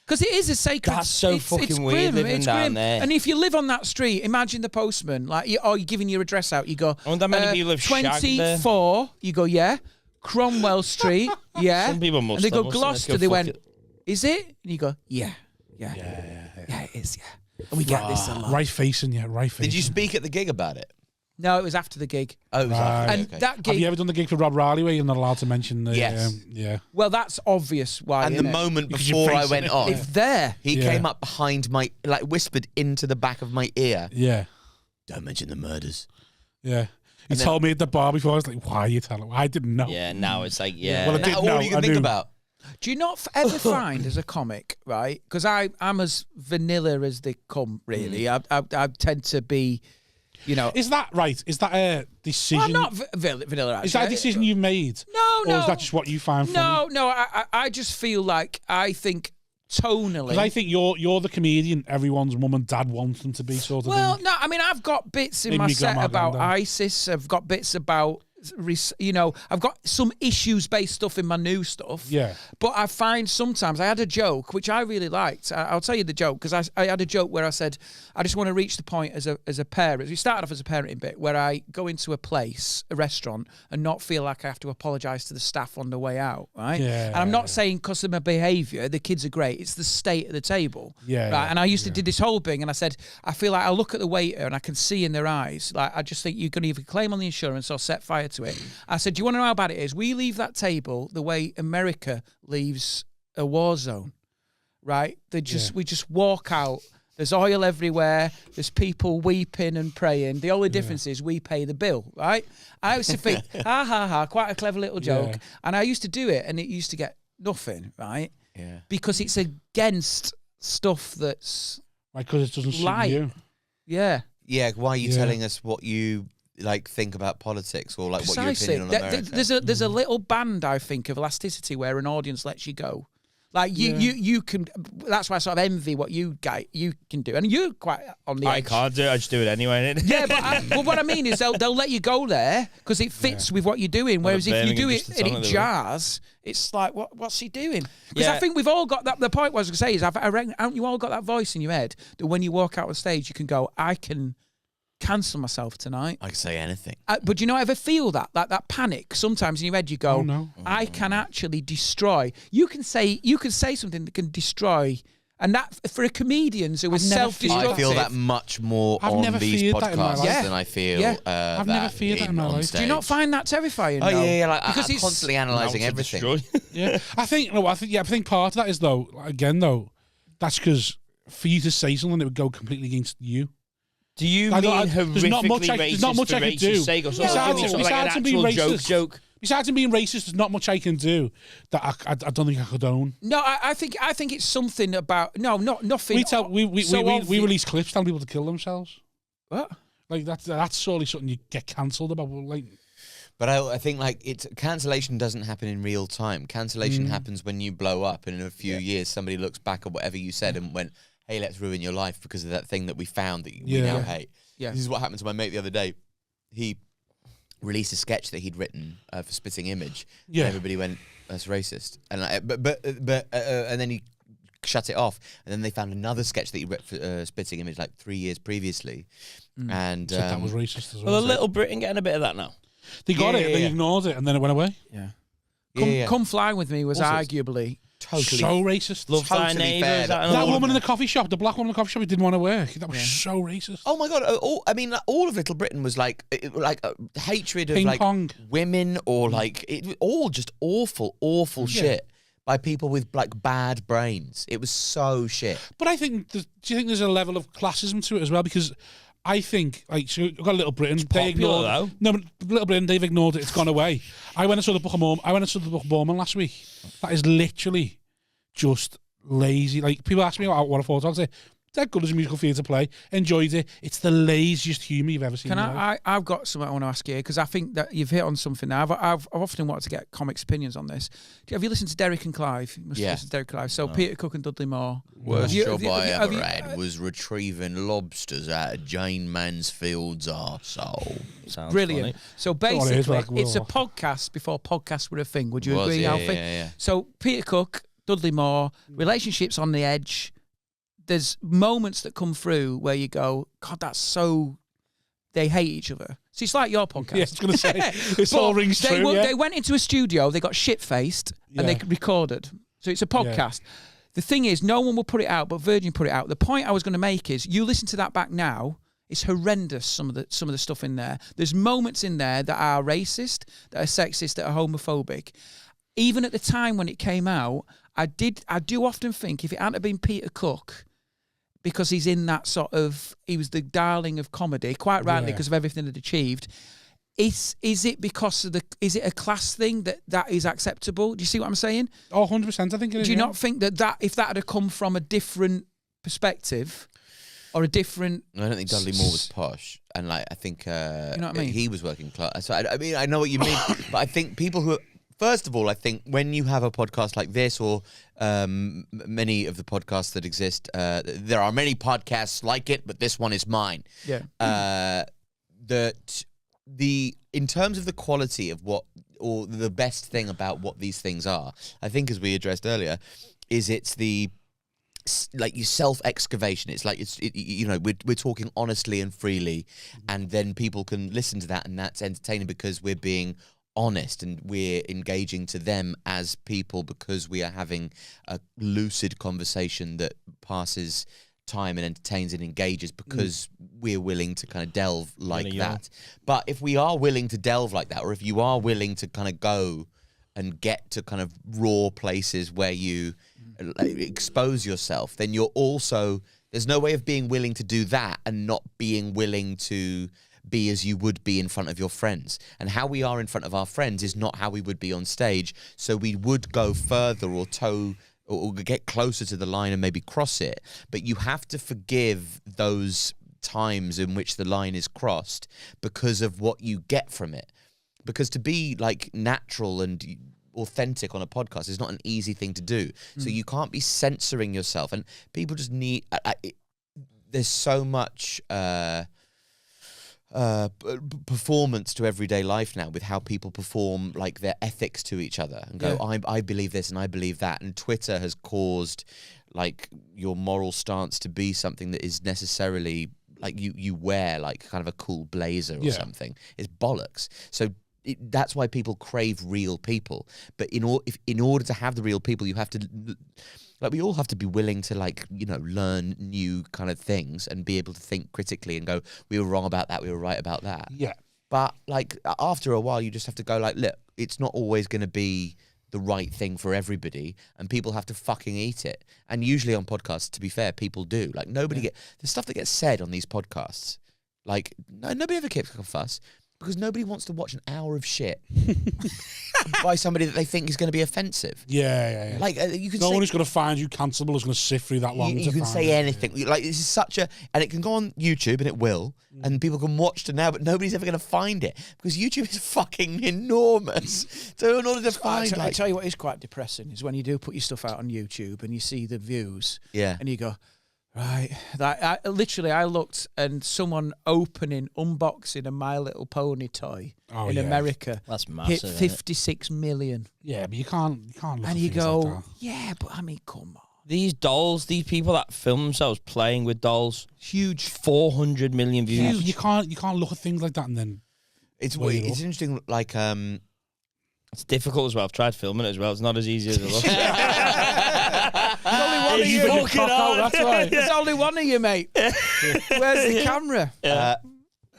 Because it is a sacred. That's so it's fucking weird grim, living it's down grim. there. And if you live on that street, imagine the postman. Like, you're giving your address out. You go. I wonder how many people have shagged there. 24. You go, yeah. Cromwell Street, yeah. Some people must And they go have, mustn't they? Gloucester. Go They fuck went, it. is it? And you go, yeah, it is, yeah. And we get this a lot. Right facing, yeah, right facing. Did you speak at the gig about it? No, it was after the gig. Oh, it was Right. after. And Okay. that Have gig, you ever done the gig for Rob Riley where you're not allowed to mention the... Yes. Yeah. well, that's obvious why. And the innit? moment Because your before I face went in it. on, It's there. he Yeah. came up behind my, like whispered into the back of my ear. Yeah. Don't mention the murders. Yeah. He And then- told me at the bar before, I was like, why are you telling me? I didn't know. Yeah, now it's like, yeah. Well, I did Now, what know, are you I going to think knew. about? Do you not ever find as a comic, right? Because I'm as vanilla as they come, really. I tend to be, you know. Is that right? Is that a decision? I'm not vanilla. Actually. Is that a decision you made? No, Or is that just what you find funny? No. I just feel like I think tonally. Because I think you're the comedian everyone's mum and dad wants them to be, sort of Well, thing. no, I mean, I've got bits in Maybe my me set grandma, about granddad. ISIS. I've got bits about, you know, I've got some issues-based stuff in my new stuff. Yeah. But I find sometimes, I had a joke, which I really liked. I'll tell you the joke, because I had a joke where I said, I just want to reach the point as a parent. We started off as a parenting bit, where I go into a place, a restaurant, and not feel like I have to apologise to the staff on the way out, right? Yeah, And I'm not saying customer behaviour, the kids are great, it's the state of the table. Yeah, Right? yeah, And I used to do this whole thing, and I said, I feel like I look at the waiter and I can see in their eyes, like, I just think you're going to either claim on the insurance or set fire to it. I said, do you want to know how bad it is? We leave that table the way America leaves a war zone, right? We just walk out. There's oil everywhere. There's people weeping and praying. The only difference is we pay the bill, right? I used to think, ha ha ha, quite a clever little joke. Yeah. And I used to do it, and it used to get nothing, right? Yeah. Because it's against stuff that's Because it doesn't suit light. you. Yeah. Yeah, why are you Yeah. telling us what you like think about politics or like what your Precisely. opinion on America? There's a little band, I think, of elasticity where an audience lets you go. Like you can. That's why I sort of envy what you can do, and you're quite on the I edge. can't do it. I just do it anyway. innit? Yeah, but what I mean is they'll let you go there because it fits with what you're doing. Whereas if you do Birmingham it just to and tell it it the way. jars, it's like what's he doing? Because I Yeah. think we've all got that. The point was to say is, I reckon, haven't you all got that voice in your head that when you walk out on stage, you can go, I can cancel myself tonight. I can say anything. But do you not ever feel that panic? Sometimes in your head you go, Oh, no. I can actually destroy. You can say something that can destroy, and that for a comedian who is I've never self-destructive. I feel that much more I've on never these feared that in my podcasts life. Yeah. than I feel Yeah. I've that never feared that in my on life. stage. Do you not find that terrifying? Oh though? yeah, like because I'm it's constantly analysing Now to everything. destroy. Yeah, I think part of that is though. Again, though, that's because for you to say something that would go completely against you. Do you I mean don't- horrifically there's not much racist there's not much for I could racist do. sake or something? Besides- Give me sort of like an besides being actual racist. joke. Besides him being racist, there's not much I can do that I don't think I could own. No, I think it's something about nothing. We obvious. release clips telling people to kill themselves. What? Like that's surely something you get cancelled about. Like But I think like cancellation doesn't happen in real time. Cancellation happens when you blow up, and in a few years somebody looks back at whatever you said and went, "Hey, let's ruin your life because of that thing that we found that we now hate." Yeah. This is what happened to my mate the other day. He released a sketch that he'd written for Spitting Image. Yeah. And everybody went, "That's racist," and and then he shut it off. And then they found another sketch that he wrote for Spitting Image like 3 years previously, and So that was racist as well. Well, a Little Britain getting a bit of that now. They got it, they ignored it, and then it went away. Yeah. Come Fly With Me was Also, arguably totally So racist. Love Thy Totally Neighbours. fair. That woman in the coffee shop, the black woman in the coffee shop, it didn't want to work. That was so racist. Oh my god! I mean, like, all of Little Britain was like hatred of Ping like pong. women, or like all just awful shit by people with like bad brains. It was so shit. But I think, do you think there's a level of classism to it as well? Because I think, like, so you've got Little Britain. They ignored though. No, but Little Britain, they've ignored it. It's gone away. I went and saw the Book of Mormon. Last week. That is literally just lazy. Like, people ask me what I thought. I'll say, that good as a musical theatre play. Enjoyed it. It's the laziest humour you've ever seen. I've got something I want to ask you, because I think that you've hit on something now. I've often wanted to get comics' opinions on this. Have you listened to Derek and Clive? You must have listened to Derek and Clive. So Peter Cook and Dudley Moore. Worst job I ever had was retrieving lobsters out of Jane Mansfield's arsehole. Sounds Brilliant. funny. So basically, it's a podcast before podcasts were a thing. Would you agree, Alfie? Yeah. So Peter Cook, Dudley Moore, relationships on the edge. There's moments that come through where you go, God, that's so... They hate each other. So it's like your podcast. Yeah, I was going to say, this all rings true, They went into a studio, they got shit-faced, and they recorded. So it's a podcast. Yeah. The thing is, no one will put it out, but Virgin put it out. The point I was going to make is, you listen to that back now, it's horrendous, some of the stuff in there. There's moments in there that are racist, that are sexist, that are homophobic. Even at the time when it came out, I do often think, if it hadn't been Peter Cook... because he's in that sort of, he was the darling of comedy, quite rightly, because of everything he'd achieved. Is it because of is it a class thing that is acceptable? Do you see what I'm saying? Oh, 100%, I think it is. Do you not think that if that had come from a different perspective, or a different... I don't think Dudley Moore was posh, and like I think you know what I mean? He was working class. So I mean, I know what you mean, but I think people who... First of all, I think when you have a podcast like this, or many of the podcasts that exist, there are many podcasts like it, but this one is mine. Yeah. That in terms of the quality of what, or the best thing about what these things are, I think, as we addressed earlier, is it's the like your self-excavation. It's like we're talking honestly and freely, and then people can listen to that, and that's entertaining because we're being honest and we're engaging to them as people, because we are having a lucid conversation that passes time and entertains and engages, because we're willing to kind of delve like that. But if we are willing to delve like that, or if you are willing to kind of go and get to kind of raw places where you expose yourself, then you're also, there's no way of being willing to do that and not being willing to be as you would be in front of your friends. And how we are in front of our friends is not how we would be on stage. So we would go further or get closer to the line and maybe cross it. But you have to forgive those times in which the line is crossed because of what you get from it. Because to be like natural and authentic on a podcast is not an easy thing to do. So you can't be censoring yourself. And people just need... there's so much... performance to everyday life now, with how people perform like their ethics to each other and go, I believe this and I believe that, and Twitter has caused like your moral stance to be something that is necessarily like you wear like kind of a cool blazer or something. It's bollocks. So that's why people crave real people. But in order to have the real people, you have to... Like, we all have to be willing to, like, learn new kind of things and be able to think critically and go, we were wrong about that, we were right about that. Yeah. But, like, after a while, you just have to go, like, look, it's not always going to be the right thing for everybody, and people have to fucking eat it. And usually on podcasts, to be fair, people do. Like, the stuff that gets said on these podcasts, like, nobody ever kicks up a fuss. Because nobody wants to watch an hour of shit by somebody that they think is going to be offensive. Yeah. Like you can. No say, one is going to find you cancelable is going to sift through that long. You can say anything. Like this is such a, and it can go on YouTube, and it will, and people can watch to now, but nobody's ever going to find it because YouTube is fucking enormous. So in order to find, I tell you what is quite depressing is when you do put your stuff out on YouTube and you see the views, and you go. Right, I looked and someone unboxing a My Little Pony toy in America. That's massive. Hit 56 million. Yeah, but you can't. Look And you go, like yeah, but I mean, come on. These dolls, these people that film themselves playing with dolls, huge, 400 million views. Yeah, you can't look at things like that and then. It's interesting. Like it's difficult as well. I've tried filming it as well. It's not as easy as it looks. There's only one of you. That's right. There's only one of you, mate. Where's the camera?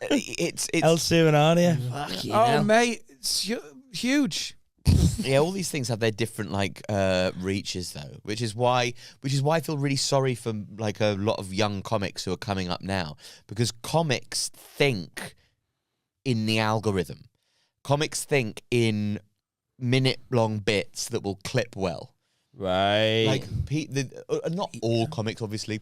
It's Elsie and Arnie. Oh, mate, it's huge. Yeah, all these things have their different like reaches though, which is why I feel really sorry for like a lot of young comics who are coming up now, because comics think in the algorithm. Comics think in minute-long bits that will clip well. Right. Like, not all comics, obviously,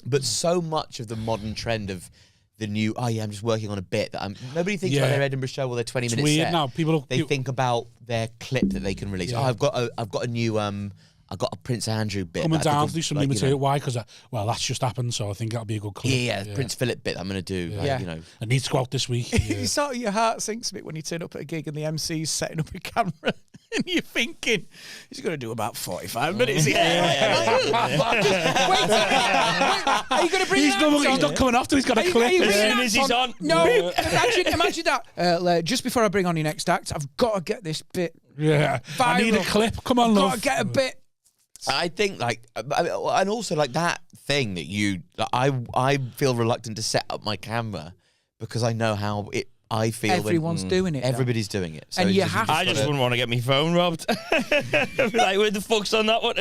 but so much of the modern trend of the new, I'm just working on a bit that nobody thinks about their Edinburgh show or their 20-minute set. Now they think about their clip that they can release. Yeah. Oh, I've got a new I've got a Prince Andrew bit. Coming down to do some new material. Why? Because that's just happened, so I think that'll be a good clip. Yeah, Prince Philip bit I'm going to do. Yeah. Like, you know, it needs to go out this week. Yeah. Sort of your heart sinks a bit when you turn up at a gig and the MC's setting up a camera and you're thinking he's going to do about 45 minutes. Wait, are you going to bring? He's not coming after. He's got a clip. As soon as he's on. No, imagine that. Just before I bring on your next act, I've got to get this bit. Yeah, viral. I need a clip. Come on, love. Got to get a bit. I think like, and also like that thing that I feel reluctant to set up my camera because I know how I feel. Everyone's doing it. Everybody's doing it. So and you have. I just wouldn't want to get my phone robbed. Like, where the fuck's on that one?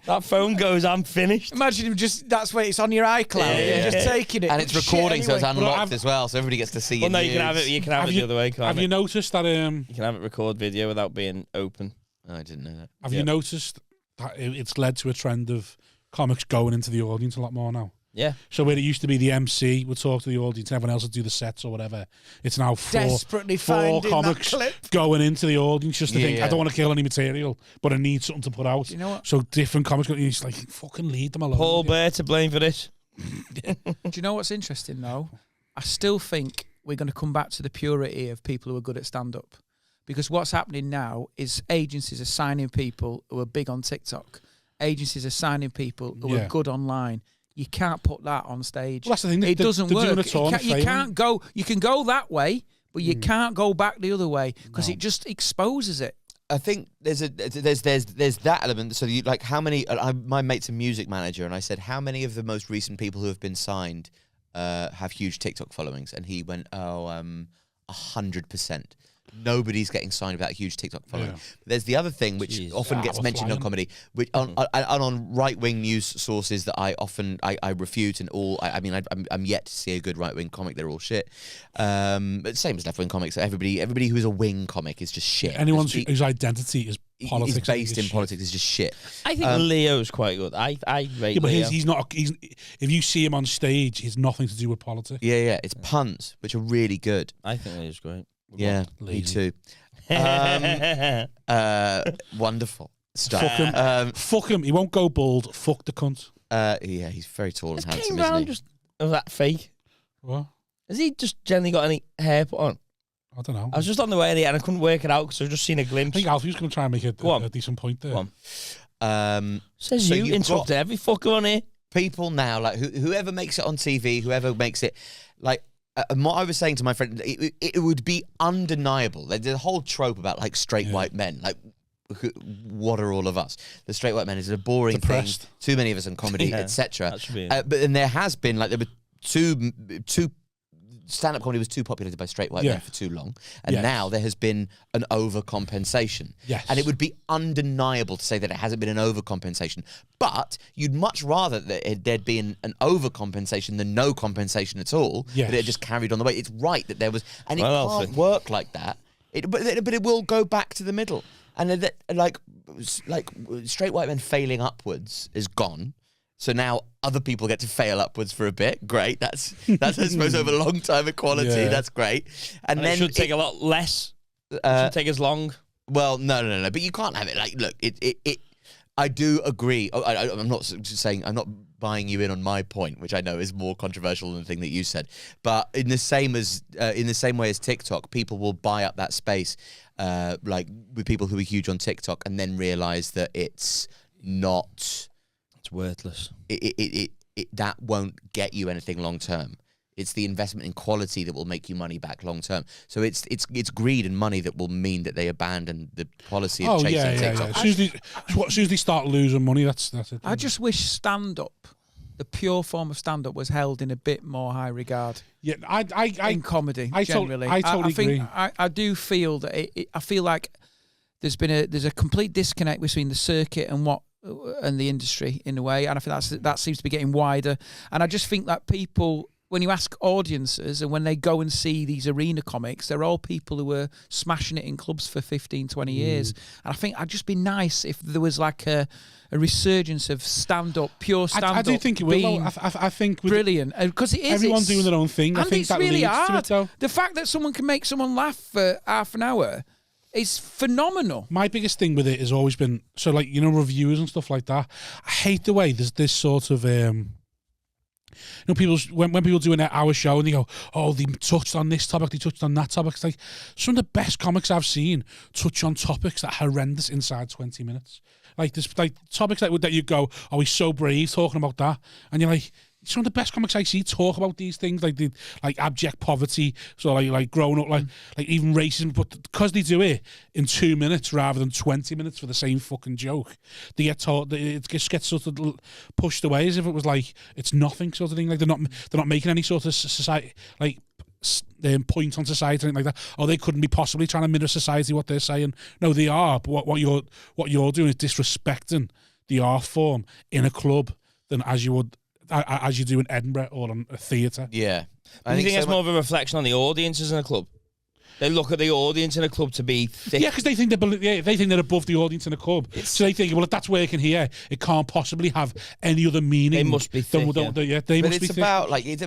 That phone goes, I'm finished. Imagine him that's where it's on your iCloud. You're just taking it. And it's recording, so it's unlocked as well, so everybody gets to see it. Well, no, you can have it. You can have it the other way. Can't have you noticed that? You can have it record video without being open. Oh, I didn't know that. Have you noticed that it's led to a trend of comics going into the audience a lot more now? Yeah. So where it used to be the MC would talk to the audience and everyone else would do the sets or whatever, it's now four comics going into the audience just to think, I don't want to kill any material, but I need something to put out. You know what? So different comics, it's like, fucking leave them alone. Paul Bear to blame for this. Do you know what's interesting though? I still think we're going to come back to the purity of people who are good at stand-up. Because what's happening now is agencies are signing people who are big on TikTok. Agencies are signing people who are good online. You can't put that on stage. Well, that's the thing. It doesn't work. You can't go. You can go that way, but you can't go back the other way because it just exposes it. I think there's that element. So you like how many? My mate's a music manager, and I said how many of the most recent people who have been signed have huge TikTok followings, and he went, 100%. Nobody's getting signed without a huge TikTok following. Yeah. But there's the other thing which often gets mentioned on comedy, which on right-wing news sources that I often refute, and I'm yet to see a good right-wing comic. They're all shit. But same as left-wing comics. Everybody who's a wing comic is just shit. Anyone whose identity is politics is based in politics is just shit. I think Leo's quite good. I rate but Leo. he's not. If you see him on stage, he's nothing to do with politics. Yeah. It's puns, which are really good. I think Leo's great. Yeah, me too. Wonderful stuff. Fuck him. He won't go bald. Fuck the cunt. Yeah, he's very tall and handsome, Brown isn't he? just was that fake? What? Has he just generally got any hair put on? I don't know. I was just on the way there and I couldn't work it out because I've just seen a I glimpse. think Alfie's going to try and make a decent point there. Go on. Says so you interrupt every fucker on here. People now, like whoever makes it on TV, whoever makes it, like. And what I was saying to my friend, it would be undeniable. There's a whole trope about like straight white men. Like, what are all of us? The straight white men is a boring thing. Too many of us in comedy, etc. But then there has been there were two stand-up comedy was too populated by straight white men for too long, and now there has been an overcompensation. Yes. And it would be undeniable to say that it hasn't been an overcompensation, but you'd much rather that there'd be an overcompensation than no compensation at all, that it just carried on the way. It's right that there was, and it can't work like that. But it will go back to the middle. And like straight white men failing upwards is gone. So now other people get to fail upwards for a bit. Great. That's I suppose over a long time equality. Yeah. That's great. And then it should take a lot less. It should take as long. Well, no. But you can't have it. Like, look, I do agree. I'm not saying, I'm not buying you in on my point, which I know is more controversial than the thing that you said. But in the same way as TikTok, people will buy up that space, like with people who are huge on TikTok, and then realize that it's not. It's worthless. That won't get you anything long term. It's the investment in quality that will make you money back long term. So it's greed and money that will mean that they abandon the policy of chasing TikTok. As soon as they start losing money, that's it. I just wish stand-up, the pure form of stand-up, was held in a bit more high regard. Yeah, in comedy, generally. I totally agree. I do feel that I feel like there's a complete disconnect between the circuit and the industry in a way, and I think that seems to be getting wider. And I just think that people, when you ask audiences and when they go and see these arena comics, they're all people who were smashing it in clubs for 15, 20 years. And I think I'd just be nice if there was like a resurgence of stand-up, pure stand-up. I do think it will. I think brilliant, because it is. Everyone's doing their own thing. And I think it's that really leads hard. to it, though. The fact that someone can make someone laugh for half an hour is phenomenal. My biggest thing with it has always been, so like, reviewers and stuff like that. I hate the way there's this sort of, people, when people do an hour show and they go, oh, they touched on this topic, they touched on that topic. It's like, some of the best comics I've seen touch on topics that are horrendous inside 20 minutes. Like, there's like topics that you go, oh, he's so brave talking about that. And you're like, some of the best comics I see talk about these things, like abject poverty, so like growing up, like even racism, but because they do it in 2 minutes rather than 20 minutes for the same fucking joke, they get told, it just gets sort of pushed away as if it was like it's nothing sort of thing. Like they're not making any sort of society point on society or anything like that. Or they couldn't be possibly trying to mirror society what they're saying. No, they are. But what you're doing is disrespecting the art form in a club than as you do in Edinburgh or on a theatre. Yeah. I think it's more of a reflection on the audiences in a club. They look at the audience in a club to be thick. Yeah, because they think they're above the audience in a club. So they think, well, if that's working here, it can't possibly have any other meaning. They must be thick. It's about like it's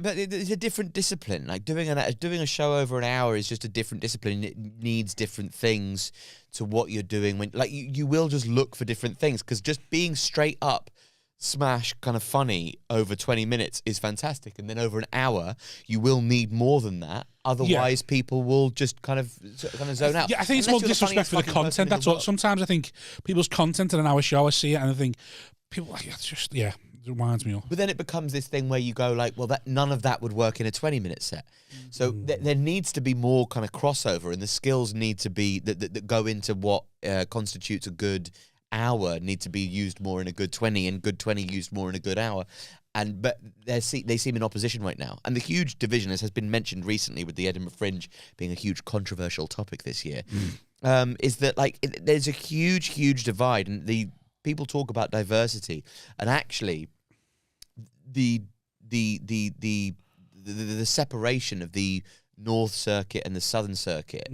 a different discipline. Like doing a show over an hour is just a different discipline. It needs different things to what you're doing. When like you will just look for different things, because just being straight up smash kind of funny over 20 minutes is fantastic, and then over an hour you will need more than that, otherwise people will just kind of zone out. I think it's more disrespect for the content, that's what. Sometimes I think people's content in an hour show, I see it and I think people, it reminds me of. But then it becomes this thing where you go like, well, that none of that would work in a 20-minute set. So there needs to be more kind of crossover, and the skills need to be that go into what constitutes a good hour need to be used more in a good 20, and good 20 used more in a good hour. But they seem in opposition right now. And the huge division, as has been mentioned recently with the Edinburgh Fringe being a huge controversial topic this year, is that like there's a huge divide, and the people talk about diversity, and actually the separation of the North Circuit and the Southern Circuit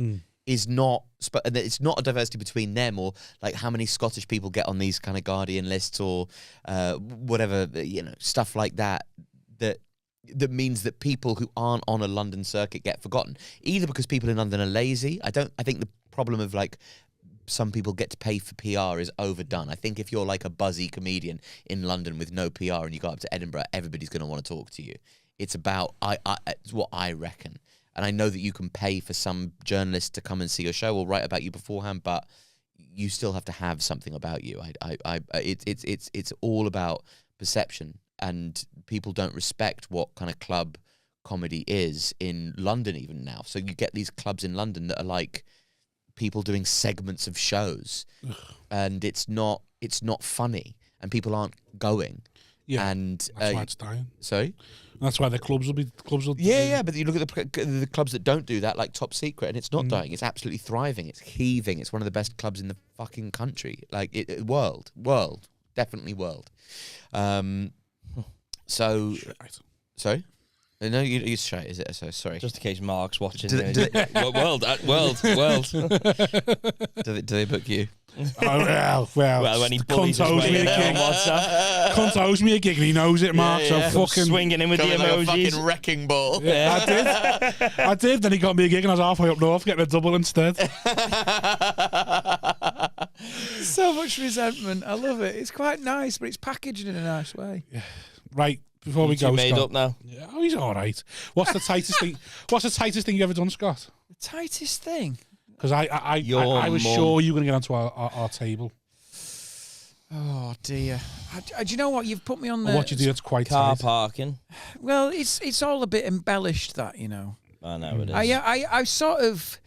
is not, it's not a diversity between them, or like how many Scottish people get on these kind of Guardian lists, or whatever, stuff like that. That means that people who aren't on a London circuit get forgotten, either because people in London are lazy. I think the problem of like some people get to pay for PR is overdone. I think if you're like a buzzy comedian in London with no PR and you go up to Edinburgh, everybody's going to want to talk to you. It's about it's what I reckon. And I know that you can pay for some journalist to come and see your show or write about you beforehand, but you still have to have something about you. It's all about perception, and people don't respect what kind of club comedy is in London even now. So you get these clubs in London that are like people doing segments of shows, and it's not funny, and people aren't going. Yeah, and that's why it's dying. Sorry. That's why the clubs will be Yeah, but you look at the clubs that don't do that, like Top Secret, and it's not dying. It's absolutely thriving. It's heaving. It's one of the best clubs in the fucking country. Like world, definitely world. So, sorry. No, you straight. Is it? So sorry. Just in case Mark's watching. World. Do they book you? Well, when he bullies his way in on WhatsApp. Cunt owes me a gig and he knows it, Mark. So fucking swinging in with the emojis. Like a fucking wrecking ball. Yeah, I did. Then he got me a gig and I was halfway up north getting a double instead. So much resentment. I love it. It's quite nice, but it's packaged in a nice way. Yeah. Right. Before we go, made Scott. up now. Yeah, he's all right. What's the tightest thing? What's the tightest thing you ever done, Scott? The tightest thing. Because I was sure you were going to get onto our table. Oh dear. Do you know what? You've put me on the. What you do? It's quite car tight. parking. Well, it's all a bit embellished, that, you know. I know it is. I sort of.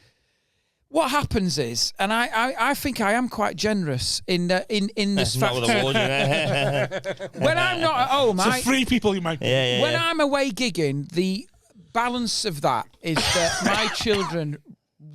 What happens is, and I think I am quite generous in this fact. When I'm not at home, so three people you might. When I'm away gigging, the balance of that is that my children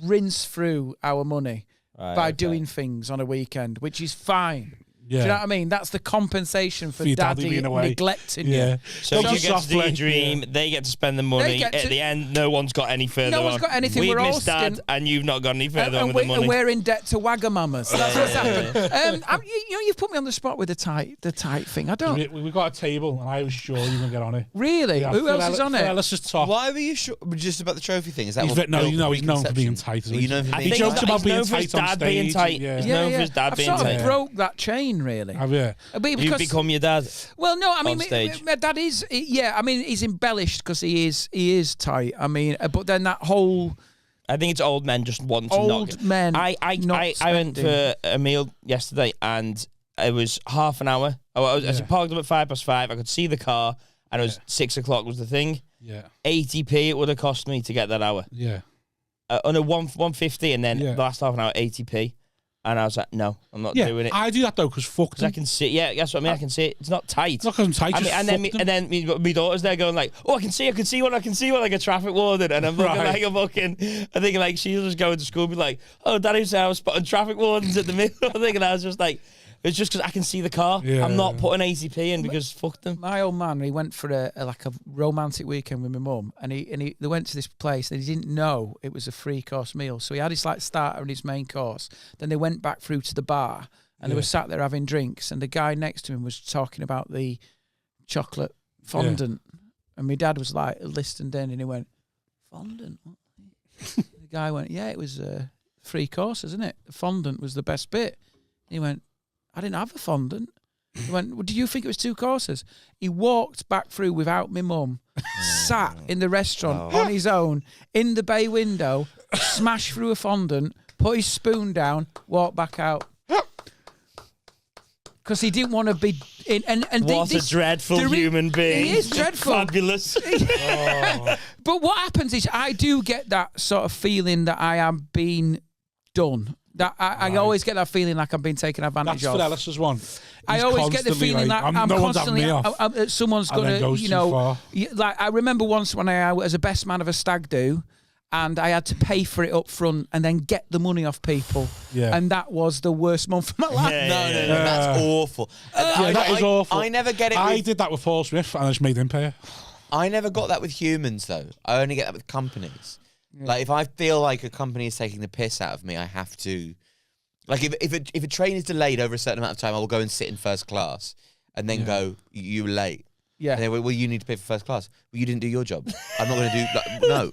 rinse through our money by doing things on a weekend, which is fine. Yeah. Do you know what I mean? That's the compensation for your daddy neglecting you. So you get to do your dream, they get to spend the money. At the end, no one's got any further on. No one's got anything. We've we're missed all Dad, and you've not got any further on with the money. And we're in debt to Wagamamas. That's what's happened. You've put me on the spot with the tight thing. I don't. We got a table, and I was sure you were going to get on it. Really? Yeah, who else is on it? Let's just talk. Why were you sure? Just about the trophy thing? Is that he's known for being tight. He jokes about being tight on stage. He's known for his dad being tight. I've sort of broke that chain, really. Have you? You've become your dad. Well, no, I mean, my dad is. Yeah, I mean, he's embellished because he is tight. I mean, but then that whole. I think it's old men just wanting to knock. Old men. I went for a meal yesterday and it was half an hour. I was parked up at 5:05. I could see the car and it was 6 o'clock was the thing. Yeah. 80p it would have cost me to get that hour. Yeah. On a 150 and then the last half an hour 80p. And I was like, no, I'm not doing it. I do that though because fuck them. I can see. Yeah, that's what I mean. I can see it. It's not tight. It's not because I'm tight. And then my daughter's there going like, oh, I can see one like a traffic warden, and I'm looking like a fucking. I think like she'll just go into school and be like, oh, Daddy's I was spotting traffic wardens at the middle. I think, and I was just like. It's just because I can see the car. Yeah. I'm not putting ACP in because fuck them. My old man, he went for a romantic weekend with my mum, and they went to this place and he didn't know it was a 3-course meal. So he had his like starter and his main course. Then they went back through to the bar and they were sat there having drinks, and the guy next to him was talking about the chocolate fondant, and my dad was like listened in, and he went, fondant? What? The guy went, yeah, it was 3 courses, isn't it? The fondant was the best bit. And he went, I didn't have a fondant. He went, well, do you think it was 2 courses? He walked back through without my mum, sat in the restaurant on his own, in the bay window, smashed through a fondant, put his spoon down, walked back out. Because he didn't want to be in. And what a dreadful human being. He is dreadful. Fabulous. But what happens is I do get that sort of feeling that I am being done. That I always get that feeling like I'm being taken advantage of. That's Ellis's one. I always get the feeling that I'm constantly someone's going to, you know, like I remember once when I was a best man of a stag do, and I had to pay for it up front and then get the money off people. Yeah. And that was the worst month of my life. No, that's awful. That is awful. I never get it. I did that with Paul Smith and I just made him pay it. I never got that with humans though. I only get that with companies. Yeah. Like if I feel like a company is taking the piss out of me, I have to. Like if a train is delayed over a certain amount of time, I will go and sit in first class and then go, "You were late." Yeah. And they went, well, you need to pay for first class. Well, you didn't do your job. I'm not going to do. No,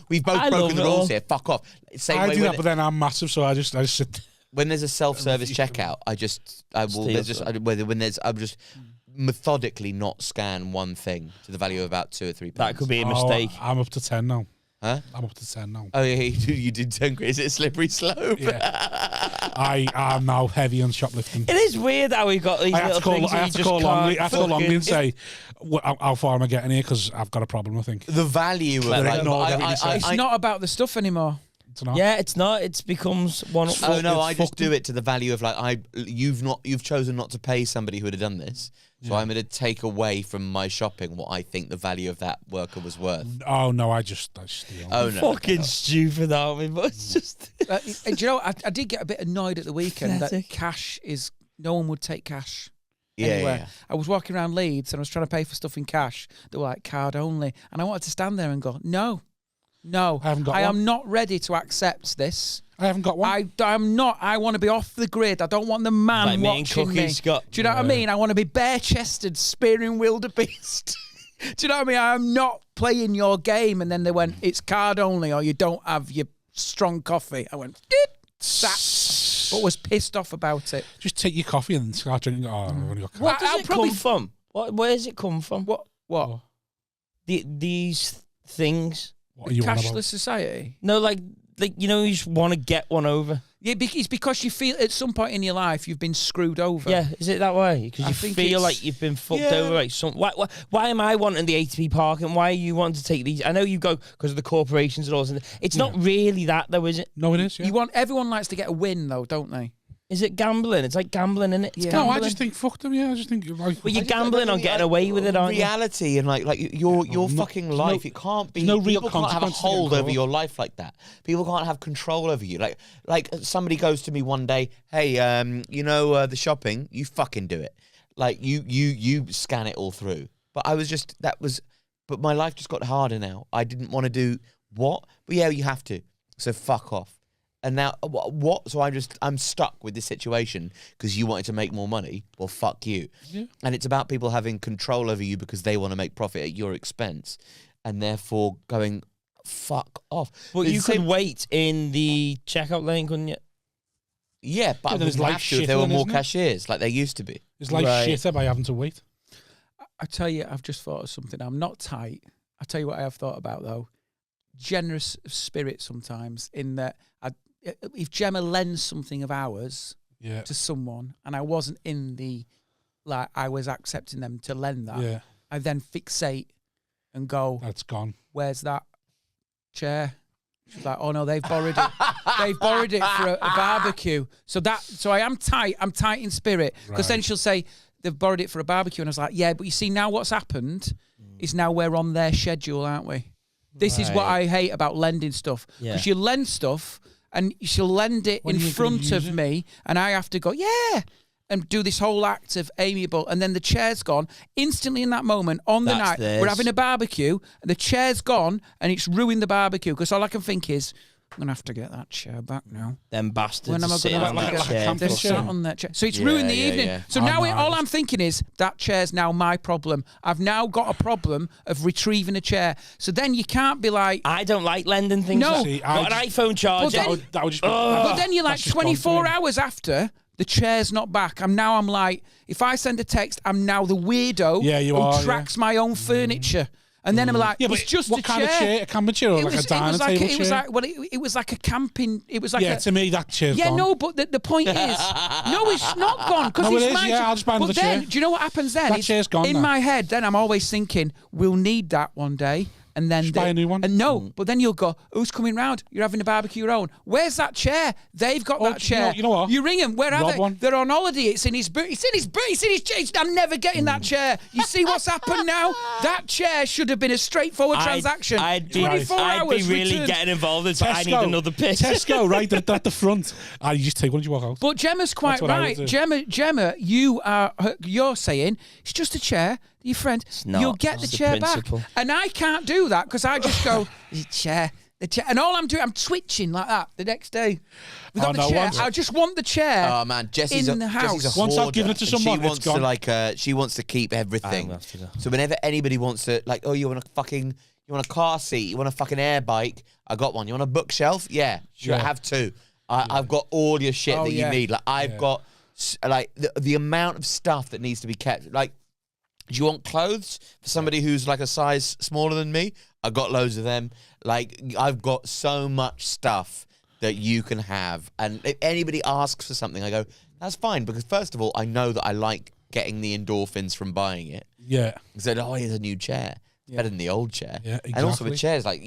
we've both broken the rules here. Fuck off. I do that, but then I'm massive, so I just sit. When there's a self-service checkout, I'm just methodically not scan one thing to the value of about £2 or £3. That could be a mistake. I'm up to 10 now. Huh? I'm up to 10 now. Oh yeah, you did 10. Is it a slippery slope? Yeah. I am now heavy on shoplifting. It is weird how we got these little things. I have to call Longley and say, how far am I getting here? Because I've got a problem, I think. The value of it's not about the stuff anymore. It's not. Yeah, it's not. It becomes one. Oh no, I just do it to the value of like you've chosen not to pay somebody who would have done this. So I'm going to take away from my shopping what I think the value of that worker was worth. Oh no, I steal. Oh no, fucking stupid, aren't we? But it's just. Do you know? I did get a bit annoyed at the weekend that cash is. No one would take cash. Anywhere. Yeah. I was walking around Leeds and I was trying to pay for stuff in cash. They were like card only, and I wanted to stand there and go, no, I am not ready to accept this. I haven't got one. I'm not. I want to be off the grid. I don't want the man like watching me. Scott. Do you know what I mean? I want to be bare-chested, spearing wildebeest. Do you know what I mean? I'm not playing your game. And then they went, it's card only, or you don't have your strong coffee. I went, but was pissed off about it. Just take your coffee and start drinking. Oh, I've only got coffee. What does it come from? Where does it come from? What? These things. What are you on cashless about? society? No, like you know, you just want to get one over. Yeah, it's because you feel at some point in your life you've been screwed over. Yeah, is it that way? Because you feel like you've been fucked over. Like why am I wanting the ATP park and why are you wanting to take these? I know you go because of the corporations and all. It's not really that though, is it? No, it is. Yeah. Everyone likes to get a win though, don't they? Is it gambling? It's like gambling, isn't it? No, I just think fuck them. Yeah, I just think like. Well, you're gambling on getting away with it, aren't you? Reality and like your fucking life. It can't be. No real people can't have a consequences hold over your life like that. People can't have control over you. Like somebody goes to me one day, hey, the shopping, you fucking do it. Like you scan it all through. But I was just but my life just got harder now. I didn't want to do what, but yeah, you have to. So fuck off. And now, what? So I'm stuck with this situation because you wanted to make more money. Well, fuck you. Yeah. And it's about people having control over you because they want to make profit at your expense, and therefore going, fuck off. Well, you could wait in the checkout lane, couldn't you? Yeah, but I wouldn't have to if there were more cashiers like there used to be. It's like shitter by having to wait. I tell you, I've just thought of something. I'm not tight. I tell you what I have thought about though. Generous of spirit sometimes in that if Gemma lends something of ours to someone and I wasn't I was accepting them to lend that, I then fixate and go, that's gone. Where's that chair? She's like, oh no, they've borrowed it. They've borrowed it for a barbecue. So I am tight. I'm tight in spirit. Because then she'll say, they've borrowed it for a barbecue. And I was like, yeah, but you see now what's happened is now we're on their schedule, aren't we? This is what I hate about lending stuff. Because you lend stuff and she'll lend it in front of me and I have to go, and do this whole act of amiable. And then the chair's gone. Instantly in that moment, on the night, we're having a barbecue and the chair's gone and it's ruined the barbecue. Because all I can think is, I'm going to have to get that chair back now. Them bastards when am I sitting on that chair. They're sat on that chair. So it's ruined the evening. Yeah. So now all I'm thinking is, that chair's now my problem. I've now got a problem of retrieving a chair. So then you can't be like... I don't like lending things. No. Got an iPhone charger. But then you're like 24 hours after... The chair's not back. I'm like, if I send a text, I'm now the weirdo who tracks my own furniture. And then I'm like, it's just a chair. What kind of chair? A camping chair or like a dining table chair? It was like a camping... It was like to me, that chair's gone. Yeah, no, but the point is... No, it's not gone. No, it is, I'll just buy another chair. Do you know what happens then? That chair's gone in my head, then I'm always thinking, we'll need that one day. And then buy a new one. And but then you'll go, who's coming round? You're having a barbecue your own. Where's that chair? They've got that chair. You know what? You ring them. Where are they? They're on holiday. It's in his boot. It's in his chair. I'm never getting that chair. You see what's happened now? That chair should have been a straightforward transaction. I'd be really getting involved in it, but I need another pitch. Tesco, right? They're at the front. You just take one as you walk out. But Gemma's quite right. Gemma, you're saying it's just a chair. Your friend, you'll get the chair back. And I can't do that because I just go, the chair. And all I'm doing, I'm twitching like that the next day. We got the chair. I just want the chair. Oh man, Jessie's in the house. Once I've given it to someone, she wants to she wants to keep everything. So whenever anybody wants to, like, you want a car seat, you want a fucking air bike, I got one. You want a bookshelf? Yeah, sure, I have two. I've got all your shit that you need. Like I've got like the amount of stuff that needs to be kept. Like, do you want clothes for somebody who's like a size smaller than me? I got loads of them. Like, I've got so much stuff that you can have. And if anybody asks for something, I go, that's fine. Because first of all, I know that I like getting the endorphins from buying it. Yeah. So, here's a new chair. Better than the old chair. Yeah, exactly. And also with chairs, like,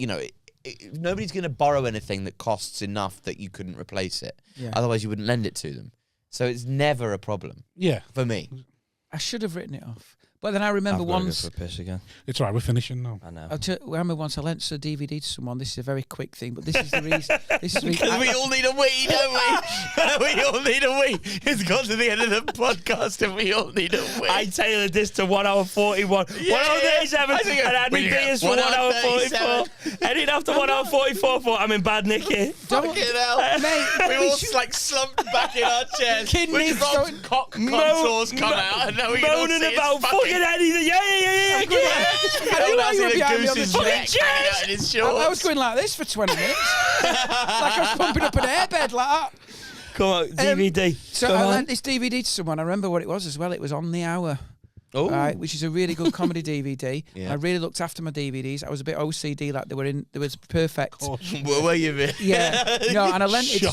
nobody's going to borrow anything that costs enough that you couldn't replace it. Yeah. Otherwise, you wouldn't lend it to them. So it's never a problem. Yeah. For me. I should have written it off. But then I remember once. Go for a piss again. It's all right, we're finishing now. I know. I remember once I lent a DVD to someone. This is a very quick thing, but this is the reason. Because we all need a wee, don't we? We all need a wee. It's got to the end of the podcast and we all need a wee. I tailored this to 1 hour 41. 1 hour 37, and I need beers for 1 hour 44. Anything after 1 hour 44, I'm in bad nick here. Fucking hell. Mate, we all like slumped back in our chairs. Kidneys Rob's cock contours come out. And now we can all see moaning his about fucking anything. Yeah. I didn't know you were behind me on the fucking I was going like this for 20 minutes. Like I was pumping up an airbed like that. Come on, DVD. So I lent this DVD to someone. I remember what it was as well. It was On the Hour. Right, which is a really good comedy DVD. Yeah. I really looked after my DVDs. I was a bit OCD, like they was perfect. Were you, mate? Yeah. No, and I lent it to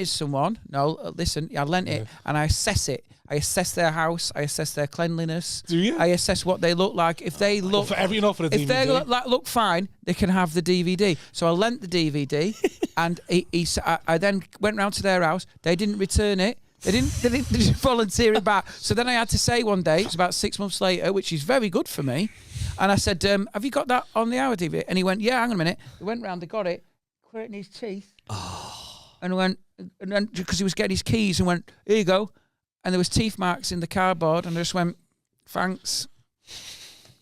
someone. No, listen, I lent it and I assess it. I assess their house. I assess their cleanliness. Do you? I assess what they look like. If they look, for every for a DVD. If they look fine, they can have the DVD. So I lent the DVD, and I then went round to their house. They didn't return it. They didn't volunteer it back. So then I had to say one day, it was about 6 months later, which is very good for me. And I said, have you got that On the Hour DVD? And he went, yeah, hang on a minute. They went round, they got it, put it in his teeth. And went, and then because he was getting his keys, and went, here you go. And there was teeth marks in the cardboard, and I just went, thanks.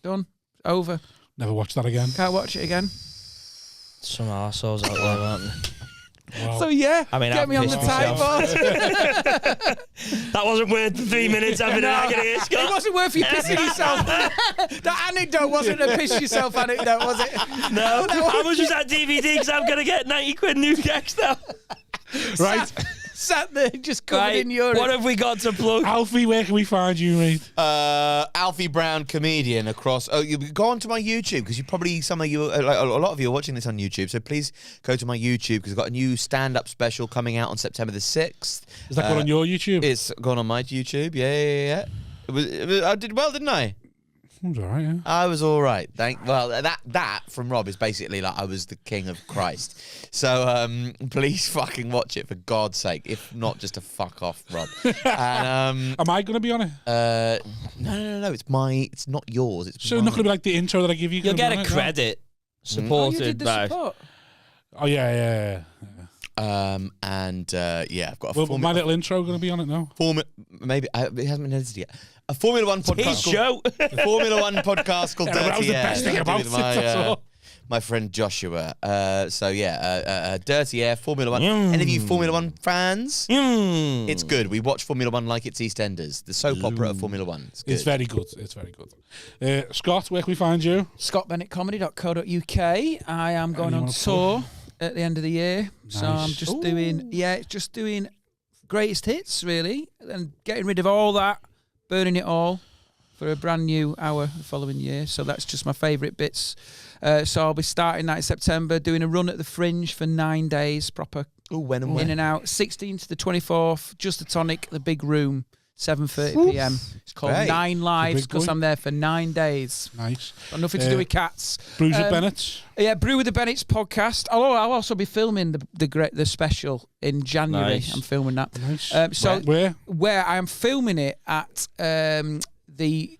Done. Over. Never watched that again. Can't watch it again. Some arseholes out there, aren't they? Wow. So yeah, I mean, get me on the type board. That wasn't worth the 3 minutes having an agony, Scott. It wasn't worth you pissing yourself. That anecdote wasn't a piss yourself anecdote, was it? No. How much was that DVD? Because I'm going to get 90 quid new text now. Right. Sat there just covered in urine. What have we got to plug? Alfie, where can we find you, mate? Alfie Brown, comedian across. Oh, you go on to my YouTube because you probably some of you, like a lot of you, are watching this on YouTube. So please go to my YouTube because I've got a new stand-up special coming out on September the 6th. Is that going on your YouTube? It's gone on my YouTube. Yeah. I did well, didn't I? I was all right, yeah. I was all right. That from Rob is basically like I was the king of Christ. So please fucking watch it for God's sake. If not, just to fuck off, Rob. And, am I going to be on it? No. It's not yours. It's so mine. Not going to be like the intro that I give you. You'll get a credit supported you did the by. Support? Oh yeah. I've got a my little intro going to be on it now. Maybe it hasn't been edited yet. A Formula One podcast. Formula One podcast called Dirty Air. That was the best thing about it. My friend Joshua. Dirty Air, Formula One. Any of you Formula One fans? It's good. We watch Formula One like it's EastEnders. The soap opera of Formula One. It's very good. It's very good. Scott, where can we find you? ScottBennettComedy.co.uk. I am going on tour at the end of the year. Nice. So I'm just doing greatest hits, really, and getting rid of all that, burning it all for a brand new hour the following year. So that's just my favourite bits. So I'll be starting that in September, doing a run at the Fringe for 9 days, proper. When and when? In and out. 16th to the 24th, Just the Tonic, the big room, 7:30 p.m. It's called 9 Lives because I'm there for 9 days. Nice. Got nothing to do with cats. Brews with Bennett. Yeah, Brew with the Bennett's podcast. I'll also be filming the special in January. Nice. I'm filming that. Nice. Where I am filming it at the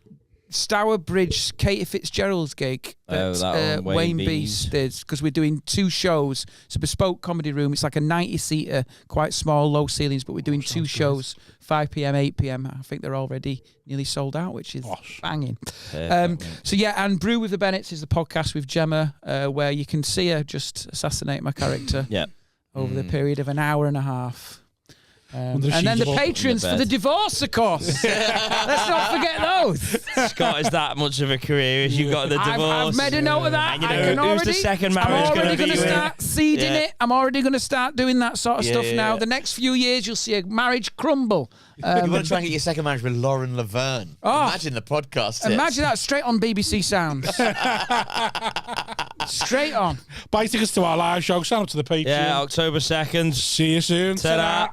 Stourbridge Katie Fitzgerald's gig that Wayne Beast did, because we're doing 2 shows. It's a bespoke comedy room. It's like a 90-seater, quite small, low ceilings, but we're doing 2 shows, 5 p.m, 8 p.m. I think they're already nearly sold out, which is banging. And Brew with the Bennetts is the podcast with Gemma, where you can see her just assassinate my character over the period of an hour and a half. And then the patrons for the divorce, of course. Let's not forget those. Scott is that much of a career as you got the divorce. I've made a note of that. And you know, who's the second marriage going to be? I'm already going to start seeding it. I'm already going to start doing that sort of stuff now. The next few years, you'll see a marriage crumble. You want to try and get your second marriage with Lauren Laverne. Imagine the podcast. Imagine that straight on BBC Sounds. Straight on. Buy tickets to our live show. Sign up to the Patreon. Yeah, October 2nd. See you soon. Ta-da.